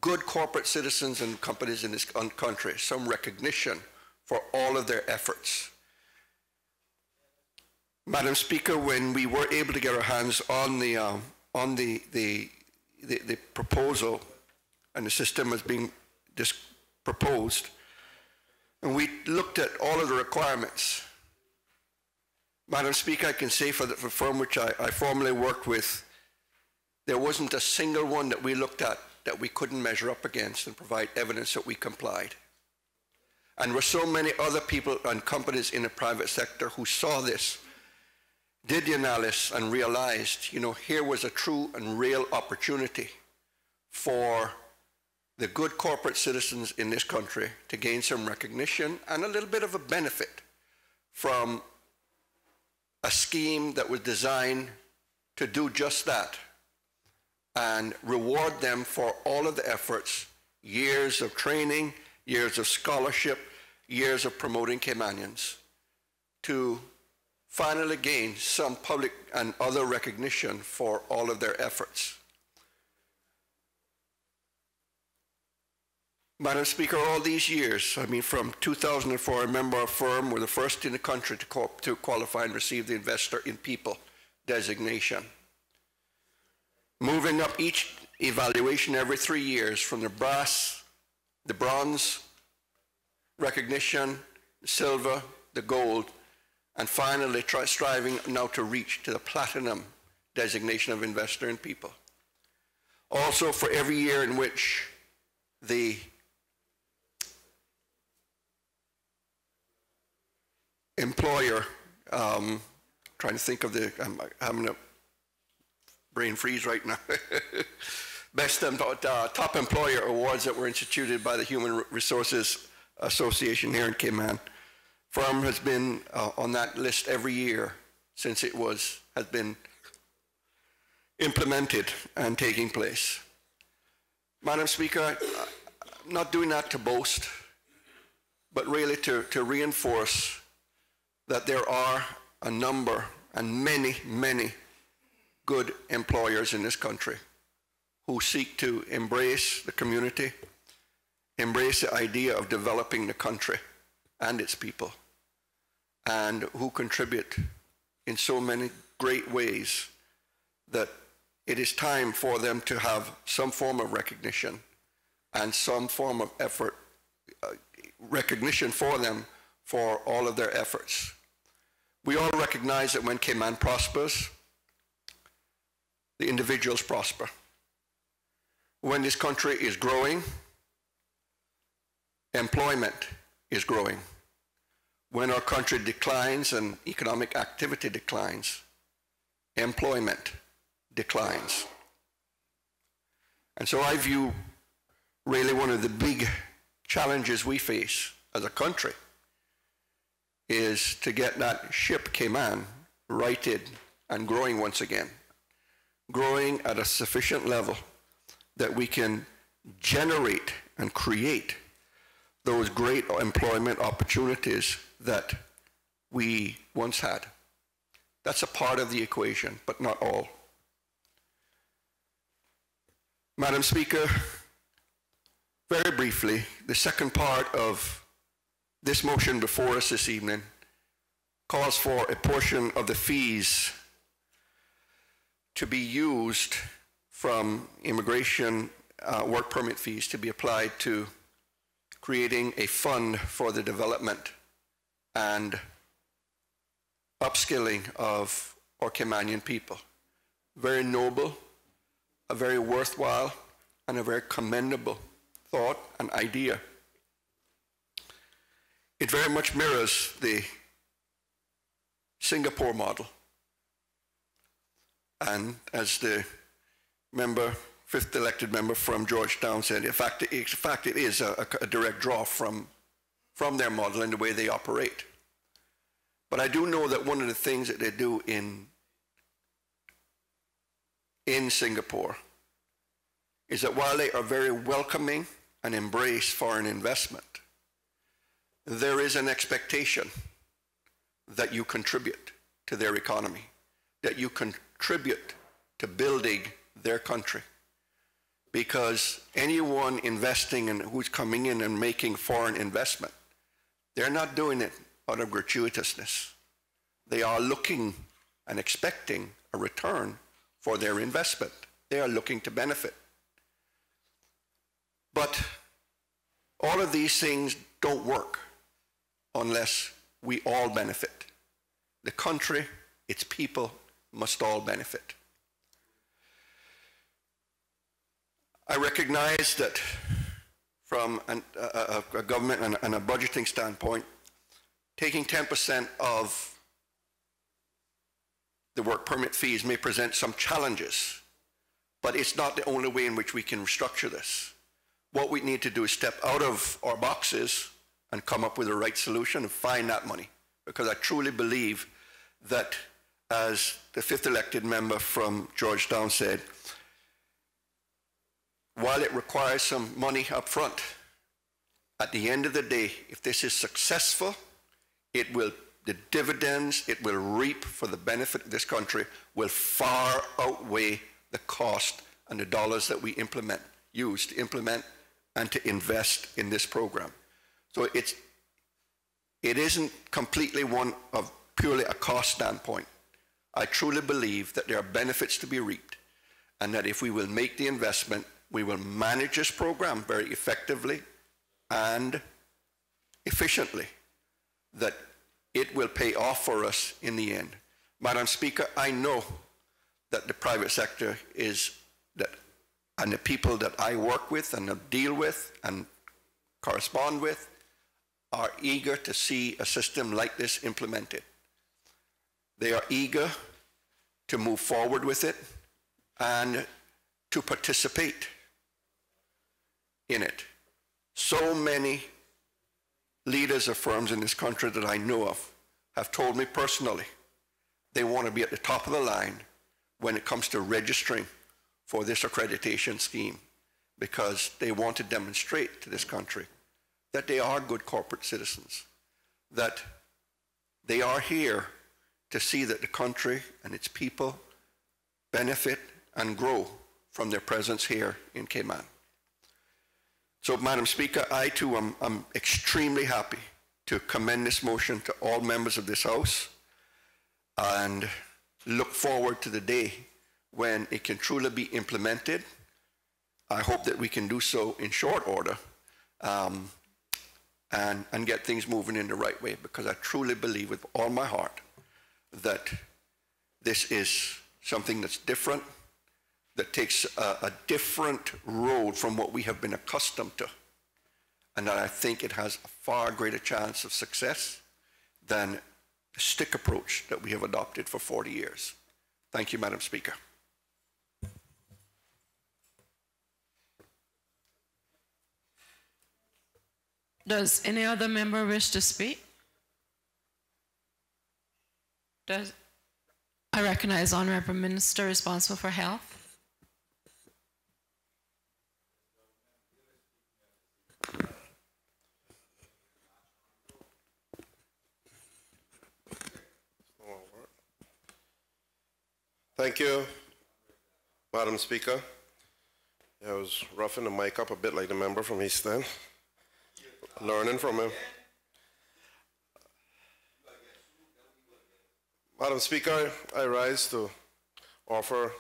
good corporate citizens and companies in this country some recognition for all of their efforts. Madam Speaker, when we were able to get our hands on the proposal, and the system was being proposed, and we looked at all of the requirements, Madam Speaker, I can say for the firm which I formerly worked with, there wasn't a single one that we looked at that we couldn't measure up against and provide evidence that we complied. And there were so many other people and companies in the private sector who saw this, did the analysis, and realized, you know, here was a true and real opportunity for the good corporate citizens in this country to gain some recognition and a little bit of a benefit from a scheme that was designed to do just that and reward them for all of the efforts, years of training, years of scholarship, years of promoting Caymanians, to finally gain some public and other recognition for all of their efforts. Madam Speaker, all these years, I mean from 2004, I remember our firm were the first in the country to qualify and receive the Investor in People designation. Moving up each evaluation every 3 years from the bronze recognition, the silver, the gold, and finally striving now to reach to the platinum designation of Investor in People. Also, for every year in which the employer, trying to think of the, I'm having a brain freeze right now. Best top employer awards that were instituted by the Human Resources Association here in Cayman. Firm has been on that list every year since it has been implemented and taking place. Madam Speaker, I'm not doing that to boast, but really to reinforce that there are a number and many, many good employers in this country who seek to embrace the community, embrace the idea of developing the country and its people, and who contribute in so many great ways that it is time for them to have some form of recognition and some form of effort, recognition for them for all of their efforts. We all recognize that when Cayman prospers, the individuals prosper. When this country is growing, employment is growing. When our country declines and economic activity declines, employment declines. And so I view really one of the big challenges we face as a country is to get that ship Cayman righted and growing once again, growing at a sufficient level that we can generate and create those great employment opportunities that we once had. That's a part of the equation, but not all. Madam Speaker, very briefly, the second part of this motion before us this evening calls for a portion of the fees to be used from immigration work permit fees to be applied to creating a fund for the development and upskilling of our Caymanian people. Very noble, a very worthwhile, and a very commendable thought and idea. It very much mirrors the Singapore model. And as the member, fifth elected member from Georgetown said, in fact, it is a direct draw from their model and the way they operate. But I do know that one of the things that they do in Singapore is that while they are very welcoming and embrace foreign investment, there is an expectation that you contribute to their economy, that you contribute to building their country. Because anyone investing in who's coming in and making foreign investment, they're not doing it out of gratuitousness. They are looking and expecting a return for their investment. They are looking to benefit. But all of these things don't work unless we all benefit. The country, its people must all benefit. I recognize that from a government and a budgeting standpoint, taking 10% of the work permit fees may present some challenges, but it's not the only way in which we can restructure this. What we need to do is step out of our boxes and come up with the right solution and find that money. Because I truly believe that, as the fifth elected member from Georgetown said, while it requires some money up front, at the end of the day, if this is successful, the dividends it will reap for the benefit of this country will far outweigh the cost and the dollars that we use to implement and to invest in this program. So it isn't completely one of purely a cost standpoint. I truly believe that there are benefits to be reaped, and that if we will make the investment, we will manage this program very effectively and efficiently, that it will pay off for us in the end. Madam Speaker, I know that the private sector and the people that I work with and deal with and correspond with are eager to see a system like this implemented. They are eager to move forward with it and to participate in it. So many leaders of firms in this country that I know of have told me personally they want to be at the top of the line when it comes to registering for this accreditation scheme, because they want to demonstrate to this country that they are good corporate citizens, that they are here to see that the country and its people benefit and grow from their presence here in Cayman. So, Madam Speaker, I too am extremely happy to commend this motion to all members of this House and look forward to the day when it can truly be implemented. I hope that we can do so in short order and get things moving in the right way, because I truly believe with all my heart that this is something that's different, that takes a different road from what we have been accustomed to, and that I think it has a far greater chance of success than the stick approach that we have adopted for 40 years. Thank you, Madam Speaker. Does any other member wish to speak? I recognize Honorable Minister responsible for health. Thank you, Madam Speaker. I was roughing the mic up a bit like the member from East End, learning from him. Madam Speaker, I rise to offer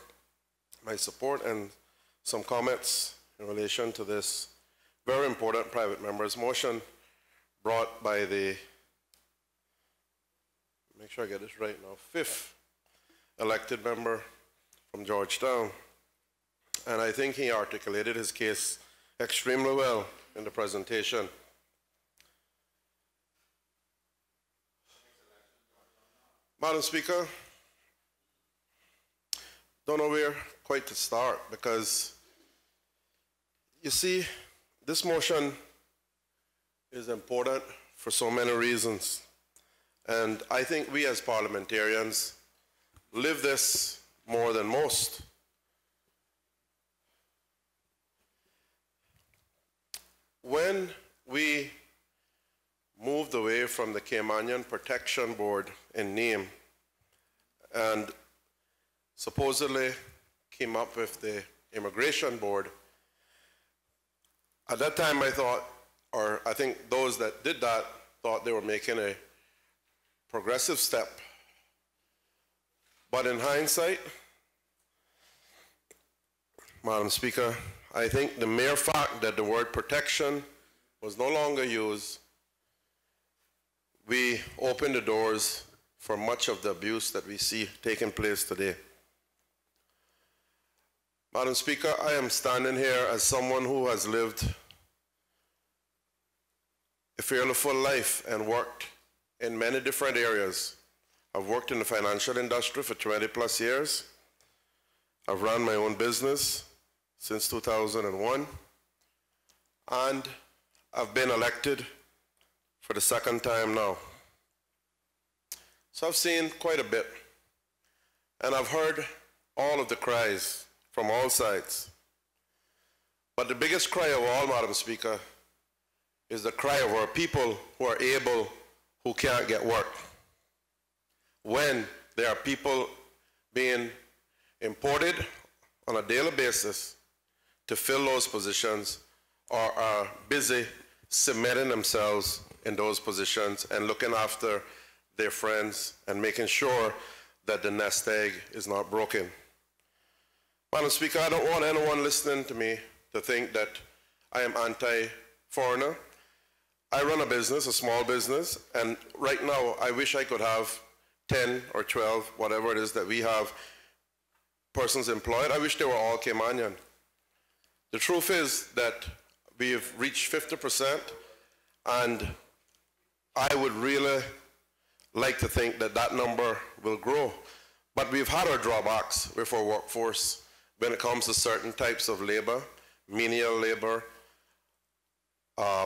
my support and some comments in relation to this very important private member's motion brought by the, make sure I get this right now, 5th elected member from Georgetown. And I think he articulated his case extremely well in the presentation. Madam Speaker, don't know where quite to start because, you see, this motion is important for so many reasons. And I think we as parliamentarians live this more than most. When we moved away from the Cayman Protection Board in name and supposedly came up with the Immigration Board, at that time I thought, or I think those that did that thought they were making a progressive step. But in hindsight, Madam Speaker, I think the mere fact that the word protection was no longer used, we opened the doors for much of the abuse that we see taking place today. Madam Speaker, I am standing here as someone who has lived a fairly full life and worked in many different areas. I've worked in the financial industry for 20 plus years. I've run my own business since 2001. And I've been elected for the second time now. So I've seen quite a bit. And I've heard all of the cries from all sides. But the biggest cry of all, Madam Speaker, is the cry of our people who are able, who can't get work. When there are people being imported on a daily basis to fill those positions or are busy cementing themselves in those positions and looking after their friends and making sure that the nest egg is not broken. Madam Speaker, I don't want anyone listening to me to think that I am anti-foreigner. I run a business, a small business, and right now I wish I could have 10 or 12, whatever it is that we have, persons employed. I wish they were all Caymanian. The truth is that we have reached 50%, and I would really like to think that that number will grow. But we've had our drawbacks with our workforce when it comes to certain types of labor, menial labor,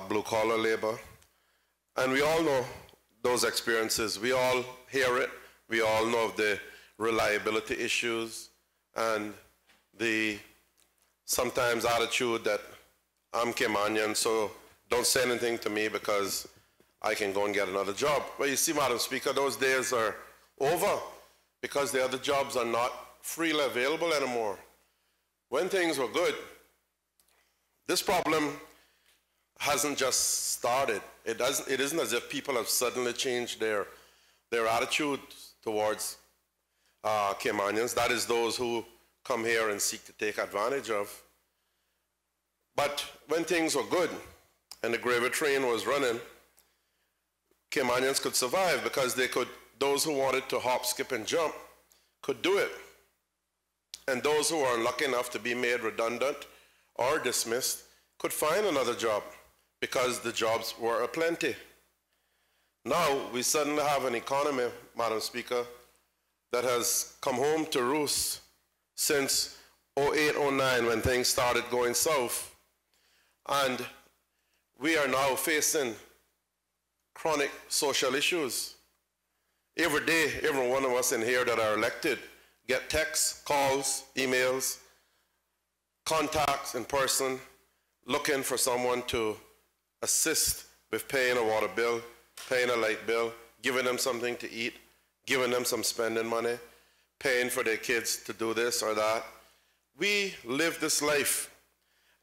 blue-collar labor. And we all know those experiences. We all hear it. We all know of the reliability issues and the sometimes attitude that I'm Caymanian, so don't say anything to me because I can go and get another job. Well, you see, Madam Speaker, those days are over because the other jobs are not freely available anymore. When things were good, this problem hasn't just started. It isn't as if people have suddenly changed their attitude towards Caymanians. That is those who come here and seek to take advantage of. But when things were good and the gravy train was running, Caymanians could survive because those who wanted to hop, skip, and jump could do it. And those who were unlucky enough to be made redundant or dismissed could find another job because the jobs were aplenty. Now we suddenly have an economy, Madam Speaker, that has come home to roost since 08-09 when things started going south. And we are now facing chronic social issues. Every day, every one of us in here that are elected get texts, calls, emails, contacts in person, looking for someone to assist with paying a water bill, paying a light bill, giving them something to eat, giving them some spending money, paying for their kids to do this or that. We live this life,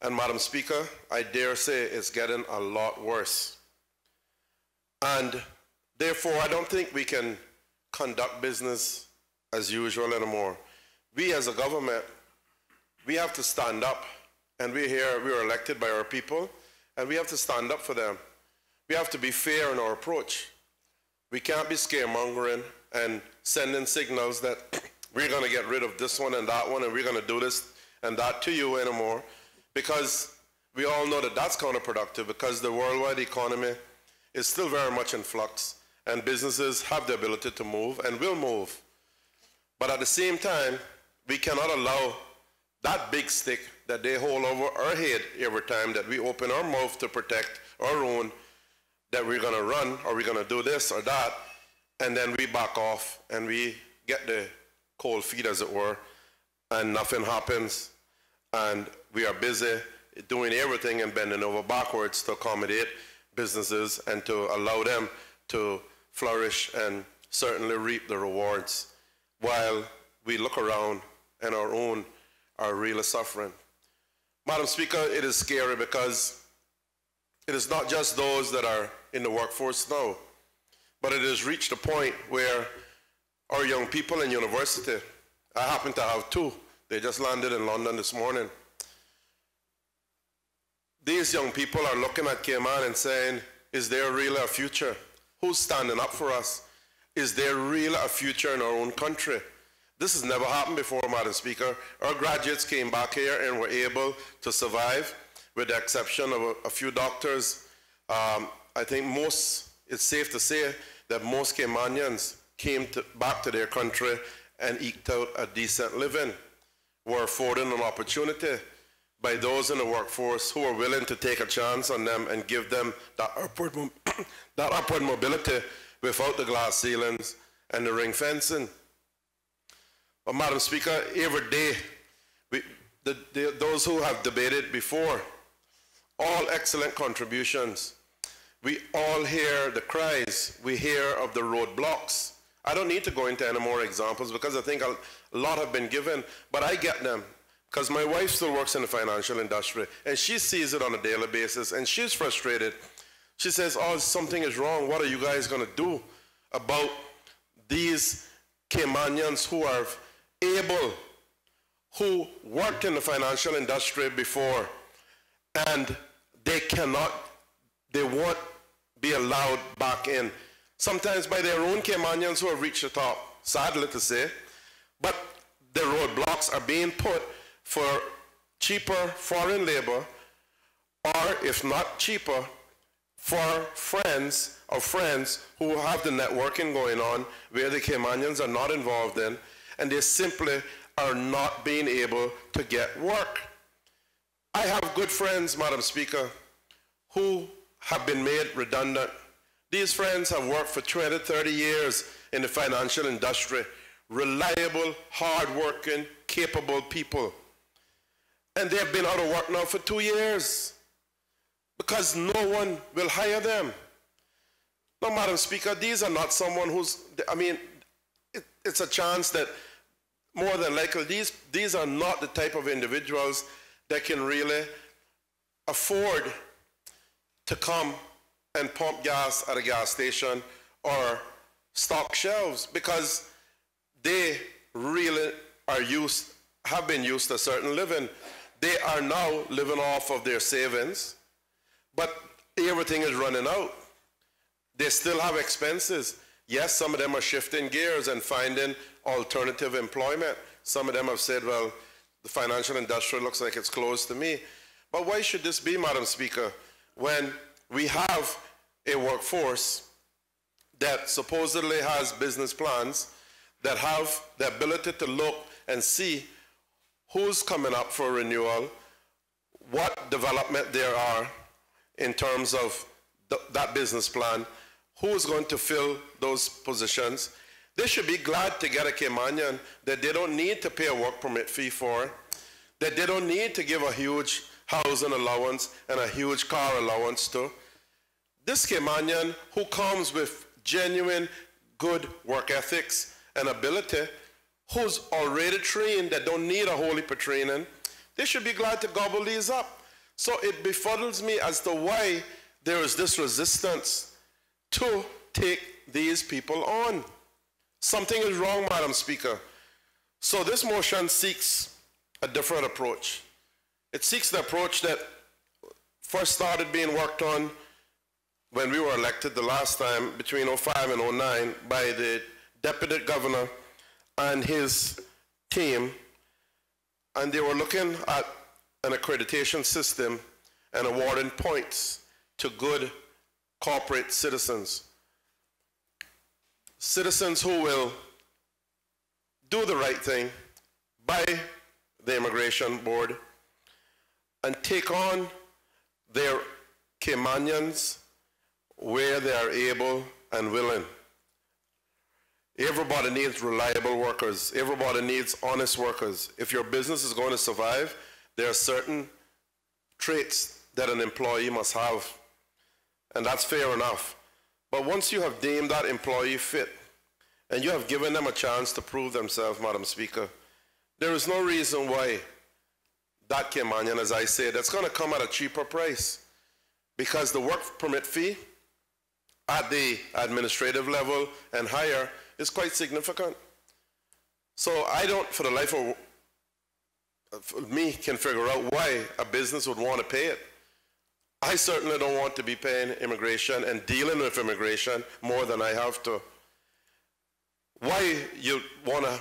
and Madam Speaker, I dare say it's getting a lot worse. And therefore, I don't think we can conduct business as usual anymore. We as a government, we have to stand up, and we're here, we are elected by our people, and we have to stand up for them. We have to be fair in our approach. We can't be scaremongering and sending signals that we're going to get rid of this one and that one, and we're going to do this and that to you anymore, because we all know that that's counterproductive, because the worldwide economy is still very much in flux, and businesses have the ability to move and will move. But at the same time, we cannot allow that big stick that they hold over our head every time that we open our mouth to protect our own, that we're going to run or we're going to do this or that, and then we back off and we get the cold feet, as it were, and nothing happens, and we are busy doing everything and bending over backwards to accommodate businesses and to allow them to flourish and certainly reap the rewards, while we look around and our own are really suffering. Madam Speaker, it is scary because it is not just those that are in the workforce now, but it has reached a point where our young people in university, I happen to have two, they just landed in London this morning. These young people are looking at Cayman and saying, is there really a future? Who's standing up for us? Is there really a future in our own country? This has never happened before, Madam Speaker. Our graduates came back here and were able to survive, with the exception of a few doctors. I think it's safe to say that most Caymanians came back to their country and eked out a decent living, were afforded an opportunity by those in the workforce who are willing to take a chance on them and give them that upward mobility without the glass ceilings and the ring fencing. But Madam Speaker, every day, those who have debated before, all excellent contributions. We all hear the cries. We hear of the roadblocks. I don't need to go into any more examples because I think a lot have been given, but I get them because my wife still works in the financial industry and she sees it on a daily basis and she's frustrated. She says, oh, something is wrong. What are you guys going to do about these Caymanians who are able, who worked in the financial industry before, and they won't be allowed back in, sometimes by their own Caymanians who have reached the top, sadly to say, but the roadblocks are being put for cheaper foreign labor, or if not cheaper, for friends of friends who have the networking going on where the Caymanians are not involved in, and they simply are not being able to get work. I have good friends, Madam Speaker, who have been made redundant. These friends have worked for 20, 30 years in the financial industry, reliable, hard-working, capable people. And they have been out of work now for 2 years because no one will hire them. Now, Madam Speaker, these are not someone who's, I mean, it's a chance that more than likely these are not the type of individuals that can really afford to come and pump gas at a gas station or stock shelves, because they really have been used to a certain living. They are now living off of their savings, but everything is running out. They still have expenses. Yes, some of them are shifting gears and finding alternative employment. Some of them have said, well, the financial industry looks like it's closed to me. But why should this be, Madam Speaker, when we have a workforce that supposedly has business plans, that have the ability to look and see who's coming up for renewal, what development there are in terms of that business plan, who's going to fill those positions. They should be glad to get a Caymanian that they don't need to pay a work permit fee for, that they don't need to give a huge housing allowance and a huge car allowance to. This Caymanian who comes with genuine good work ethics and ability, who's already trained, that don't need a whole heap of training, they should be glad to gobble these up. So it befuddles me as to why there is this resistance to take these people on. Something is wrong, Madam Speaker. So this motion seeks a different approach. It seeks the approach that first started being worked on when we were elected the last time between 05 and 09 by the Deputy Governor and his team, and they were looking at an accreditation system and awarding points to good corporate citizens. Citizens who will do the right thing by the Immigration Board and take on their Caymanians where they are able and willing. Everybody needs reliable workers. Everybody needs honest workers. If your business is going to survive, there are certain traits that an employee must have, and that's fair enough. But once you have deemed that employee fit, and you have given them a chance to prove themselves, Madam Speaker, there is no reason why that Caymanian, as I say, that's going to come at a cheaper price, because the work permit fee at the administrative level and higher is quite significant. So I don't, for the life of me, can figure out why a business would want to pay it. I certainly don't want to be paying immigration and dealing with immigration more than I have to. Why you want to,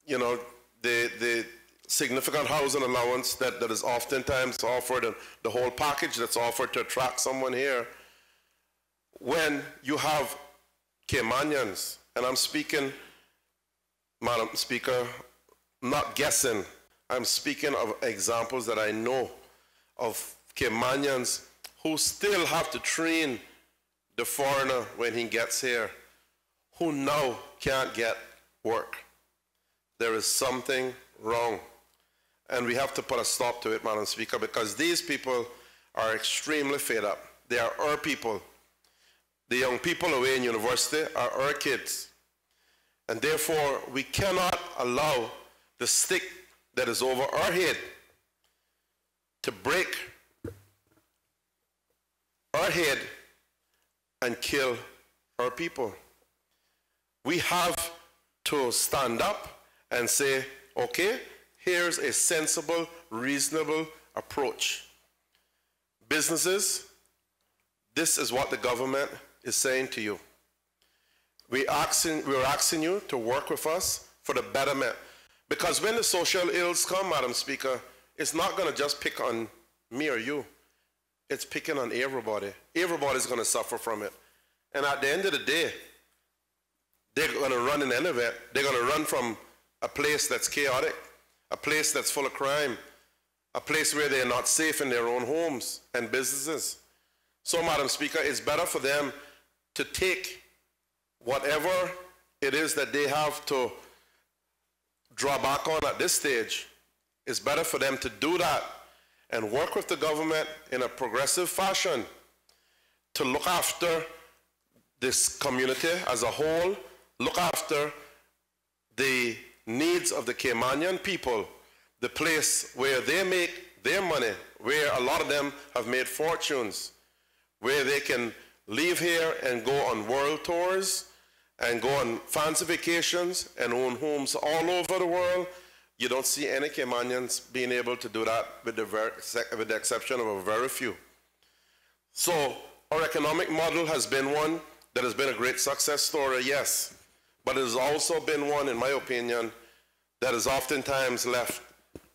you know, the significant housing allowance that is oftentimes offered, and the whole package that's offered to attract someone here, when you have Caymanians, and I'm speaking, Madam Speaker, not guessing, I'm speaking of examples that I know of Caymanians who still have to train the foreigner when he gets here, who now can't get work. There is something wrong. And we have to put a stop to it, Madam Speaker, because these people are extremely fed up. They are our people. The young people away in university are our kids. And therefore, we cannot allow the stick that is over our head to break our head and kill our people. We have to stand up and say, okay, here's a sensible, reasonable approach. Businesses, this is what the government is saying to you. We're asking you to work with us for the betterment. Because when the social ills come, Madam Speaker, it's not going to just pick on me or you. It's picking on everybody. Everybody's going to suffer from it. And at the end of the day, they're going to run in any event. They're going to run from a place that's chaotic, a place that's full of crime, a place where they're not safe in their own homes and businesses. So, Madam Speaker, it's better for them to take whatever it is that they have to draw back on at this stage. It's better for them to do that and work with the government in a progressive fashion to look after this community as a whole, look after the needs of the Caymanian people, the place where they make their money, where a lot of them have made fortunes, where they can leave here and go on world tours and go on fancy vacations and own homes all over the world. You don't see any Caymanians being able to do that with the exception of a very few. So our economic model has been one that has been a great success story, yes, but it has also been one, in my opinion, that has oftentimes left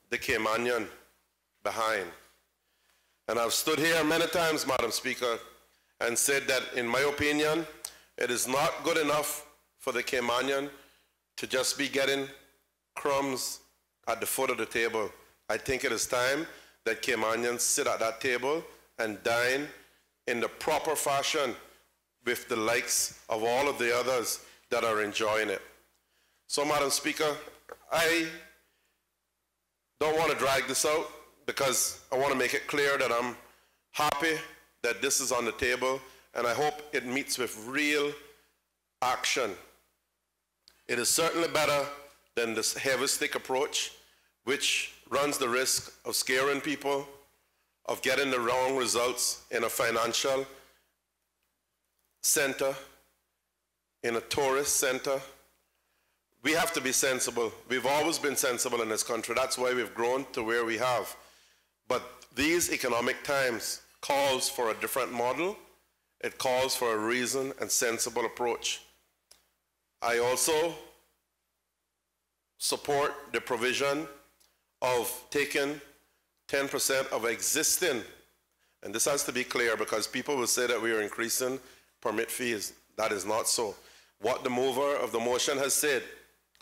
the Caymanian behind. And I've stood here many times, Madam Speaker, and said that, in my opinion, it is not good enough for the Caymanian to just be getting crumbs at the foot of the table. I think it is time that Caymanians sit at that table and dine in the proper fashion with the likes of all of the others that are enjoying it. So, Madam Speaker, I don't want to drag this out because I want to make it clear that I'm happy that this is on the table, and I hope it meets with real action. It is certainly better than this heavy stick approach, which runs the risk of scaring people, of getting the wrong results in a financial center, in a tourist center, we have to be sensible. We've always been sensible in this country. That's why we've grown to where we have. But these economic times calls for a different model. It calls for a reasoned and sensible approach. I also support the provision of taking 10% of existing, and this has to be clear because people will say that we are increasing permit fees. That is not so. What the mover of the motion has said,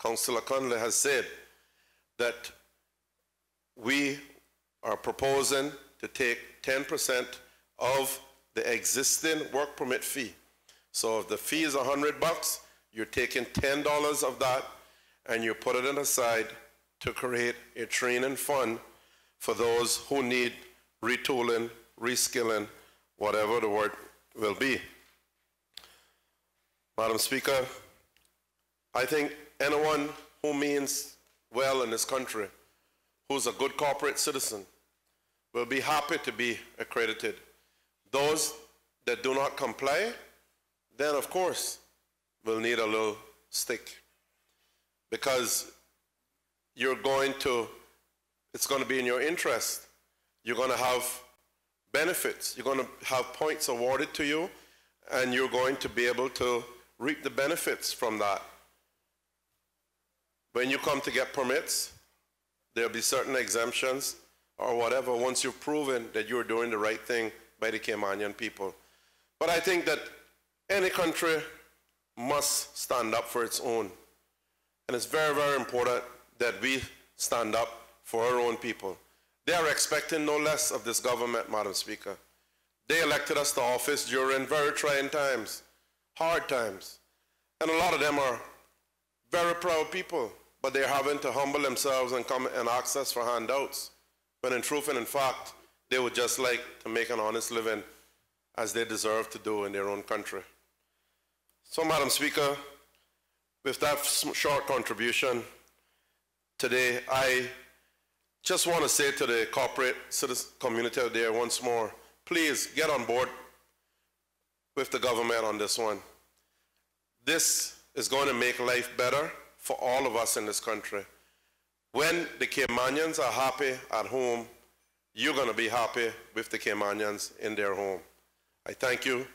Councillor Conley has said, that we are proposing to take 10% of the existing work permit fee. So if the fee is $100, you're taking $10 of that and you put it aside to create a training fund for those who need retooling, reskilling, whatever the word will be. Madam Speaker, I think anyone who means well in this country, who's a good corporate citizen, will be happy to be accredited. Those that do not comply, then of course, will need a little stick. Because it's going to be in your interest. You're going to have benefits. You're going to have points awarded to you, and you're going to be able to reap the benefits from that. When you come to get permits, there'll be certain exemptions or whatever once you've proven that you're doing the right thing by the Caymanian people. But I think that any country must stand up for its own. And it's very, very important that we stand up for our own people. They are expecting no less of this government, Madam Speaker. They elected us to office during very trying times, hard times. And a lot of them are very proud people, but they're having to humble themselves and come and ask us for handouts, when in truth and in fact, they would just like to make an honest living as they deserve to do in their own country. So, Madam Speaker, with that short contribution today, I just want to say to the corporate citizen community out there once more, please get on board with the government on this one. This is going to make life better for all of us in this country. When the Caymanians are happy at home, you're going to be happy with the Caymanians in their home. I thank you,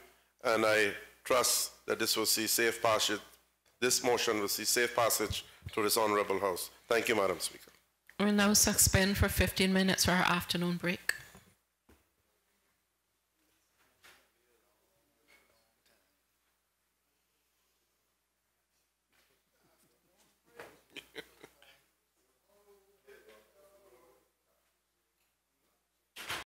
and I trust that this will see safe passage. This motion will see safe passage to this honorable House. Thank you, Madam Speaker. We'll now suspend for 15 minutes for our afternoon break.